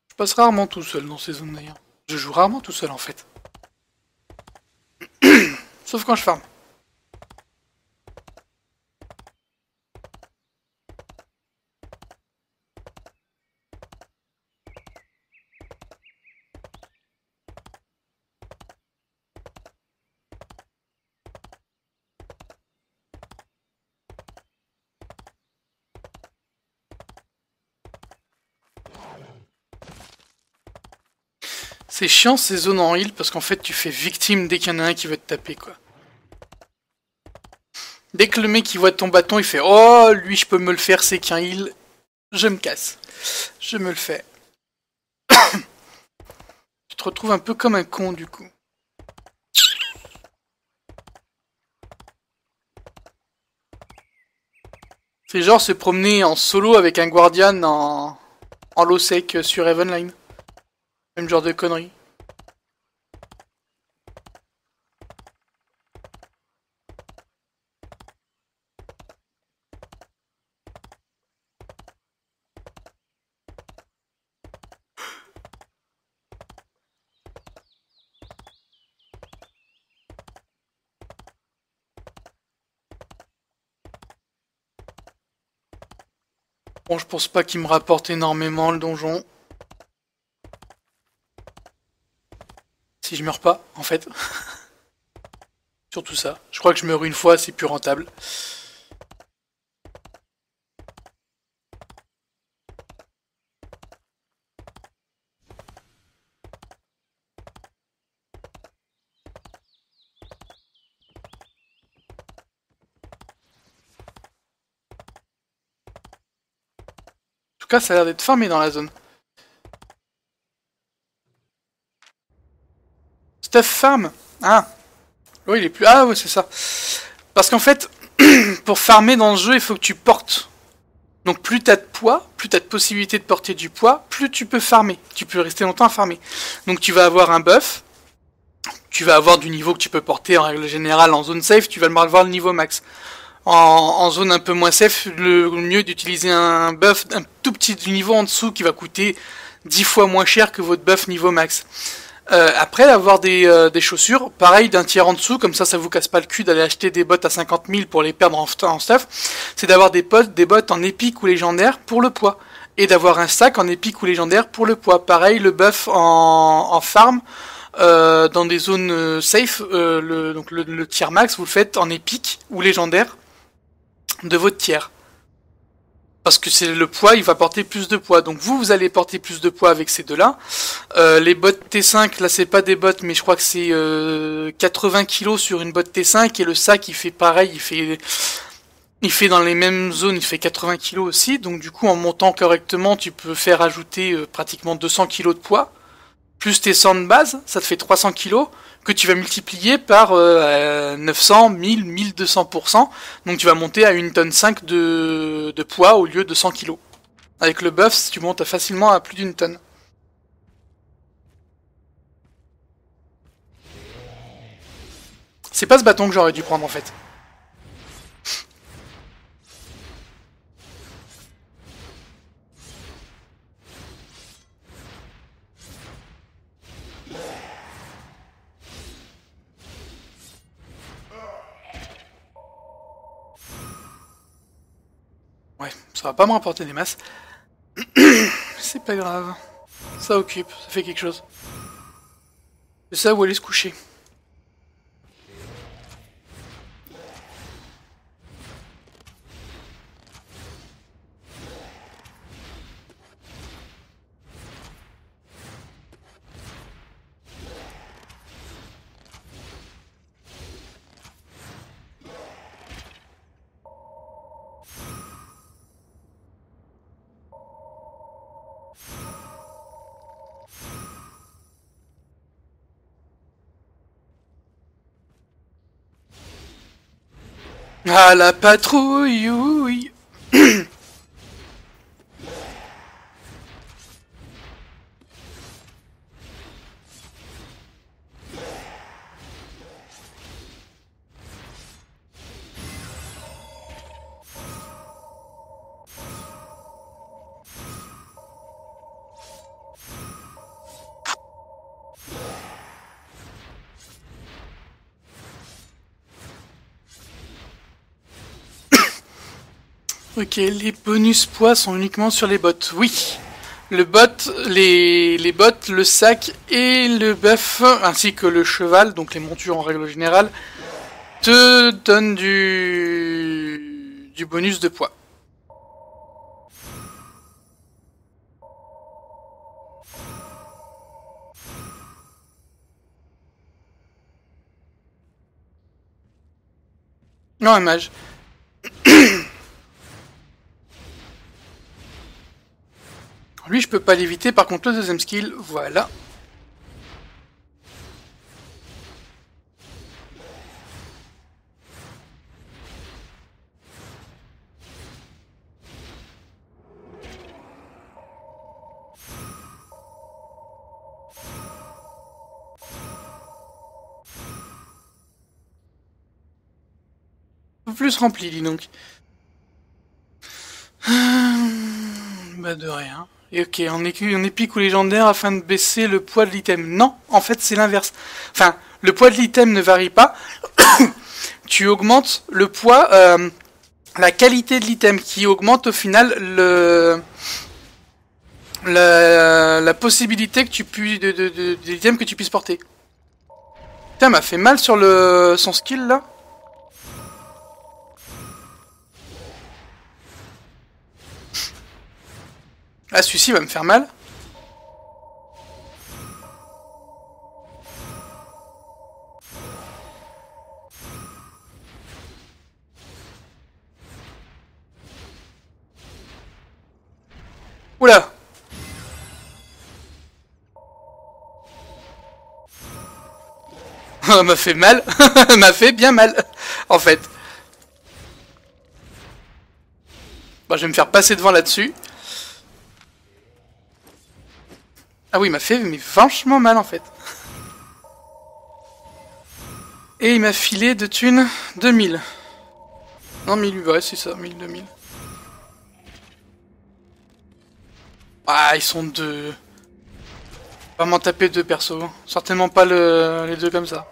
Je passe rarement tout seul dans ces zones d'ailleurs. Je joue rarement tout seul en fait. Sauf quand je farm. C'est chiant ces zones en heal parce qu'en fait tu fais victime dès qu'il y en a un qui veut te taper quoi. Dès que le mec il voit ton bâton il fait oh lui je peux me le faire c'est qu'un heal. Je me casse. Je me le fais. Tu te retrouves un peu comme un con du coup. C'est genre se promener en solo avec un guardian en low sec sur Heavenline. Même genre de conneries. Bon, je pense pas qu'il me rapporte énormément le donjon. Si je meurs pas, en fait. Surtout ça. Je crois que je meurs une fois, c'est plus rentable. En tout cas, ça a l'air d'être fermé dans la zone. Stuff farm. Ah. Oui, il est plus... Ah, ouais, c'est ça. Parce qu'en fait, pour farmer dans le jeu, il faut que tu portes. Donc plus t'as de poids, plus t'as de possibilité de porter du poids, plus tu peux farmer. Tu peux rester longtemps à farmer. Donc tu vas avoir un buff. Tu vas avoir du niveau que tu peux porter en règle générale en zone safe. Tu vas avoir le niveau max. En zone un peu moins safe, le mieux d'utiliser un buff un tout petit niveau en dessous qui va coûter 10 fois moins cher que votre buff niveau max. Après, avoir des chaussures, pareil d'un tiers en dessous, comme ça vous casse pas le cul d'aller acheter des bottes à 50 000 pour les perdre en stuff, c'est d'avoir des bottes en épique ou légendaire pour le poids. Et d'avoir un sac en épique ou légendaire pour le poids. Pareil, le buff en farm, dans des zones safe, le tiers max, vous le faites en épique ou légendaire de votre tiers. Parce que c'est le poids, il va porter plus de poids. Donc vous allez porter plus de poids avec ces deux-là. Les bottes T5, là c'est pas des bottes, mais je crois que c'est 80 kg sur une botte T5. Et le sac, il fait pareil, il fait dans les mêmes zones, il fait 80 kg aussi. Donc du coup, en montant correctement, tu peux faire ajouter pratiquement 200 kg de poids. Plus tes 100 de base, ça te fait 300 kg. Que tu vas multiplier par 900, 1000, 1200%. Donc tu vas monter à 1,5 tonne de poids au lieu de 100 kg. Avec le buff, tu montes facilement à plus d'1 tonne. C'est pas ce bâton que j'aurais dû prendre en fait. Ouais, ça va pas me rapporter des masses. C'est pas grave. Ça occupe, ça fait quelque chose. C'est ça où aller se coucher. Ah la patrouille, oui. Ok, les bonus poids sont uniquement sur les bottes. Oui, le bot, les bottes, le sac et le buff, ainsi que le cheval, donc les montures en règle générale, te donnent du bonus de poids. Non, un mage. Lui, je peux pas l'éviter. Par contre, le deuxième skill, voilà. Plus rempli, dis donc. Bah de rien. Et ok, on épique ou légendaire afin de baisser le poids de l'item. Non, en fait c'est l'inverse. Enfin, le poids de l'item ne varie pas. Tu augmentes le poids, la qualité de l'item qui augmente au final la possibilité que tu puisses de l'item que tu puisses porter. Putain, m'a fait mal sur son skill là. Ah, celui-ci va me faire mal. Oula. M'a fait mal. M'a fait bien mal, en fait. Bon, je vais me faire passer devant là-dessus. Ah oui, il m'a fait mais vachement mal en fait. Et il m'a filé de thunes 2000. Non, 1000, ouais, c'est ça, 1000, 2000. Ah, ils sont deux. Pas m'en taper deux persos. Certainement pas les deux comme ça.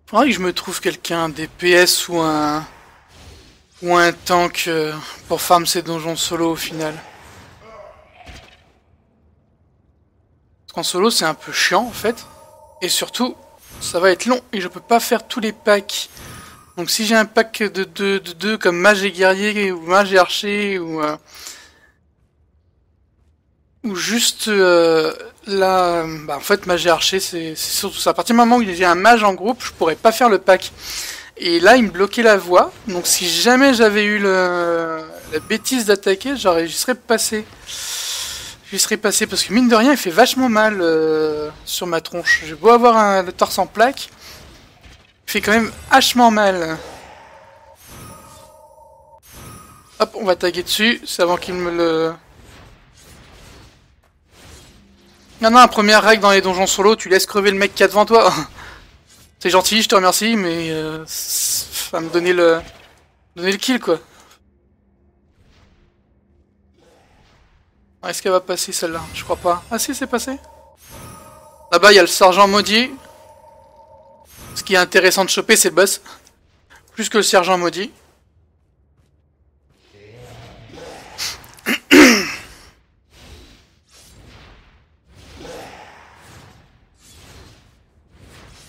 Faudrait que je me trouve quelqu'un, des PS ou un tank pour farm ces donjons solo au final. Parce qu'en solo c'est un peu chiant en fait. Et surtout, ça va être long et je peux pas faire tous les packs. Donc si j'ai un pack de deux comme mage et guerrier ou mage et archer ou juste là, bah en fait mage et archer c'est surtout ça. À partir du moment où j'ai un mage en groupe, je pourrais pas faire le pack. Et là il me bloquait la voie, donc si jamais j'avais eu la bêtise d'attaquer, j'y serais passé. J'y serais passé parce que mine de rien il fait vachement mal sur ma tronche. J'ai beau avoir le torse en plaque, il fait quand même hachement mal. Hop, on va taguer dessus, c'est avant qu'il me le... Non, première règle dans les donjons solo, tu laisses crever le mec qui est devant toi. C'est gentil, je te remercie, mais ça va me donner le kill quoi. Est-ce qu'elle va passer celle-là? Je crois pas. Ah si, c'est passé. Là-bas, il y a le sergent maudit. Ce qui est intéressant de choper, c'est le boss. Plus que le sergent maudit.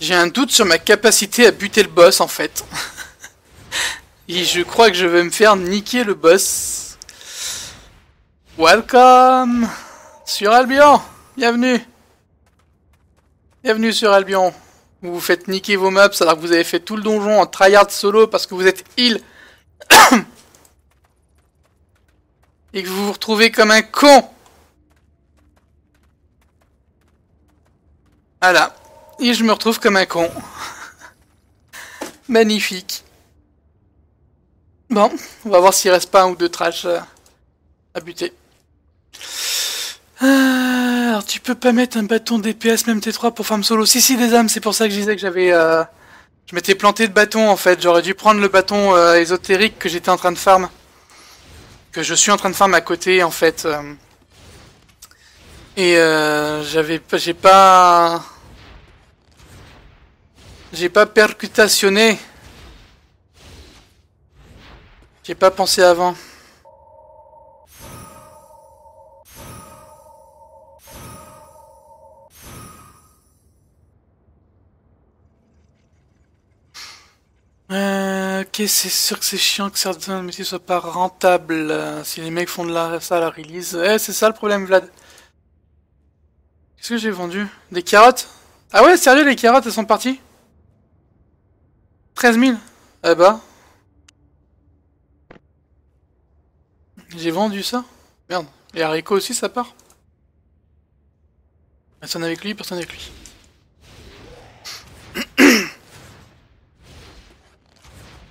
J'ai un doute sur ma capacité à buter le boss en fait. Et je crois que je vais me faire niquer le boss. Welcome sur Albion. Bienvenue. Bienvenue sur Albion. Vous vous faites niquer vos maps alors que vous avez fait tout le donjon en tryhard solo parce que vous êtes heal. Et que vous vous retrouvez comme un con. Voilà. Et je me retrouve comme un con. Magnifique. Bon, on va voir s'il reste pas un ou deux trash à buter. Alors, tu peux pas mettre un bâton DPS même T3 pour farm solo. Si, des âmes, c'est pour ça que je disais que j'avais Je m'étais planté de bâton en fait, j'aurais dû prendre le bâton ésotérique que j'étais en train de farm. Que je suis en train de farm à côté en fait. Et j'ai pas percutationné. J'ai pas pensé avant. Ok, c'est sûr que c'est chiant que certains métiers soient pas rentables si les mecs font de ça à la release. Ouais, c'est ça le problème, Vlad. Qu'est-ce que j'ai vendu? Des carottes? Ah ouais, sérieux, les carottes, elles sont parties? 13 000? Ah bah. J'ai vendu ça? Merde. Les haricots aussi, ça part? Personne avec lui, personne avec lui.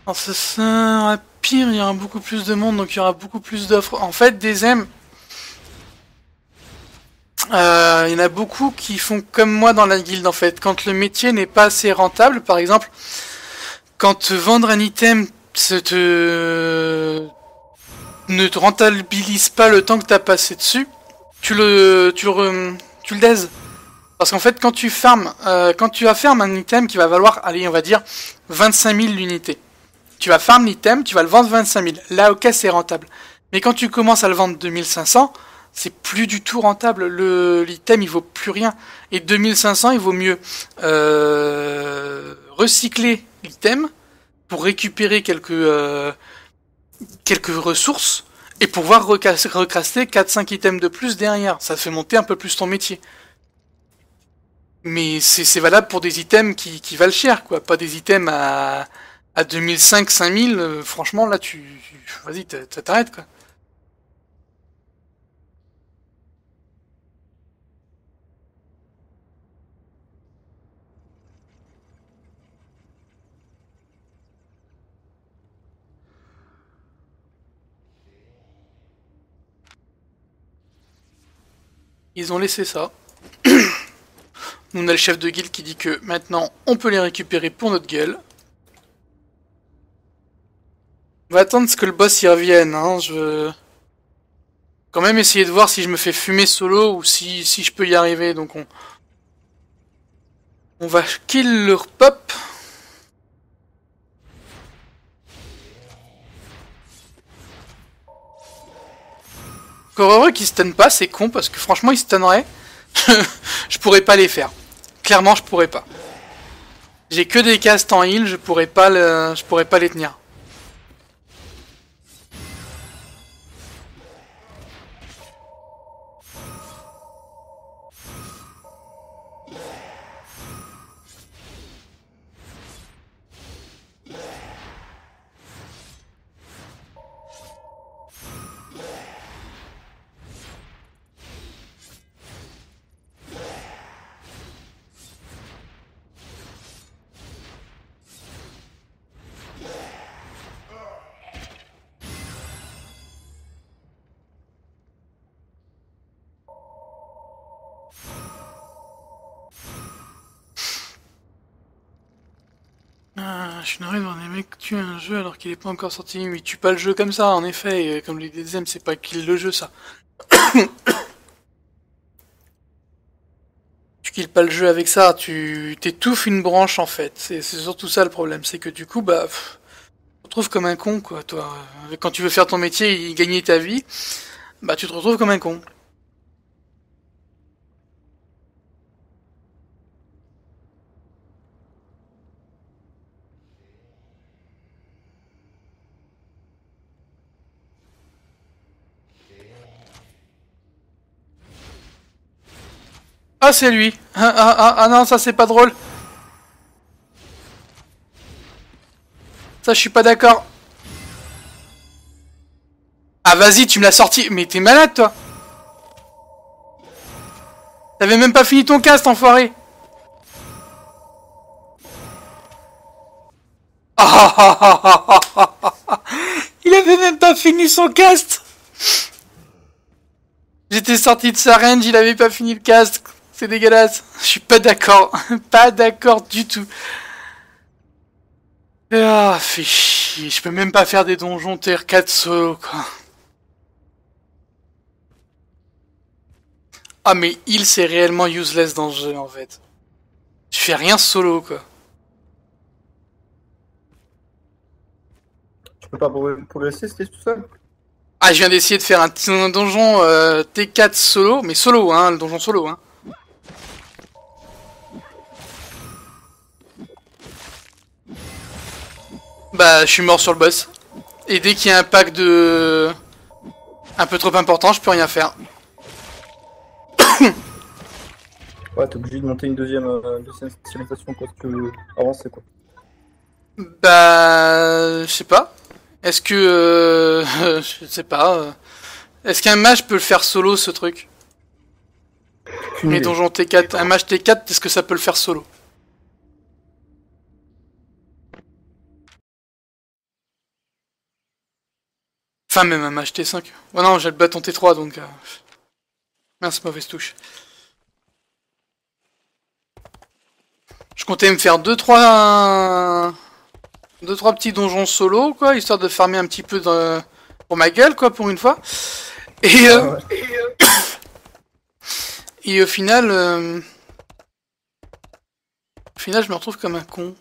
Alors ça sera pire, il y aura beaucoup plus de monde, donc il y aura beaucoup plus d'offres. En fait, des M, il y en a beaucoup qui font comme moi dans la guilde en fait. Quand le métier n'est pas assez rentable, par exemple, quand vendre un item ne te rentabilise pas le temps que tu as passé dessus, tu le daise. Parce qu'en fait, quand tu farmes un item qui va valoir, allez, on va dire 25 000 l'unité. Tu vas farm l'item, tu vas le vendre 25 000. Là, ok, c'est rentable. Mais quand tu commences à le vendre 2500, c'est plus du tout rentable. L'item, il vaut plus rien. Et 2500, il vaut mieux recycler l'item pour récupérer quelques ressources et pouvoir recraster 4-5 items de plus derrière. Ça fait monter un peu plus ton métier. Mais c'est valable pour des items qui valent cher, quoi. Pas des items à 2005-5000, franchement, là, vas-y, t'arrêtes, quoi. Ils ont laissé ça. Nous, on a le chef de guilde qui dit que maintenant, on peut les récupérer pour notre gueule. On va attendre ce que le boss y revienne, hein. Je veux quand même essayer de voir si je me fais fumer solo ou si je peux y arriver. Donc on va kill leur pop. Encore heureux qu'ils stun pas, c'est con parce que franchement ils stunneraient. Je pourrais pas les faire. Clairement je pourrais pas. J'ai que des castes en heal, je pourrais pas les tenir. Je suis navré de voir des mecs tuer un jeu alors qu'il est pas encore sorti. Mais tue pas le jeu comme ça, en effet. Comme les DSM, c'est pas kill le jeu, ça. Tu kills pas le jeu avec ça, tu t'étouffes une branche, en fait. C'est surtout ça le problème. C'est que du coup, bah, tu te retrouves comme un con, quoi, toi. Quand tu veux faire ton métier et gagner ta vie, bah, tu te retrouves comme un con. Ah, c'est lui. Ah non, ça c'est pas drôle. Ça, je suis pas d'accord. Ah, vas-y, tu me l'as sorti. Mais t'es malade, toi. T'avais même pas fini ton cast, enfoiré. Il avait même pas fini son cast. J'étais sorti de sa range, il avait pas fini le cast. C'est dégueulasse. Je suis pas d'accord. Pas d'accord du tout. Ah, fais chier, je peux même pas faire des donjons TR4 solo, quoi. Ah, mais heal, c'est réellement useless dans ce jeu, en fait. Je fais rien solo, quoi. Tu peux pas progresser si t'es tout seul? Ah, je viens d'essayer de faire un donjon T4 solo, mais solo, hein, le donjon solo, hein. Bah, je suis mort sur le boss. Et dès qu'il y a un pack de... un peu trop important, je peux rien faire. Ouais, t'es obligé de monter une deuxième spécialisation quoi, si tu veux avancer quoi. Bah... je sais pas. Est-ce que... je sais pas. Est-ce qu'un mage peut le faire solo, ce truc? Les donjons T4. Un mage T4, est-ce que ça peut le faire solo? Enfin, même un mage T5. Oh non, j'ai le bâton T3, donc... mince, mauvaise touche. Je comptais me faire 2-3 petits donjons solo, quoi, histoire de farmer un petit peu pour ma gueule, quoi, pour une fois. Et, et au final, je me retrouve comme un con.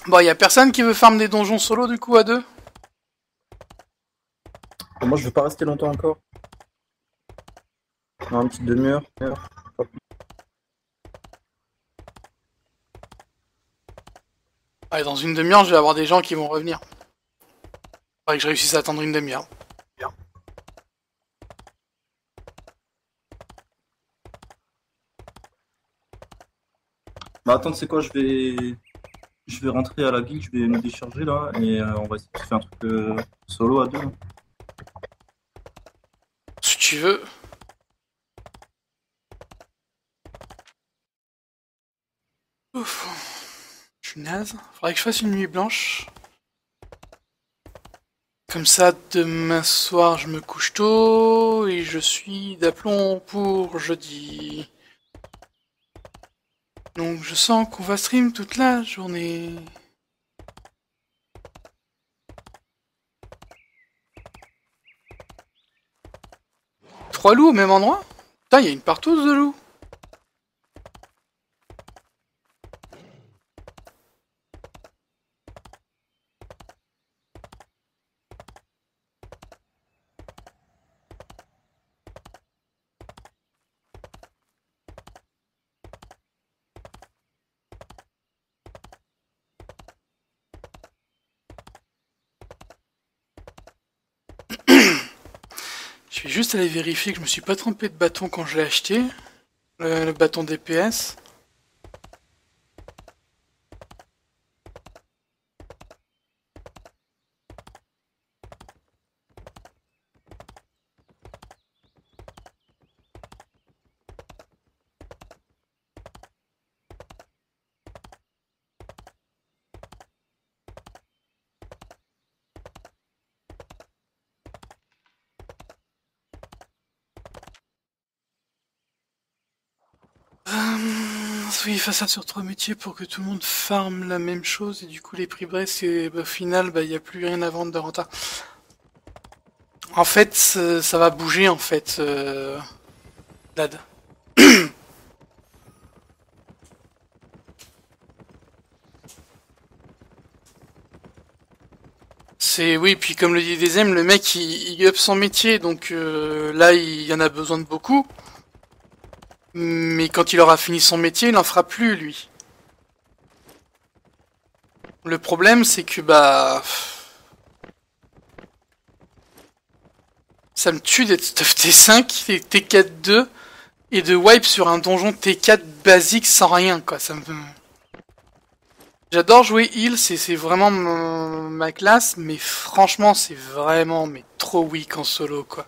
Bon, y a personne qui veut farm des donjons solo, du coup, à deux? Moi, je veux pas rester longtemps encore. Non, une petite demi-heure. Ouais, dans une demi-heure, je vais avoir des gens qui vont revenir. Faudrait que je réussisse à attendre une demi-heure. Bah attends, tu sais quoi, je vais rentrer à la guilde, je vais me décharger là, et on va essayer de faire un truc solo à deux. Si tu veux. Ouf. Je suis naze. Faudrait que je fasse une nuit blanche. Comme ça, demain soir, je me couche tôt et je suis d'aplomb pour jeudi. Donc je sens qu'on va stream toute la journée. Trois loups au même endroit? Putain, il y a une partouze de loups. Je vais juste aller vérifier que je me suis pas trompé de bâton quand je l'ai acheté. Le bâton DPS. Oui, façade sur 3 métiers pour que tout le monde farme la même chose et du coup les prix baissent et au final il n'y a plus rien à vendre de rentable. En fait ça va bouger en fait Lad. C'est oui, puis comme le dit Dezem, le mec il up son métier donc là il y en a besoin de beaucoup. Mais quand il aura fini son métier, il n'en fera plus, lui. Le problème, c'est que, bah... ça me tue d'être stuff T5, T4-2, et de wipe sur un donjon T4 basique sans rien, quoi. Ça me... J'adore jouer heal, c'est vraiment ma classe, mais franchement, c'est vraiment trop weak en solo, quoi.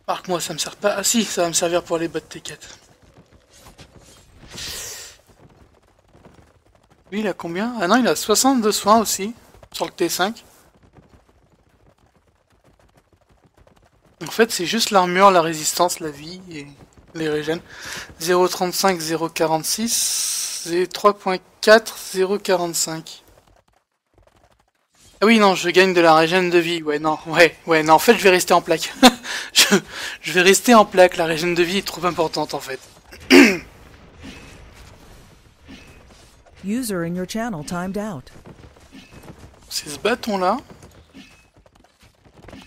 Par contre, moi, ça me sert pas. Ah si, ça va me servir pour les bots T4. Lui, il a combien? Ah non, il a 60 de soins aussi, sur le T5. En fait, c'est juste l'armure, la résistance, la vie et les régènes. 0,35, 0,46, et 3,4, 0,45. Ah oui, non, je gagne de la régène de vie. Ouais, non, non, en fait, je vais rester en plaque. je vais rester en plaque, la régène de vie est trop importante, en fait. User in your channel timed out. C'est ce bâton-là.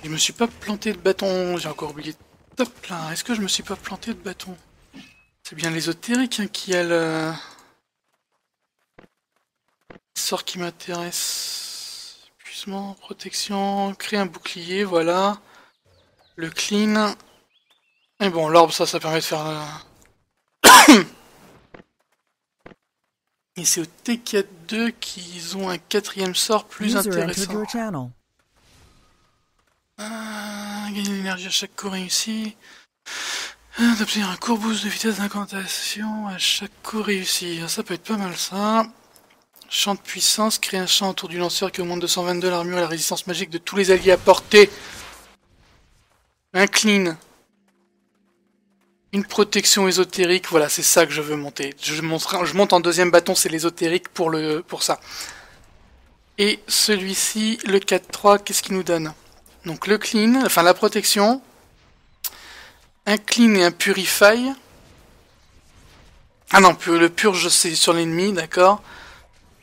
Je me suis pas planté de bâton, j'ai encore oublié. Top là, est-ce que je me suis pas planté de bâton? C'est bien l'ésotérique hein, qui a le sort qui m'intéresse. Épuisement, protection, créer un bouclier, voilà. Le clean. Et bon, l'orbe, ça permet de faire... Et c'est au T4-2 qu'ils ont un 4e sort plus intéressant. Gagner de l'énergie à chaque coup réussi. D'obtenir un court boost de vitesse d'incantation à chaque coup réussi. Ça peut être pas mal ça. Champ de puissance, créer un champ autour du lanceur qui augmente de 122 l'armure et la résistance magique de tous les alliés à portée. Un clean. Une protection ésotérique, voilà, c'est ça que je veux monter. Je monte en deuxième bâton, c'est l'ésotérique pour ça. Et celui-ci, le 4-3, qu'est-ce qu'il nous donne? Donc le clean, enfin la protection. Un clean et un purify. Ah non, le purge c'est sur l'ennemi, d'accord.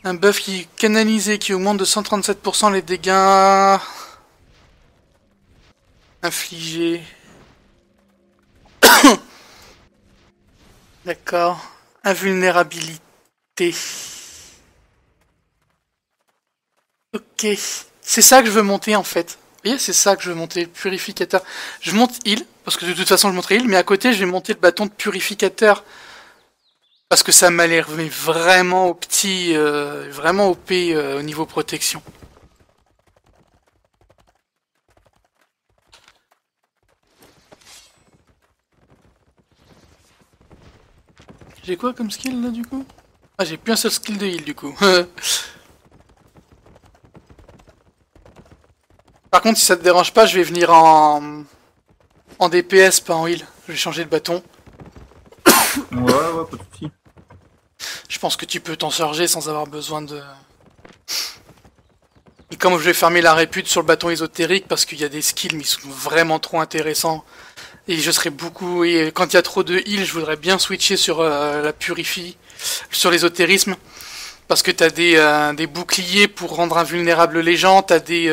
Un buff qui est canalisé, qui augmente de 137% les dégâts infligés. D'accord. Invulnérabilité. Ok. C'est ça que je veux monter en fait. Vous voyez, c'est ça que je veux monter, le purificateur. Je monte heal, parce que de toute façon je monterai heal, mais à côté je vais monter le bâton de purificateur. Parce que ça m'a l'air vraiment au petit, vraiment OP au niveau protection. J'ai quoi comme skill là du coup? Ah j'ai plus un seul skill de heal du coup. Par contre si ça te dérange pas je vais venir en DPS pas en heal. Je vais changer de bâton. Ouais pas de soucis. Je pense que tu peux t'en charger sans avoir besoin de... Et comme je vais fermer la répute sur le bâton ésotérique parce qu'il y a des skills mais ils sont vraiment trop intéressants. Et je serai beaucoup... Et quand il y a trop de heal, je voudrais bien switcher sur la purifie, sur l'ésotérisme. Parce que t'as des boucliers pour rendre invulnérable les gens, t'as des...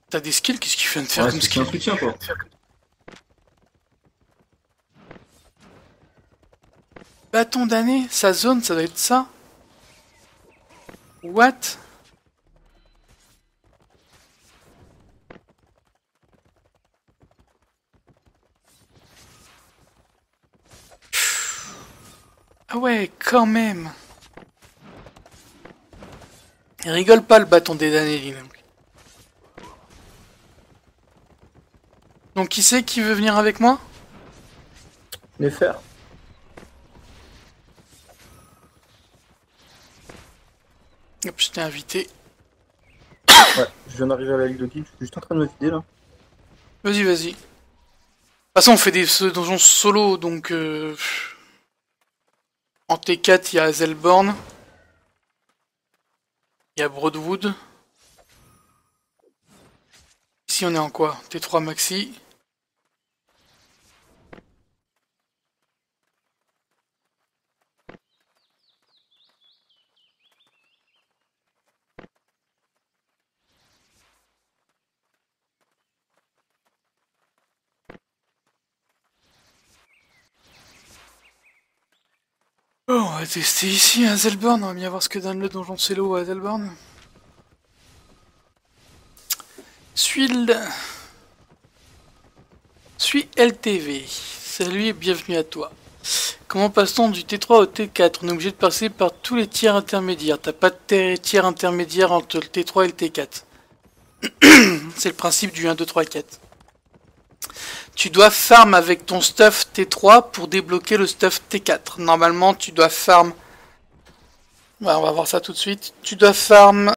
T'as des skills, qu'est-ce qu'il vient de faire comme skill? C'est un soutien quoi. Bâton d'année, sa zone, ça doit être ça? What? Ah ouais, quand même. Il rigole pas le bâton des damnés, lui. Donc qui c'est qui veut venir avec moi? Les faire. Hop, je t'ai invité. Ouais, je viens d'arriver à la ligue de guild, je suis juste en train de me vider là. Vas-y, vas-y. De toute façon, on fait des donjons solo, donc... En T4, il y a Azelborn. Il y a Broadwood. Ici, on est en quoi? T3 maxi. Oh, on va tester ici à Azelborn, on va bien voir ce que donne le donjon solo à Azelborn. Suis LTV. Salut et bienvenue à toi. Comment passe-t-on du T3 au T4? On est obligé de passer par tous les tiers intermédiaires. T'as pas de tiers intermédiaire entre le T3 et le T4. C'est le principe du 1, 2, 3, 4. Tu dois farm avec ton stuff T3 pour débloquer le stuff T4. Normalement, tu dois farm... Ouais, on va voir ça tout de suite. Tu dois farm